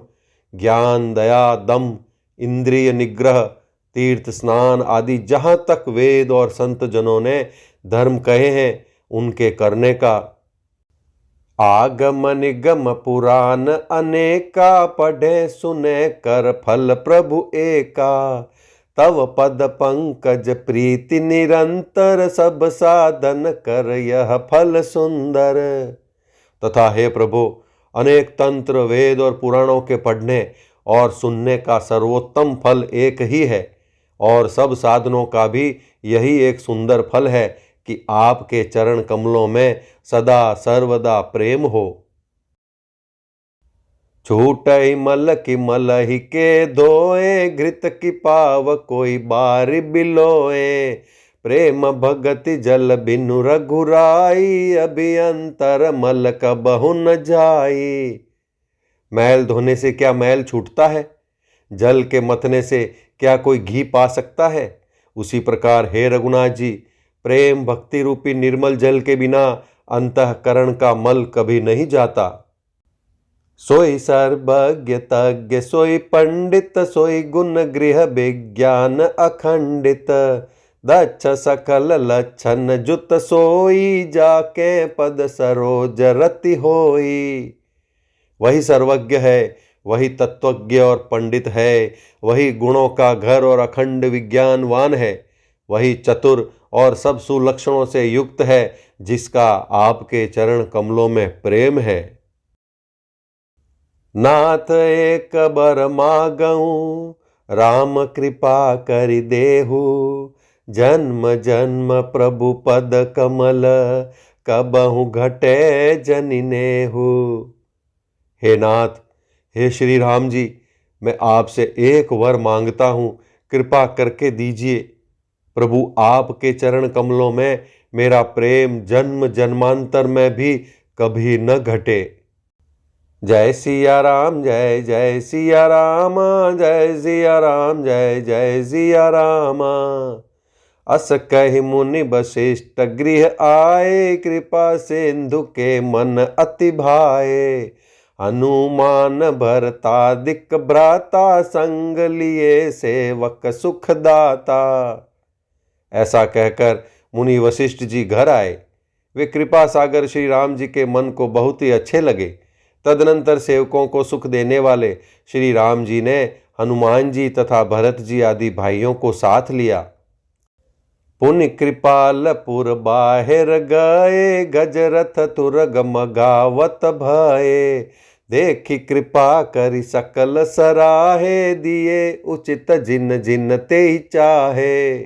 ज्ञान दया दम इंद्रिय निग्रह तीर्थ स्नान आदि जहाँ तक वेद और संत जनों ने धर्म कहे हैं, उनके करने का। आगम निगम पुराण अनेका, पढ़े सुने कर फल प्रभु एका। तव पद पंकज प्रीति निरंतर, सब साधन कर यह फल सुंदर। तथा हे प्रभु, अनेक तंत्र वेद और पुराणों के पढ़ने और सुनने का सर्वोत्तम फल एक ही है, और सब साधनों का भी यही एक सुंदर फल है कि आपके चरण कमलों में सदा सर्वदा प्रेम हो। छूटई मल की मलहि के धोए, घृत की पाव कोई बारी बिलोए। प्रेम भगति जल बिनु रघुराई, अभियंतर मल कबहु न जाई। मैल धोने से क्या मैल छूटता है? जल के मथने से क्या कोई घी पा सकता है? उसी प्रकार हे रघुनाथ जी, प्रेम भक्ति रूपी निर्मल जल के बिना अंतःकरण का मल कभी नहीं जाता। सोई सर्वज्ञ तज्ञ सोई पंडित, सोई गुण गृह विज्ञान अखंडित। दक्ष सकल लक्षण जुत सोई, जाके पद सरोज रति होई। वही सर्वज्ञ है, वही तत्वज्ञ और पंडित है, वही गुणों का घर और अखंड विज्ञानवान है, वही चतुर और सब सुलक्षणों से युक्त है, जिसका आपके चरण कमलों में प्रेम है। नाथ एक बर मागऊं, राम कृपा करि देहु, जन्म जन्म प्रभु पद कमल, कबहु घटे जनि नेहु। हे नाथ, हे श्री राम जी, मैं आपसे एक वर मांगता हूँ, कृपा करके दीजिए। प्रभु, आपके चरण कमलों में मेरा प्रेम जन्म जन्मांतर में भी कभी न घटे। जय सिया राम, जय जय सिया राम, जय सिया राम, जय जय सिया राम। अस कहि मुनि वशिष्ठ गृह आए, कृपा सिंधु के मन अति भाए। हनुमान भरतादिक भ्राता, संग लिए सेवक सुखदाता। ऐसा कहकर मुनि वशिष्ठ जी घर आए। वे कृपा सागर श्री राम जी के मन को बहुत ही अच्छे लगे। तदनंतर सेवकों को सुख देने वाले श्री राम जी ने हनुमान जी तथा भरत जी आदि भाइयों को साथ लिया। पुनि कृपालपुर बाहिर गए, गजरथ तुरग मगावत भये। देखी कृपा करि सकल सराहे, दिए उचित जिन जिन ते चाहे।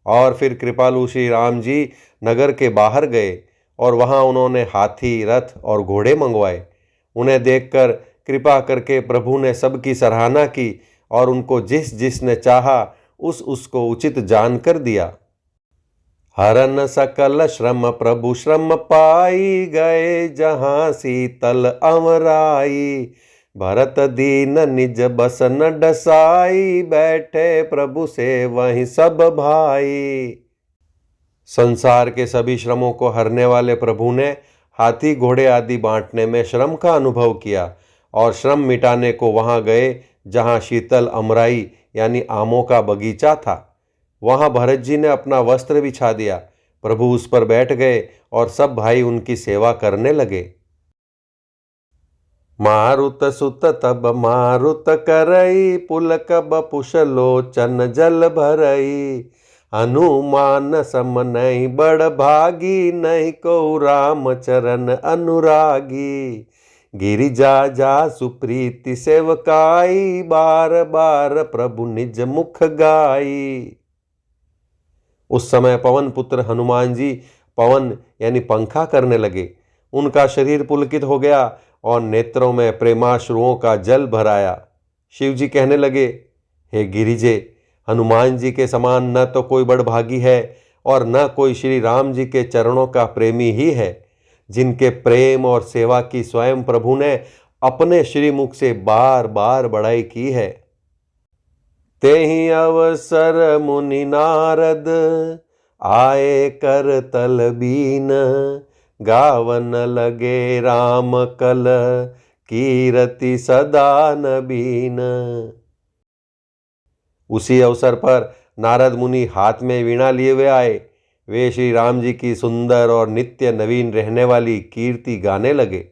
और फिर कृपालु श्री राम जी नगर के बाहर गए और वहां उन्होंने हाथी, रथ और घोड़े मंगवाए। उन्हें देखकर कृपा करके प्रभु ने सबकी सराहना की और उनको जिस जिसने चाहा उसको उचित जानकर दिया। हरन सकल श्रम प्रभु श्रम पाई, गए जहाँ शीतल अमराई। भरत दीन निज बस न डसाई, बैठे प्रभु से वहीं सब भाई। संसार के सभी श्रमों को हरने वाले प्रभु ने हाथी घोड़े आदि बांटने में श्रम का अनुभव किया और श्रम मिटाने को वहां गए जहां शीतल अमराई यानी आमों का बगीचा था। वहां भरत जी ने अपना वस्त्र बिछा दिया। प्रभु उस पर बैठ गए और सब भाई उनकी सेवा करने लगे। मारुत सुत तब मारुत करई, पुलक बपुष लोचन जल भरई। हनुमान सम नहीं बड़ भागी, नहीं को राम चरण अनुरागी। गिरिजा जा सुप्रीति सेवकाई, बार बार प्रभु निज मुख गाई। उस समय पवन पुत्र हनुमान जी पवन यानी पंखा करने लगे। उनका शरीर पुलकित हो गया और नेत्रों में प्रेमाश्रुओं का जल भराया। शिव जी कहने लगे, हे गिरिजे, हनुमान जी के समान न तो कोई बड़भागी है और न कोई श्री राम जी के चरणों का प्रेमी ही है, जिनके प्रेम और सेवा की स्वयं प्रभु ने अपने श्रीमुख से बार बार बड़ाई की है। तेहि अवसर मुनि नारद, आए कर तल बीन। गावन लगे राम कल, कीरति सदा नबीन। उसी अवसर पर नारद मुनि हाथ में वीणा लिए हुए आए। वे श्री राम जी की सुंदर और नित्य नवीन रहने वाली कीर्ति गाने लगे।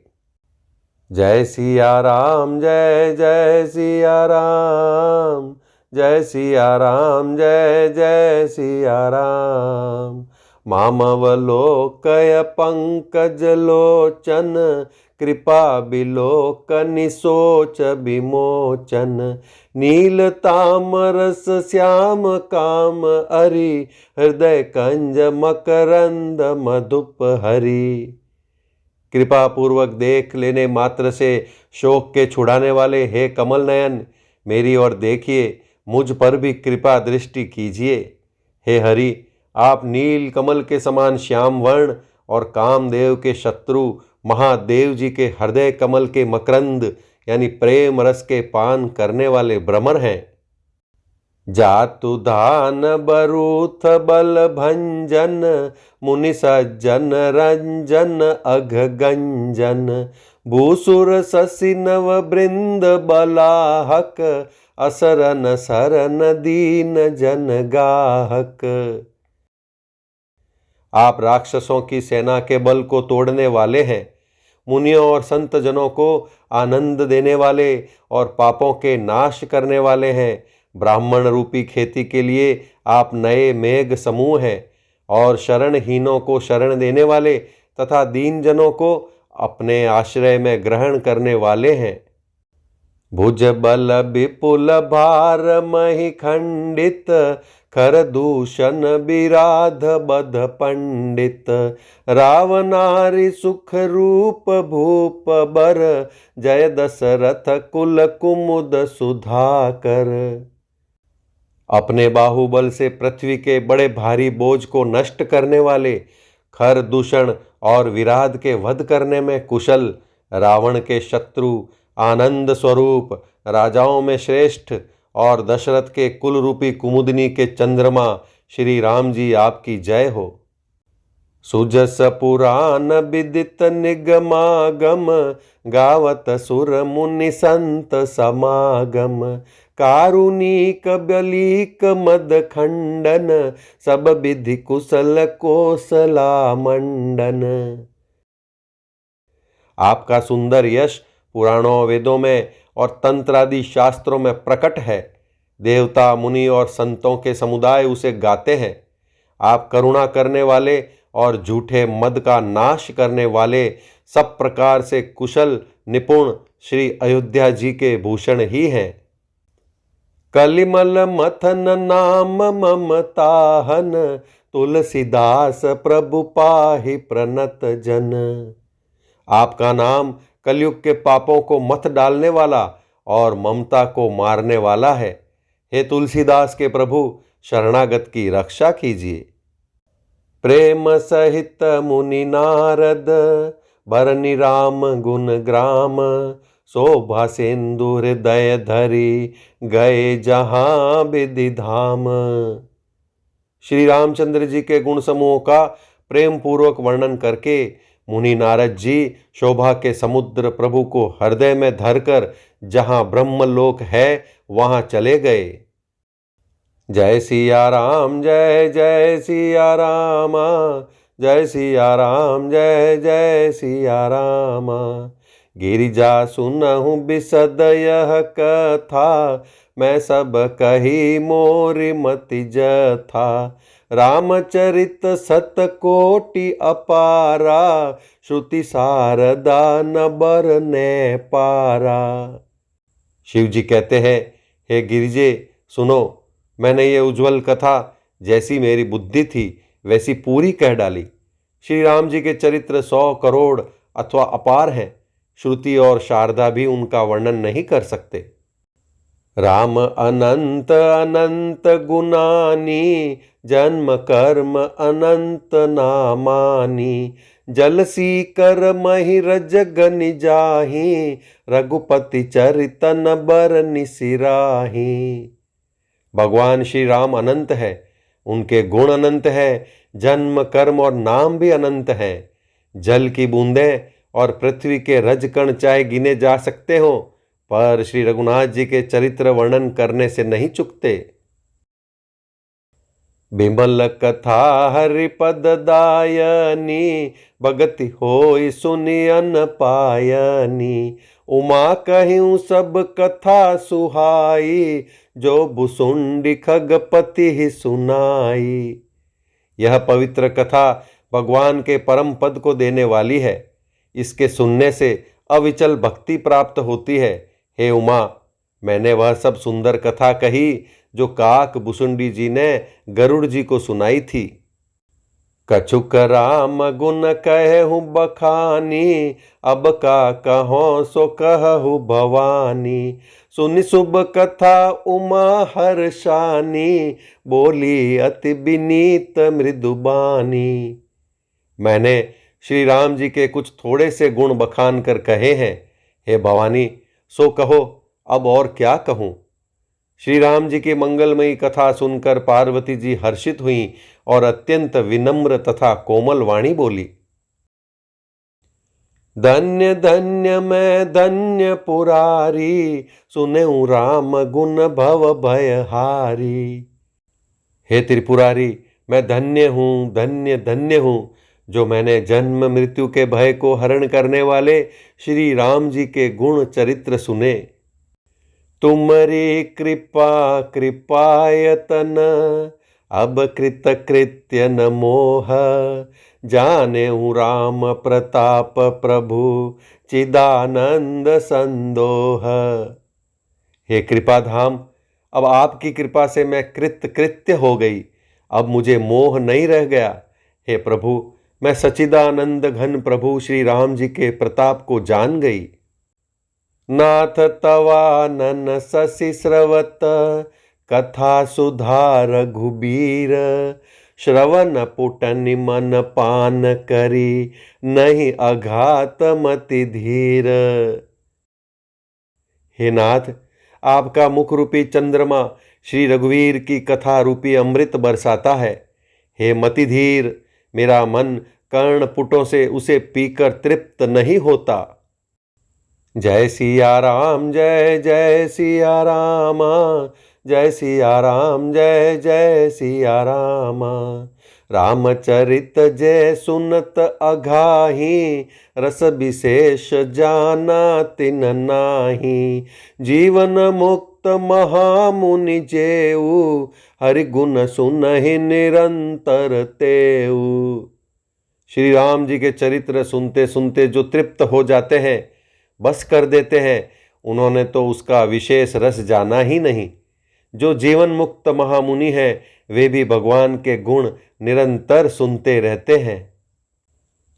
जय सिया राम, जय जय सिया राम, जय सिया राम, जय जय सिया राम। मामवलोकय पंकज लोचन, कृपा बिलोकनि सोच विमोचन। नील तामरस श्याम काम हरि, हृदय कंज मकरंद मधुप हरि। कृपा पूर्वक देख लेने मात्र से शोक के छुड़ाने वाले हे कमल नयन, मेरी ओर देखिए, मुझ पर भी कृपा दृष्टि कीजिए। हे हरि, आप नील कमल के समान श्याम वर्ण और कामदेव के शत्रु महादेव जी के हृदय कमल के मकरंद यानी प्रेम रस के पान करने वाले भ्रमर हैं। जातु धान बरूथ बल भंजन, मुनि सज्जन रंजन अघ गंजन। भूसुर शशि नव बृंद बलाहक, असरन सरन दीन जन गाहक। आप राक्षसों की सेना के बल को तोड़ने वाले हैं, मुनियों और संत जनों को आनंद देने वाले और पापों के नाश करने वाले हैं। ब्राह्मण रूपी खेती के लिए आप नए मेघ समूह हैं और शरणहीनों को शरण देने वाले तथा दीन जनों को अपने आश्रय में ग्रहण करने वाले हैं। भुज बल विपुल भार मही खंडित, खर दूषण विराध बध पंडित। रावनारी सुख रूप भूप बर, जय दशरथ कुल कुमुद सुधाकर। अपने बाहुबल से पृथ्वी के बड़े भारी बोझ को नष्ट करने वाले, खर दूषण और विराध के वध करने में कुशल, रावण के शत्रु, आनंद स्वरूप, राजाओं में श्रेष्ठ और दशरथ के कुल रूपी कुमुदनी के चंद्रमा श्री राम जी आपकी जय हो। सुजस पुराण विदित निगमागम, गावत सुर मुनि संत समागम। कारुणिक बलीक मद खंडन, सब विधि कुशल कोसला मंडन। आपका सुंदर यश पुराणों, वेदों में और तंत्र आदि शास्त्रों में प्रकट है। देवता, मुनि और संतों के समुदाय उसे गाते हैं। आप करुणा करने वाले और झूठे मद का नाश करने वाले, सब प्रकार से कुशल निपुण श्री अयोध्या जी के भूषण ही हैं। कलिमल मथन नाम ममताहन, तुलसीदास प्रभु पाहि प्रणत जन। आपका नाम कलयुग के पापों को मथ डालने वाला और ममता को मारने वाला है। हे तुलसीदास के प्रभु, शरणागत की रक्षा कीजिए। प्रेम सहित मुनि नारद, बरनि राम गुण ग्राम। शोभा सिंधु हृदय धरी, गए जहां विधि धाम। श्री रामचंद्र जी के गुण समूहों का प्रेम पूर्वक वर्णन करके मुनि नारद जी शोभा के समुद्र प्रभु को हृदय में धरकर जहां ब्रह्मलोक है वहां चले गए। जय सिया राम, जय जय सिया रामा, जय सिया राम, जय जय सिया रामा। गिरिजा सुनहु बिसद यह कथा, मैं सब कही मोरि मति जथा। रामचरित सतकोटि अपारा, श्रुति शारदा न बरने पारा। शिव जी कहते हैं, हे गिरिजे सुनो, मैंने ये उज्जवल कथा जैसी मेरी बुद्धि थी वैसी पूरी कह डाली। श्री राम जी के चरित्र 100 करोड़ अथवा अपार हैं। श्रुति और शारदा भी उनका वर्णन नहीं कर सकते। राम अनंत अनंत गुणानी, जन्म कर्म अनंत नामानी। जलसी कर महि रजग निजाहि, रघुपति चरितन बरनि सिराहि। भगवान श्री राम अनंत है, उनके गुण अनंत है, जन्म कर्म और नाम भी अनंत हैं। जल की बूंदें और पृथ्वी के रजकण चाहे गिने जा सकते हो, पर श्री रघुनाथ जी के चरित्र वर्णन करने से नहीं चुकते। बिमल कथा हरिपद दायनी, भगति होई सुनि अन पायनी। उमा कहिं सब कथा सुहाई, जो भुसुंडी खगपति ही सुनाई। यह पवित्र कथा भगवान के परम पद को देने वाली है। इसके सुनने से अविचल भक्ति प्राप्त होती है। हे उमा, मैंने वह सब सुंदर कथा कही जो काक भुसुंडी जी ने गरुड़ जी को सुनाई थी। कछुक राम गुण कहूँ बखानी, अब का कहो सो कहूँ भवानी। सुनि शुभ कथा उमा हर्षानी, बोली अति विनीत मृदुबानी। मैंने श्री राम जी के कुछ थोड़े से गुण बखान कर कहे हैं। हे भवानी, सो कहो, अब और क्या कहूँ। श्री राम जी की मंगलमयी कथा सुनकर पार्वती जी हर्षित हुईं और अत्यंत विनम्र तथा कोमल वाणी बोली। धन्य धन्य मैं धन्य पुरारी, सुनेऊ राम गुण भव भयहारी। हे त्रिपुरारी, मैं धन्य हूँ, धन्य धन्य हूँ, जो मैंने जन्म मृत्यु के भय को हरण करने वाले श्री राम जी के गुण चरित्र सुने। तुमरी कृपा कृपायतन, अब कृत कृत्य न मोह। जाने हूँ राम प्रताप प्रभु, चिदानंद संदोह। हे कृपाधाम, अब आपकी कृपा से मैं कृत्य हो गई। अब मुझे मोह नहीं रह गया। हे प्रभु, मैं सच्चिदानंद घन प्रभु श्री राम जी के प्रताप को जान गई। नाथ तवानन शशि स्रवत, कथा सुधा रघुबीर। श्रवण पुटनि मन पान करी, नहीं अघात मति धीर। हे नाथ, आपका मुख रूपी चंद्रमा श्री रघुवीर की कथा रूपी अमृत बरसाता है। हे मतिधीर, मेरा मन कर्ण पुटों से उसे पीकर तृप्त नहीं होता। जय सिया राम, जय जय सिया राम, जय सिया राम, जय जय सिया राम। रामचरित जय सुनत अघाही, रस विशेष जाना तिन नाही। जीवन मुक्त महामुनि जेऊ, हरि गुण सुनहि निरंतर तेऊ। श्री राम जी के चरित्र सुनते सुनते जो तृप्त हो जाते हैं, बस कर देते हैं, उन्होंने तो उसका विशेष रस जाना ही नहीं। जो जीवन मुक्त महामुनि हैं, वे भी भगवान के गुण निरंतर सुनते रहते हैं।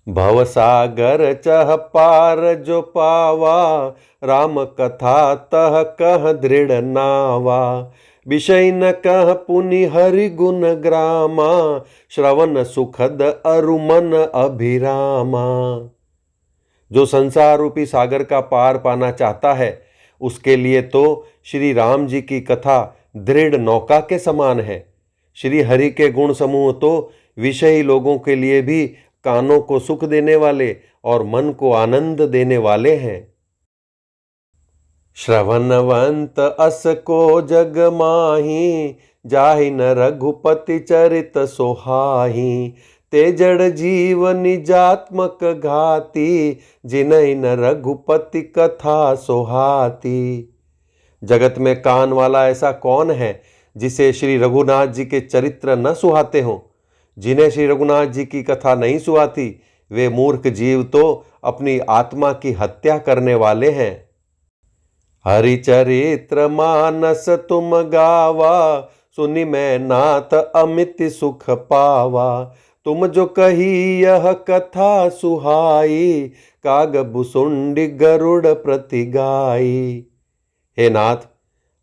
भवसागर चह पार जो पावा, राम कथा तह कह दृढ़ नावा। विषय न कह पुनि हरि गुण ग्रामा, श्रवण सुखद अरुमन अभिरामा। जो संसार रूपी सागर का पार पाना चाहता है, उसके लिए तो श्री राम जी की कथा दृढ़ नौका के समान है। श्री हरि के गुण समूह तो विषयी लोगों के लिए भी कानों को सुख देने वाले और मन को आनंद देने वाले हैं। श्रवणवंत अस को जग माही, जाहि न रघुपति चरित सोहाही। ते जड़ जीव निजात्मक घाती, जिनहि न रघुपति कथा सोहाती। जगत में कान वाला ऐसा कौन है जिसे श्री रघुनाथ जी के चरित्र न सुहाते हों। जिन्हें श्री रघुनाथ जी की कथा नहीं सुहाती, वे मूर्ख जीव तो अपनी आत्मा की हत्या करने वाले हैं। हरिचरित्र मानस तुम गावा, सुनि मैं नाथ अमित सुख पावा। तुम जो कही यह कथा सुहाई, काग भुसुंडी गरुड़ प्रति गाई। हे नाथ,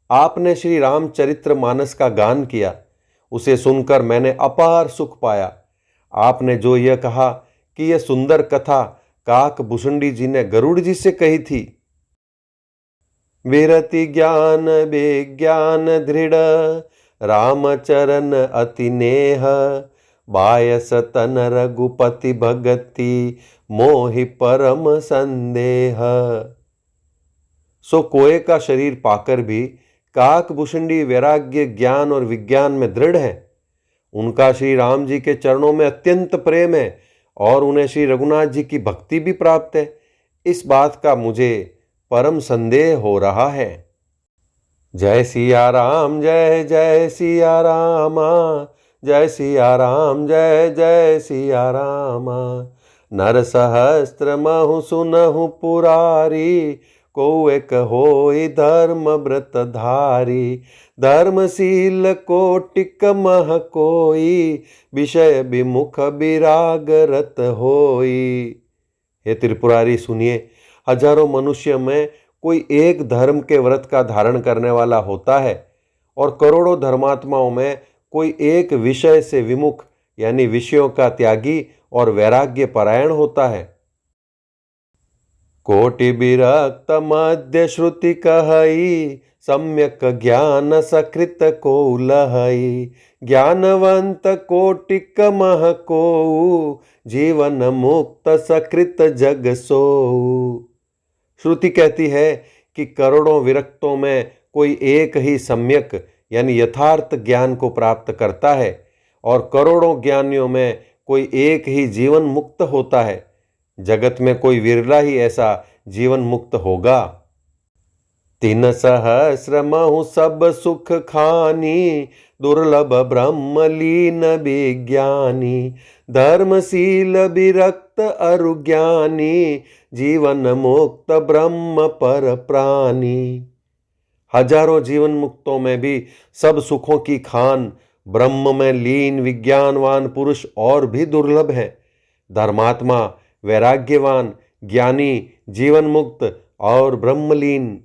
आपने श्री रामचरित्र मानस का गान किया, उसे सुनकर मैंने अपार सुख पाया। आपने जो यह कहा कि यह सुंदर कथा काक भुसुंडी जी ने गरुड़ जी से कही थी। विरति ज्ञान विज्ञान दृढ़, रामचरण अति नेह। बायस तन रघुपति भगति, मोहि परम संदेह। सो कोए का शरीर पाकर भी काक भुसुंडी वैराग्य ज्ञान और विज्ञान में दृढ़ है। उनका श्री राम जी के चरणों में अत्यंत प्रेम है और उन्हें श्री रघुनाथ जी की भक्ति भी प्राप्त है। इस बात का मुझे परम संदेह हो रहा है। जय सिया राम, जय जय सिया राम, जय सिया राम, जय जय सिया राम। नर सहस्त्र महु सुनहु पुरारी, को एक होई धर्म व्रत धारी। धर्मशील कोटिक मह कोई, विषय विमुख विराग रत होई। हे त्रिपुरारी सुनिए, हजारों मनुष्य में कोई एक धर्म के व्रत का धारण करने वाला होता है और करोड़ों धर्मात्माओं में कोई एक विषय से विमुख यानी विषयों का त्यागी और वैराग्य परायण होता है। कोटि विरक्त मध्य श्रुति कहई, सम्यक ज्ञान सकृत को लहई। ज्ञानवंत कोटिक मह कोउ, जीवन मुक्त सकृत जग सोउ। श्रुति कहती है कि करोड़ों विरक्तों में कोई एक ही सम्यक यानी यथार्थ ज्ञान को प्राप्त करता है और करोड़ों ज्ञानियों में कोई एक ही जीवन मुक्त होता है। जगत में कोई विरला ही ऐसा जीवन मुक्त होगा। 3 सहस्र महु सब सुख खानी, दुर्लभ ब्रह्म लीन विज्ञानी। धर्मशील विरक्त अरु ज्ञानी, जीवन मुक्त ब्रह्म पर प्राणी। हजारों जीवन मुक्तों में भी सब सुखों की खान ब्रह्म में लीन विज्ञानवान पुरुष और भी दुर्लभ है। धर्मात्मा, वैराग्यवान, ज्ञानी, जीवन मुक्त और ब्रह्मलीन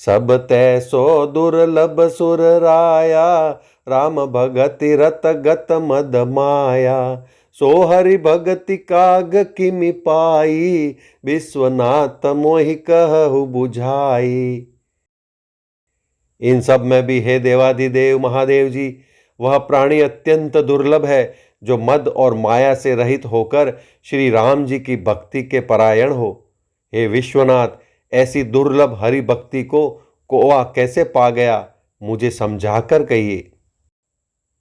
सब तैसो दुर्लभ सुर राया। राम भगति रत गत मद माया। सो हरि भगति काग किमि पाई। विश्वनाथ मोहि कहु बुझाई। इन सब में भी हे देवाधिदेव महादेव जी, वह प्राणी अत्यंत दुर्लभ है जो मद और माया से रहित होकर श्री राम जी की भक्ति के परायण हो। हे विश्वनाथ, ऐसी दुर्लभ हरि भक्ति को कोआ कैसे पा गया, मुझे समझाकर कहिए।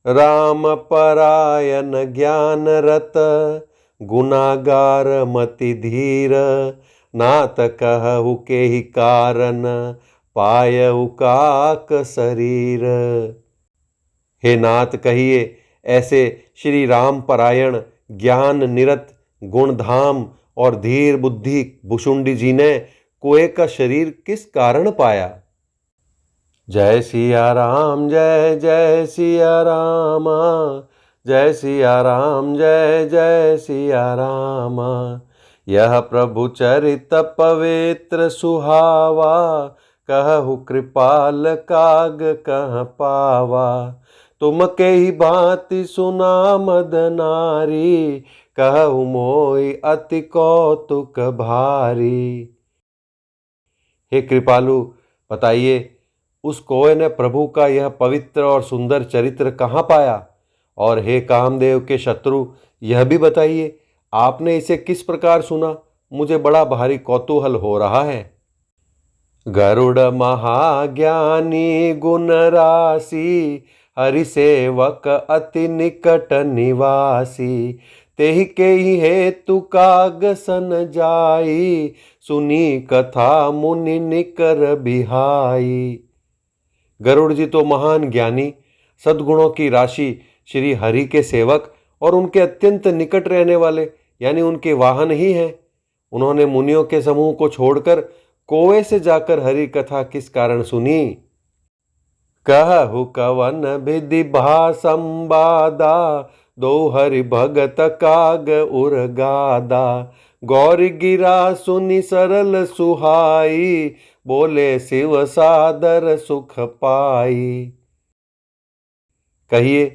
राम परायण ज्ञान रत गुनागार मति धीर। नाथ कहु के ही कारण पायउ काक शरीर। हे नाथ, कहिए ऐसे श्री राम परायण ज्ञान निरत गुणधाम और धीर बुद्धि भुषुंडी जी ने कोए का शरीर किस कारण पाया। जय सिया राम जय जय सिया राम। जय सिया राम जय जय सिया राम। यह प्रभु चरित पवित्र सुहावा। कहु कृपाल काग कह पावा। तुम के ही भांति सुना मद नारी। कहु मोई अति कौतुक भारी। हे कृपालु, बताइए उस कोय ने प्रभु का यह पवित्र और सुंदर चरित्र कहाँ पाया। और हे कामदेव के शत्रु, यह भी बताइए आपने इसे किस प्रकार सुना। मुझे बड़ा भारी कौतूहल हो रहा है। गरुड़ महाज्ञानी गुण राशि। हरि सेवक अति निकट निवासी। तेहि के ही हेतु काग सन जाई। सुनी कथा मुनि निकर बिहाई। गरुड़ जी तो महान ज्ञानी, सद्गुणों की राशि, श्री हरि के सेवक और उनके अत्यंत निकट रहने वाले यानी उनके वाहन ही हैं। उन्होंने मुनियों के समूह को छोड़कर कोए से जाकर हरि कथा किस कारण सुनी। कहु कवन विधि भा संवादा। दो हरि भगत काग उर गादा। गौरी गिरा सुनि सरल सुहाई। बोले शिव सादर सुख पाई। कहिए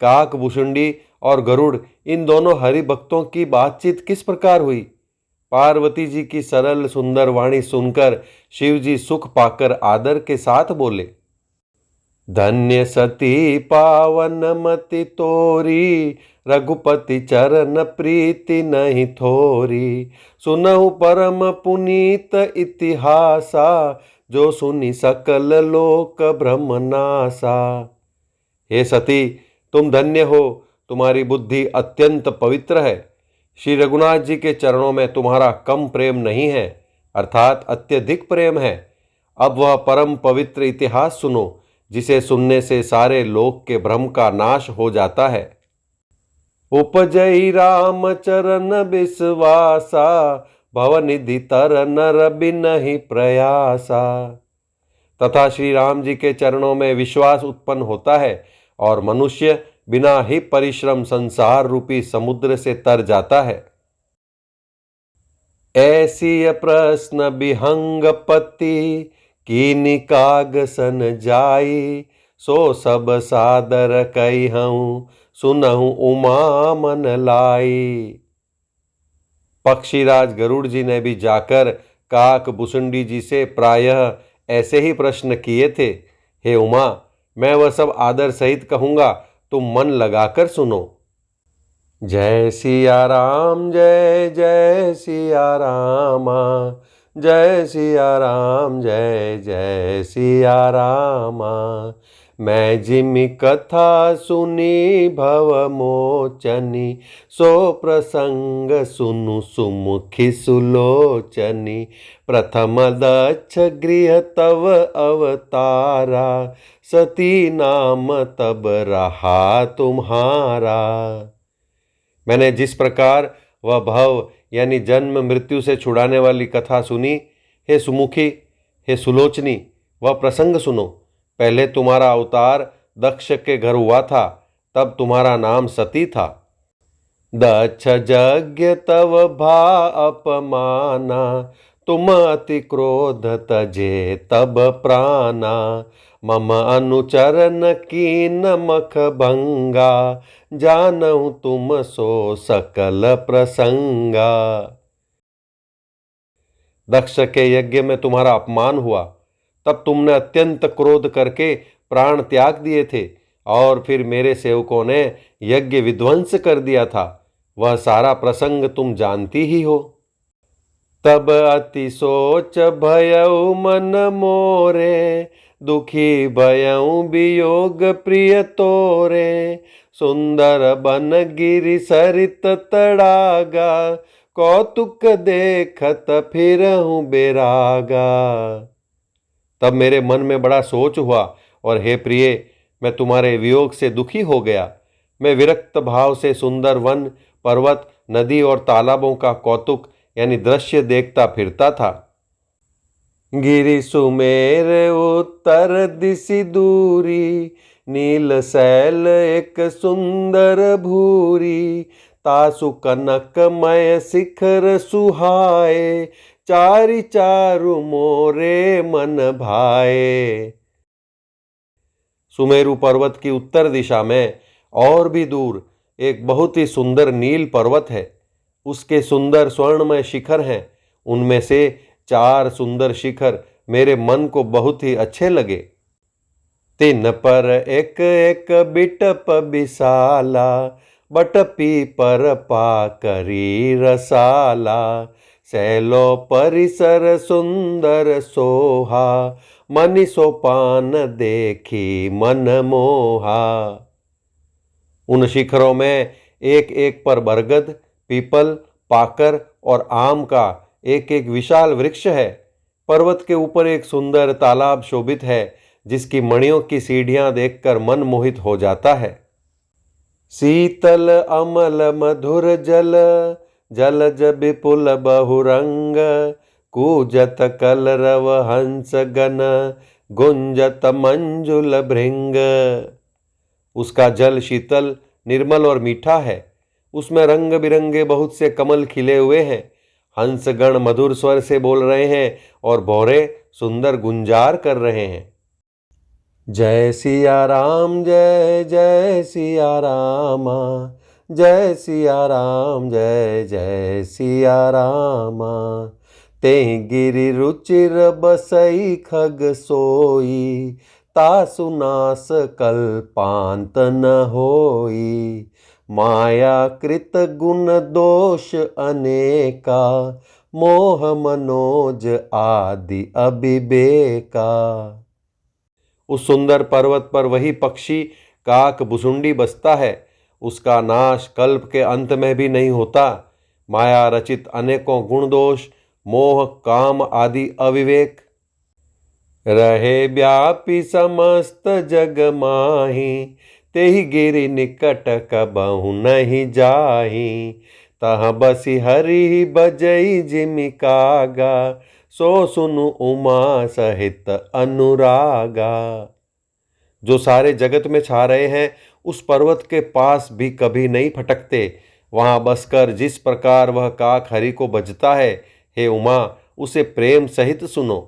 काक भुषुंडी और गरुड़ इन दोनों हरि भक्तों की बातचीत किस प्रकार हुई। पार्वती जी की सरल सुंदर वाणी सुनकर शिव जी सुख पाकर आदर के साथ बोले। धन्य सती पावन मति तोरी। रघुपति चरण प्रीति नहीं थोरी। सुनहु परम पुनीत इतिहासा। जो सुनी सकल लोक ब्रह्म नासा। हे सती, तुम धन्य हो, तुम्हारी बुद्धि अत्यंत पवित्र है। श्री रघुनाथ जी के चरणों में तुम्हारा कम प्रेम नहीं है, अर्थात अत्यधिक प्रेम है। अब वह परम पवित्र इतिहास सुनो, जिसे सुनने से सारे लोक के भ्रम का नाश हो जाता है। उपजई राम चरण विश्वासा। भवनिधि तर नर बिनहि प्रयासा। तथा श्री राम जी के चरणों में विश्वास उत्पन्न होता है और मनुष्य बिना ही परिश्रम संसार रूपी समुद्र से तर जाता है। ऐसी प्रश्न विहंग पति। कीनि काग सन जाई। सो सब सादर कहिहूँ। सुनहु उमा मन लाई। पक्षीराज गरुड़ जी ने भी जाकर काक भुषुंडी जी से प्रायः ऐसे ही प्रश्न किए थे। हे उमा, मैं वह सब आदर सहित कहूँगा, तुम मन लगाकर सुनो। जय सिया राम जय जय सिया राम। जय सिया राम जय जय सिया राम। मैं जिमि कथा सुनी भव मोचनी। सो प्रसंग सुनु सुमुखी सुलोचनी। प्रथम दक्ष गृह तव अवतारा। सती नाम तब रहा तुम्हारा। मैंने जिस प्रकार वह भव यानी जन्म मृत्यु से छुड़ाने वाली कथा सुनी, हे सुमुखी, हे सुलोचनी, वह प्रसंग सुनो। पहले तुम्हारा अवतार दक्ष के घर हुआ था, तब तुम्हारा नाम सती था। दक्ष यज्ञ तव भा अपमाना, तुम अति क्रोध तजे तब प्राणा। मम अनुचरण कीन मख भंगा, जानहु तुम सो सकल प्रसंगा। दक्ष के यज्ञ में तुम्हारा अपमान हुआ, तब तुमने अत्यंत क्रोध करके प्राण त्याग दिए थे, और फिर मेरे सेवकों ने यज्ञ विध्वंस कर दिया था। वह सारा प्रसंग तुम जानती ही हो। तब अति सोच भयउ मन मोरे, दुखी भयउ वियोग प्रिय तोरे। सुंदर बन गिरि सरित तड़ागा, कौतुक देखत फिरहु बेरागा। तब मेरे मन में बड़ा सोच हुआ, और हे प्रिय, मैं तुम्हारे वियोग से दुखी हो गया। मैं विरक्त भाव से सुंदर वन, पर्वत, नदी और तालाबों का कौतुक यानी दृश्य देखता फिरता था। गिरि सुमेर उत्तर दिशि दूरी, नील शैल एक सुंदर भूरी। तासु कनकमय शिखर सुहाए, चारि चारु मोरे मन भाए। सुमेरु पर्वत की उत्तर दिशा में और भी दूर एक बहुत ही सुंदर नील पर्वत है। उसके सुंदर स्वर्णमय शिखर हैं। उनमें से 4 सुंदर शिखर मेरे मन को बहुत ही अच्छे लगे। तिन पर एक एक बिटप बिसाला, बटपी पर पाकरी रसाला। सैलो परिसर सुंदर सोहा, मनि सोपान देखी मन मोहा। उन शिखरों में एक एक पर बरगद, पीपल, पाकर और आम का एक एक विशाल वृक्ष है। पर्वत के ऊपर एक सुंदर तालाब शोभित है, जिसकी मणियों की सीढ़ियां देखकर मन मोहित हो जाता है। शीतल अमल मधुर जल, जलज विपुल बहुरंग। कूजत कलरव हंस गण, गुंजत मंजुल भृंग। उसका जल शीतल, निर्मल और मीठा है। उसमें रंग बिरंगे बहुत से कमल खिले हुए हैं। हंसगण मधुर स्वर से बोल रहे हैं और भौरे सुंदर गुंजार कर रहे हैं। जय सिया राम, जय जय सिया रामा। जय सिया राम, जय जय सिया रामा। तेहि गिरि रुचिर बसई खग सोई, तासु नास कल्पांत न होई। माया कृत गुण दोष अनेका, मोह मनोज आदि अविवेका। उस सुंदर पर्वत पर वही पक्षी काक भुसुंडी बसता है। उसका नाश कल्प के अंत में भी नहीं होता। माया रचित अनेकों गुण दोष, मोह, काम आदि अविवेक रहे व्यापी समस्त जग माही। तेहि गिरि निकट कबहु नहीं जाही, तह बसी हरि बजई जिमि कागा। सो सुनु उमा सहित अनुरागा। जो सारे जगत में छा रहे हैं, उस पर्वत के पास भी कभी नहीं फटकते। वहां बसकर जिस प्रकार वह काक हरि को बजता है, हे उमा, उसे प्रेम सहित सुनो।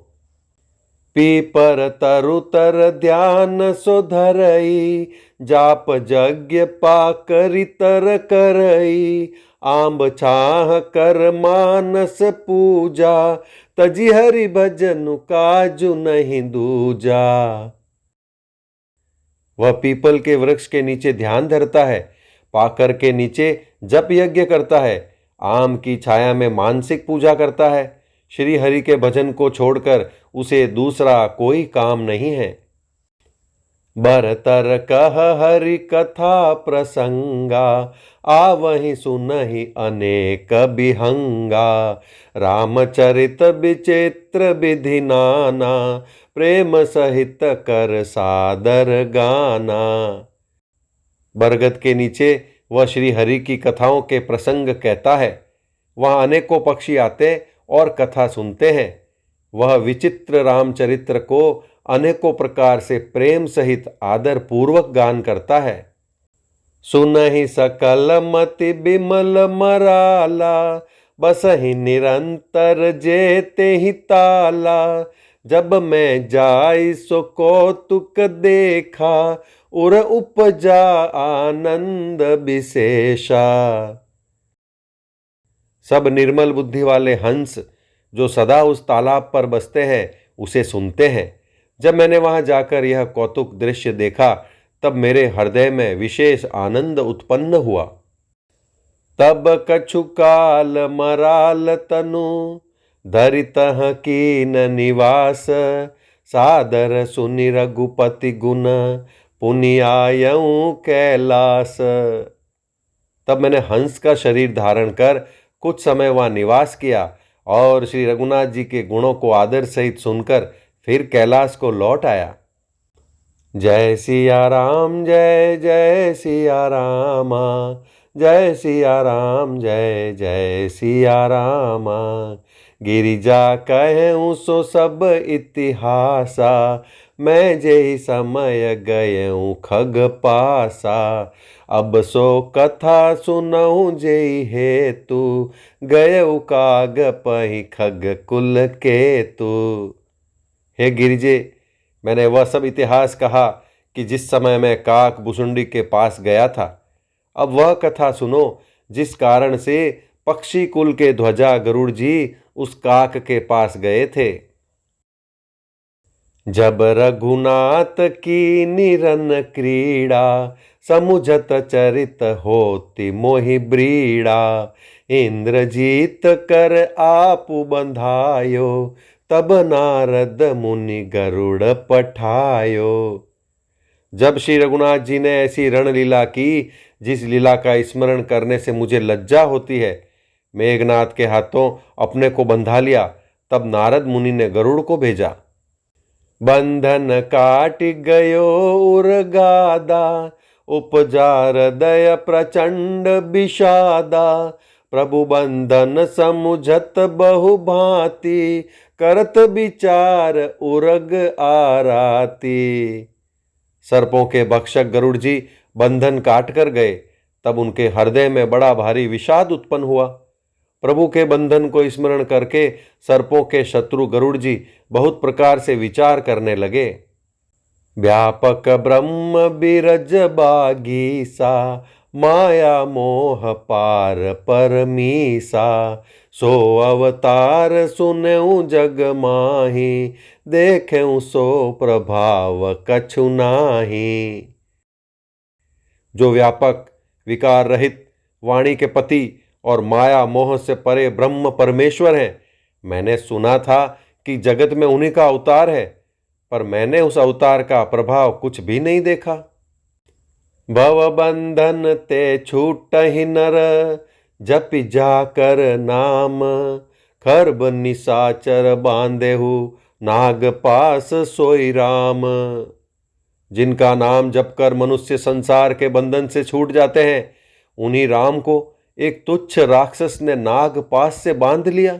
पीपर तरु तर ध्यान सो धरई, जाप यज्ञ पाकरि तर करई। आंब छाह कर मानस पूजा, तजी हरि भजनु काजु नहीं दूजा। वह पीपल के वृक्ष के नीचे ध्यान धरता है, पाकर के नीचे जप यज्ञ करता है, आम की छाया में मानसिक पूजा करता है। श्री हरि के भजन को छोड़कर उसे दूसरा कोई काम नहीं है। बरतर कह हरि कथा प्रसंगा, आवहि सुनहि अनेक बिहंगा। रामचरित विचित्र विधि नाना, प्रेम सहित कर सादर गाना। बरगद के नीचे वह श्री हरि की कथाओं के प्रसंग कहता है। वहां अनेकों पक्षी आते और कथा सुनते हैं। वह विचित्र रामचरित्र को अनेकों प्रकार से प्रेम सहित आदर पूर्वक गान करता है। सुनहि सकल मति बिमल मराला, बसहि निरंतर जेते ही ताला। जब मैं जाई सो कौतुक देखा, उर उपजा आनंद विशेषा। सब निर्मल बुद्धि वाले हंस जो सदा उस तालाब पर बसते हैं उसे सुनते हैं। जब मैंने वहां जाकर यह कौतुक दृश्य देखा तब मेरे हृदय में विशेष आनंद उत्पन्न हुआ। तब कछु काल मराल तनु, धरितह कीन निवास। सादर सुनि रघुपति गुण, पुनि आयऊं कैलास। तब मैंने हंस का शरीर धारण कर कुछ समय वहां निवास किया और श्री रघुनाथ जी के गुणों को आदर सहित सुनकर फिर कैलाश को लौट आया। जय सिया राम जय जय सिया रामा, जय सिया राम जय जय सिया रामा। गिरिजा कहूँ सो सब इतिहासा, मैं जेहि समय गयऊँ खग पासा। अब सो कथा सुनऊँ जेहि हेतु, गयऊ काग पहि खग कुल केतु। हे गिरिजे, मैंने वह सब इतिहास कहा कि जिस समय मैं काक भुसुंडी के पास गया था। अब वह कथा सुनो जिस कारण से पक्षी कुल के ध्वजा गरुड़ जी उस काक के पास गए थे। जब रघुनाथ की निरन क्रीड़ा, समुझत चरित होती मोहि ब्रीड़ा। इंद्रजीत कर आपु बंधायो, तब नारद मुनि गरुड़ पठायो। जब श्री रघुनाथ जी ने ऐसी रणलीला की जिस लीला का स्मरण करने से मुझे लज्जा होती है, मेघनाथ के हाथों अपने को बंधा लिया, तब नारद मुनि ने गरुड़ को भेजा। बंधन काट गयो उरगादा, उपजा हृदय प्रचंड विषादा। प्रभु बंधन समुझत बहु भांति, करत विचार उरग आराती। सर्पों के भक्षक गरुड़ जी बंधन काट कर गए, तब उनके हृदय में बड़ा भारी विषाद उत्पन्न हुआ। प्रभु के बंधन को स्मरण करके सर्पों के शत्रु गरुड़ जी बहुत प्रकार से विचार करने लगे। व्यापक ब्रह्म बिरज बागीसा, माया मोह पार परमीसा। सो अवतार सुनऊं जग माही, देखऊं सो प्रभाव कछु नाही। जो व्यापक विकार रहित वाणी के पति और माया मोह से परे ब्रह्म परमेश्वर हैं, मैंने सुना था कि जगत में उन्हीं का अवतार है, पर मैंने उस अवतार का प्रभाव कुछ भी नहीं देखा। भव बंधन ते छूटहि नर, जपि जाकर नाम। खर्ब निशाचर बांधेहु, नाग पास सोई राम। जिनका नाम जपकर मनुष्य संसार के बंधन से छूट जाते हैं, उन्हीं राम को एक तुच्छ राक्षस ने नाग पास से बांध लिया।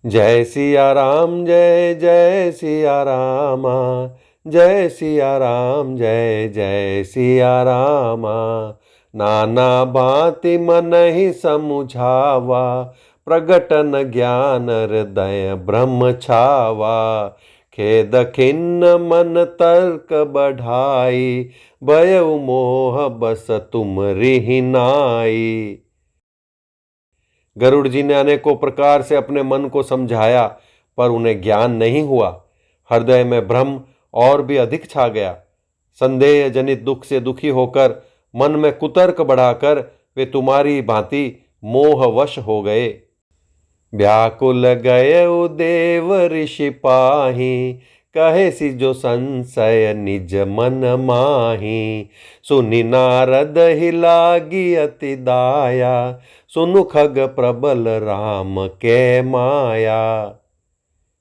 जय सिया राम जय जय सिया रामा, जय सिया राम जय जय सिया रामा। नाना भांति मन ही समुझावा, प्रगटन ज्ञान हृदय ब्रह्म छावा। खेद खिन्न मन तर्क बढ़ाई, भयउ मोह बस तुम रिहिनाई। गरुड़ जी ने अनेकों प्रकार से अपने मन को समझाया, पर उन्हें ज्ञान नहीं हुआ। हृदय में भ्रम और भी अधिक छा गया। संदेह जनित दुख से दुखी होकर मन में कुतर्क बढ़ाकर वे तुम्हारी भांति मोहवश हो गए। व्याकुल गए देव ऋषि पाही, कहे सी जो संशय निज मन माही। सुनि नारद ही लागी अति दाया, सुनु खग प्रबल राम के माया।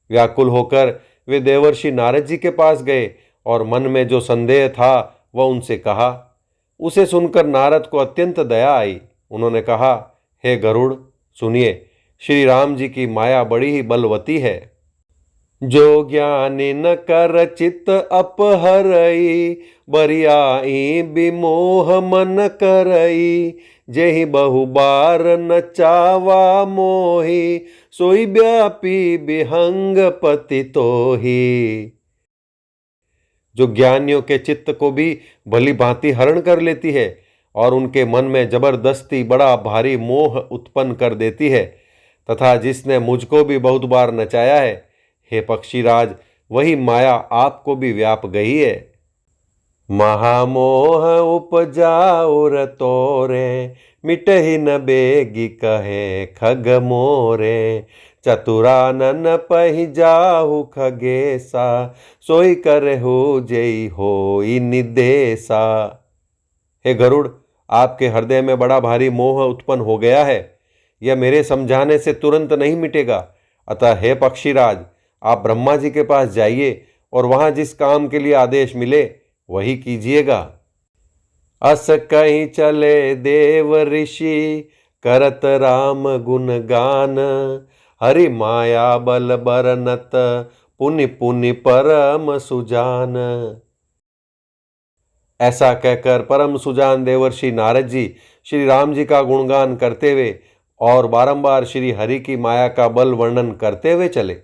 व्याकुल होकर वे देवर्षि नारद जी के पास गए और मन में जो संदेह था वह उनसे कहा। उसे सुनकर नारद को अत्यंत दया आई। उन्होंने कहा, हे गरुड़, सुनिए, श्री राम जी की माया बड़ी ही बलवती है। जो ज्ञानी न कर चित अपहरई, बरियाई विमोह मन करई, जेहि बहु बार न चावा मोही, सोई व्यापी विहंग पति तोही। जो ज्ञानियों के चित्त को भी भली भांति हरण कर लेती है और उनके मन में जबरदस्ती बड़ा भारी मोह उत्पन्न कर देती है, तथा जिसने मुझको भी बहुत बार नचाया है, हे पक्षीराज, वही माया आपको भी व्याप गई है। महामोह उपजाउर तोरे, मिटहि न बेगी कहे खग मोरे, चतुरानन पहि जाहु खगेसा, सोई करहु जेई होई निदेसा। हे गरुड़, आपके हृदय में बड़ा भारी मोह उत्पन्न हो गया है। यह मेरे समझाने से तुरंत नहीं मिटेगा। अतः हे पक्षीराज, आप ब्रह्मा जी के पास जाइए और वहां जिस काम के लिए आदेश मिले वही कीजिएगा। अस कहीं चले देव ऋषि, करत राम गुण गान, हरि माया बल बरनत, पुनि पुनि परम सुजान। ऐसा कहकर परम सुजान देवर्षि नारद जी श्री राम जी का गुणगान करते हुए और बारंबार श्री हरि की माया का बल वर्णन करते हुए चले।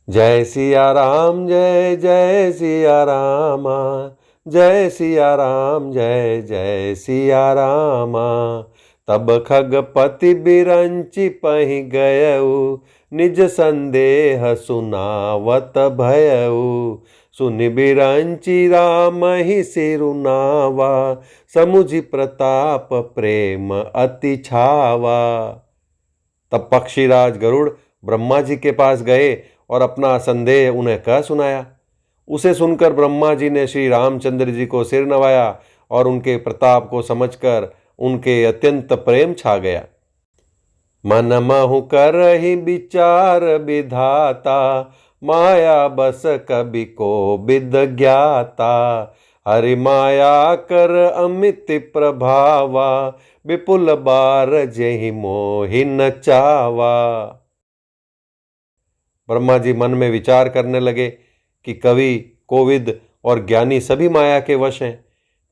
जय सिया राम, जय जय सिया रामा, जय सिया राम, जय जय सिया रामा। तब खगपति बिरंचि पहि गयउ, निज संदेह सुनावत भयउ, सुनि बिरंचि राम ही सिरुनावा, समुझि प्रताप प्रेम अति छावा। तब पक्षीराज गरुड़ ब्रह्मा जी के पास गए और अपना संदेह उन्हें कह सुनाया। उसे सुनकर ब्रह्मा जी ने श्री रामचंद्र जी को सिर नवाया और उनके प्रताप को समझकर उनके अत्यंत प्रेम छा गया। मन महु करहि विचार विधाता, माया बस कवि को विद ज्ञाता, हरि माया कर अमित प्रभावा, विपुल बार जेहि मोहि न चावा। ब्रह्मा जी मन में विचार करने लगे कि कवि, कोविद और ज्ञानी सभी माया के वश हैं।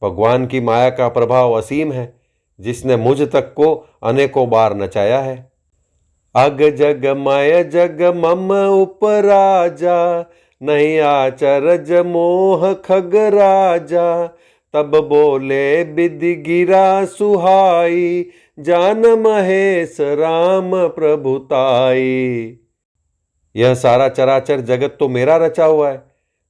भगवान की माया का प्रभाव असीम है, जिसने मुझ तक को अनेकों बार नचाया है। अग जग मय जग मम उपराजा, नहीं आचरज मोह खग राजा, तब बोले विधि गिरा सुहाई, जान महेश राम प्रभुताई। यह सारा चराचर जगत तो मेरा रचा हुआ है।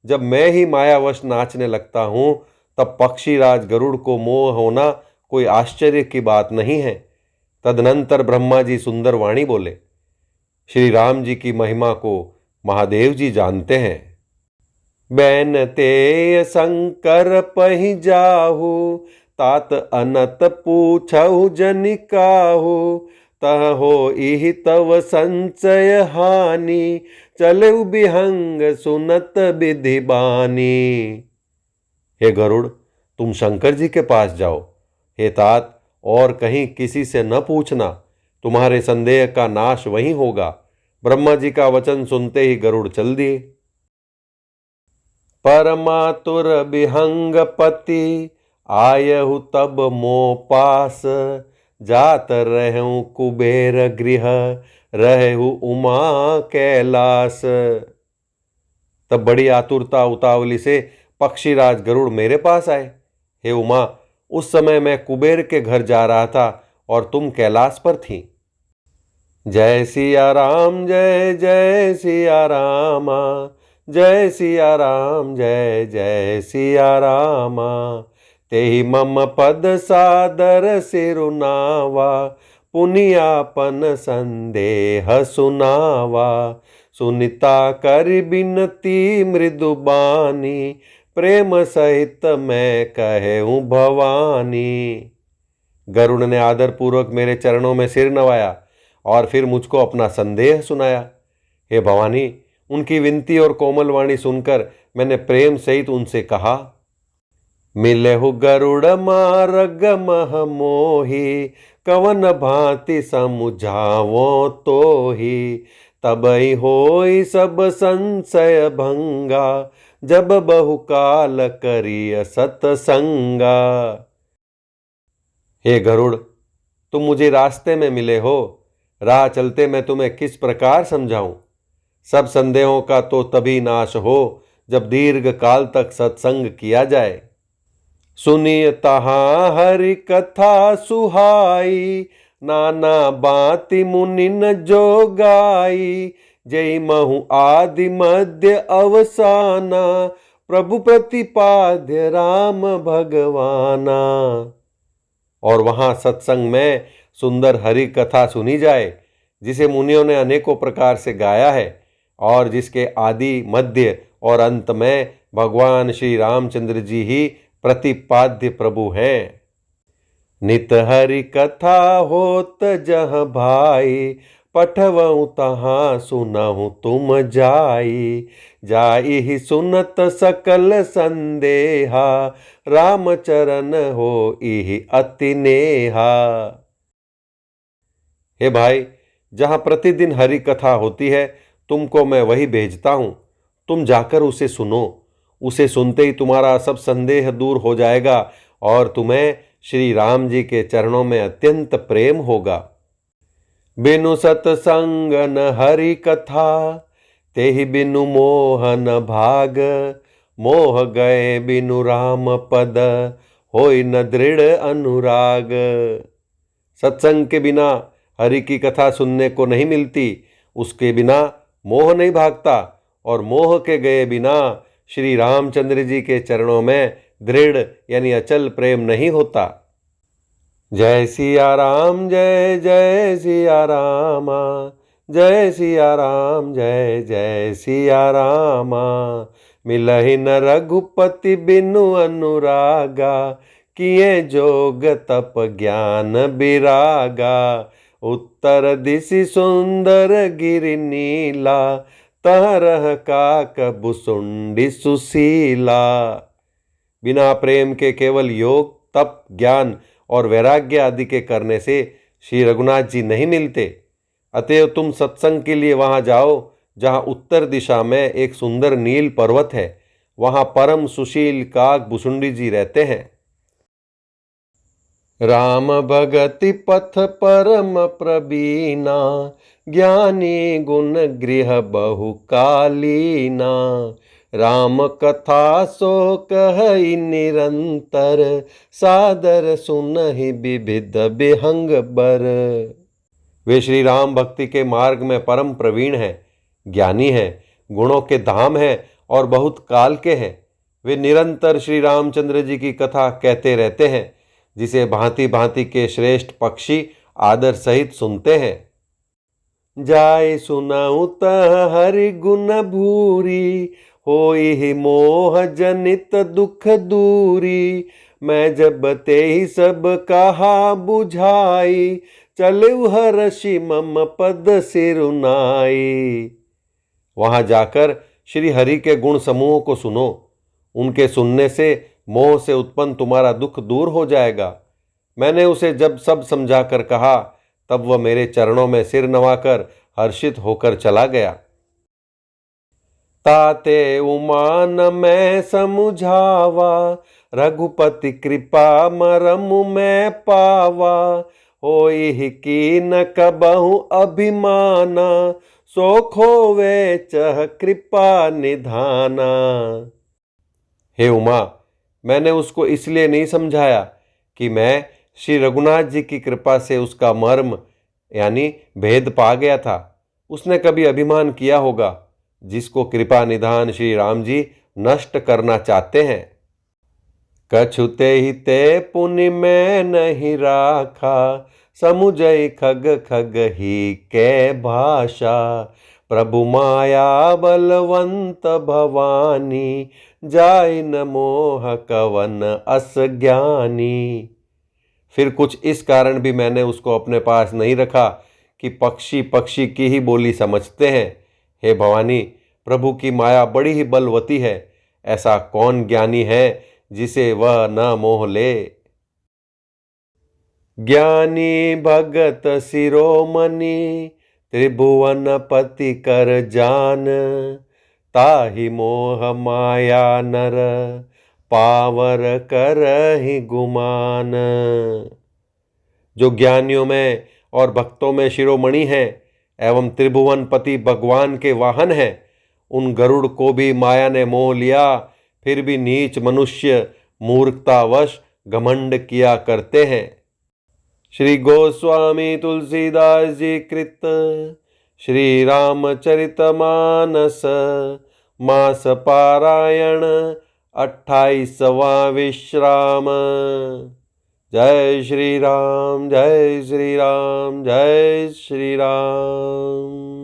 जब मैं ही मायावश नाचने लगता हूं, तब पक्षीराज गरुड़ को मोह होना कोई आश्चर्य की बात नहीं है। तदनंतर ब्रह्मा जी सुंदर वाणी बोले। श्री राम जी की महिमा को महादेव जी जानते हैं। बैन ते शंकर पहि जाहु, तात अनत पूछहु जनिकाहु, तह हो इहि तव संचय हानि, चलऊ बिहंग सुनत विधि बानी। हे गरुड़, तुम शंकर जी के पास जाओ। हे तात, और कहीं किसी से न पूछना, तुम्हारे संदेह का नाश वहीं होगा। ब्रह्मा जी का वचन सुनते ही गरुड़ चल दिए। परमातुर बिहंग पति, आयहु तब मो पास, जात रहूं कुबेर गृह, रहु उमा कैलास। तब बड़ी आतुरता उतावली से पक्षीराज गरुड़ मेरे पास आए। हे उमा, उस समय मैं कुबेर के घर जा रहा था और तुम कैलाश पर थी। जय सिया राम, जय जय सिया रामा, जय सिया राम, जय जय सिया रामा। तेहि मम पद सादर सिरुनावा, पुनियापन संदेह सुनावा, सुनिता कर बिनती मृदुबानी, प्रेम सहित मैं कहूँ भवानी। गरुड़ ने आदर पूर्वक मेरे चरणों में सिर नवाया और फिर मुझको अपना संदेह सुनाया। हे भवानी, उनकी विनती और कोमल वाणी सुनकर मैंने प्रेम सहित उनसे कहा। मिलेहु गरुड़ मार्ग मह मोही, कवन भांति समुझावो तो ही, तबहि होई सब संशय भंगा, जब बहुकाल करिय सतसंगा। हे गरुड़, तुम मुझे रास्ते में मिले हो, राह चलते मैं तुम्हें किस प्रकार समझाऊं। सब संदेहों का तो तभी नाश हो जब दीर्घ काल तक सत्संग किया जाए। सुनिय तहाँ हरि कथा सुहाई, नाना बाति मुनि न जो गाई, जय महु आदि मध्य अवसाना, प्रभु प्रतिपाद्य राम भगवाना। और वहां सत्संग में सुंदर हरि कथा सुनी जाए, जिसे मुनियों ने अनेकों प्रकार से गाया है और जिसके आदि मध्य और अंत में भगवान श्री रामचंद्र जी ही प्रतिपाद्य प्रभु हैं। नित हरि कथा होत जह भाई, पठवहु तहाँ सुनहु तुम जाई, जाई सुनत सकल संदेहा, राम चरण हो इहि अति नेहा। हे भाई, जहां प्रतिदिन हरि कथा होती है, तुमको मैं वही भेजता हूं। तुम जाकर उसे सुनो। उसे सुनते ही तुम्हारा सब संदेह दूर हो जाएगा और तुम्हें श्री राम जी के चरणों में अत्यंत प्रेम होगा। बिनु सतसंग न हरि कथा, तेहि बिनु मोह न भाग, मोह गए बिनु राम पद, होई न दृढ़ अनुराग। सत्संग के बिना हरि की कथा सुनने को नहीं मिलती, उसके बिना मोह नहीं भागता और मोह के गए बिना श्री रामचंद्र जी के चरणों में दृढ़ यानी अचल प्रेम नहीं होता। जय सिया राम जय जय सिया रामा, जय सिया राम जय जय सिया रामा, मिलहि न रघुपति बिनु अनुरागा, किए जोग तप ज्ञान बिरागा, उत्तर दिशि सुंदर गिरि नीला, तहरह काक बुसुंडी सुशीला। बिना प्रेम के केवल योग तप ज्ञान और वैराग्य आदि के करने से श्री रघुनाथ जी नहीं मिलते। अतएव तुम सत्संग के लिए वहां जाओ जहां उत्तर दिशा में एक सुंदर नील पर्वत है। वहां परम सुशील काक भुसुंडी जी रहते हैं। राम भगति पथ परम प्रवीणा, ज्ञानी गुण गृह बहुकालीना, राम कथा सो कहई निरंतर, सादर सुनहि विविध विहंग बर। वे श्री राम भक्ति के मार्ग में परम प्रवीण हैं, ज्ञानी हैं, गुणों के धाम हैं और बहुत काल के हैं। वे निरंतर श्री रामचंद्र जी की कथा कहते रहते हैं, जिसे भांति भांति के श्रेष्ठ पक्षी आदर सहित सुनते हैं। जाय सुनाऊं तह हरि गुण भूरी, होई ही मोह जनित दुख दूरी, मैं जब ते ही सब कहा बुझाई, चलऊ हर्षि मम पद सिरुनाई। वहां जाकर श्री हरि के गुण समूह को सुनो। उनके सुनने से मोह से उत्पन्न तुम्हारा दुख दूर हो जाएगा। मैंने उसे जब सब समझाकर कहा, तब वह मेरे चरणों में सिर नवाकर हर्षित होकर चला गया। ताते उमान मैं समुझावा, रघुपति कृपा मरमु मैं पावा, होई ही कीन कबहु अभिमाना, सो खोवे चह कृपा निधाना। हे उमा, मैंने उसको इसलिए नहीं समझाया कि मैं श्री रघुनाथ जी की कृपा से उसका मर्म यानी भेद पा गया था। उसने कभी अभिमान किया होगा, जिसको कृपा निधान श्री राम जी नष्ट करना चाहते हैं। कछुते ही ते पुनि में नहीं राखा, समुझई खग खग ही के भाषा, प्रभु माया बलवंत भवानी, जाय न मोह कवन अस ज्ञानी। फिर कुछ इस कारण भी मैंने उसको अपने पास नहीं रखा कि पक्षी पक्षी की ही बोली समझते हैं। हे भवानी, प्रभु की माया बड़ी ही बलवती है। ऐसा कौन ज्ञानी है जिसे वह न मोह ले। ज्ञानी भगत शिरोमणि त्रिभुवनपति कर जान, ताहि मोह माया नर पावर करहि गुमान। जो ज्ञानियों में और भक्तों में शिरोमणि हैं एवं त्रिभुवनपति भगवान के वाहन हैं, उन गरुड़ को भी माया ने मोह लिया, फिर भी नीच मनुष्य मूर्खतावश घमंड किया करते हैं। श्री गोस्वामी तुलसीदास जी कृत श्री रामचरितमानस मास पारायण 28वां विश्राम। जय श्री राम, जय श्री राम, जय श्री राम।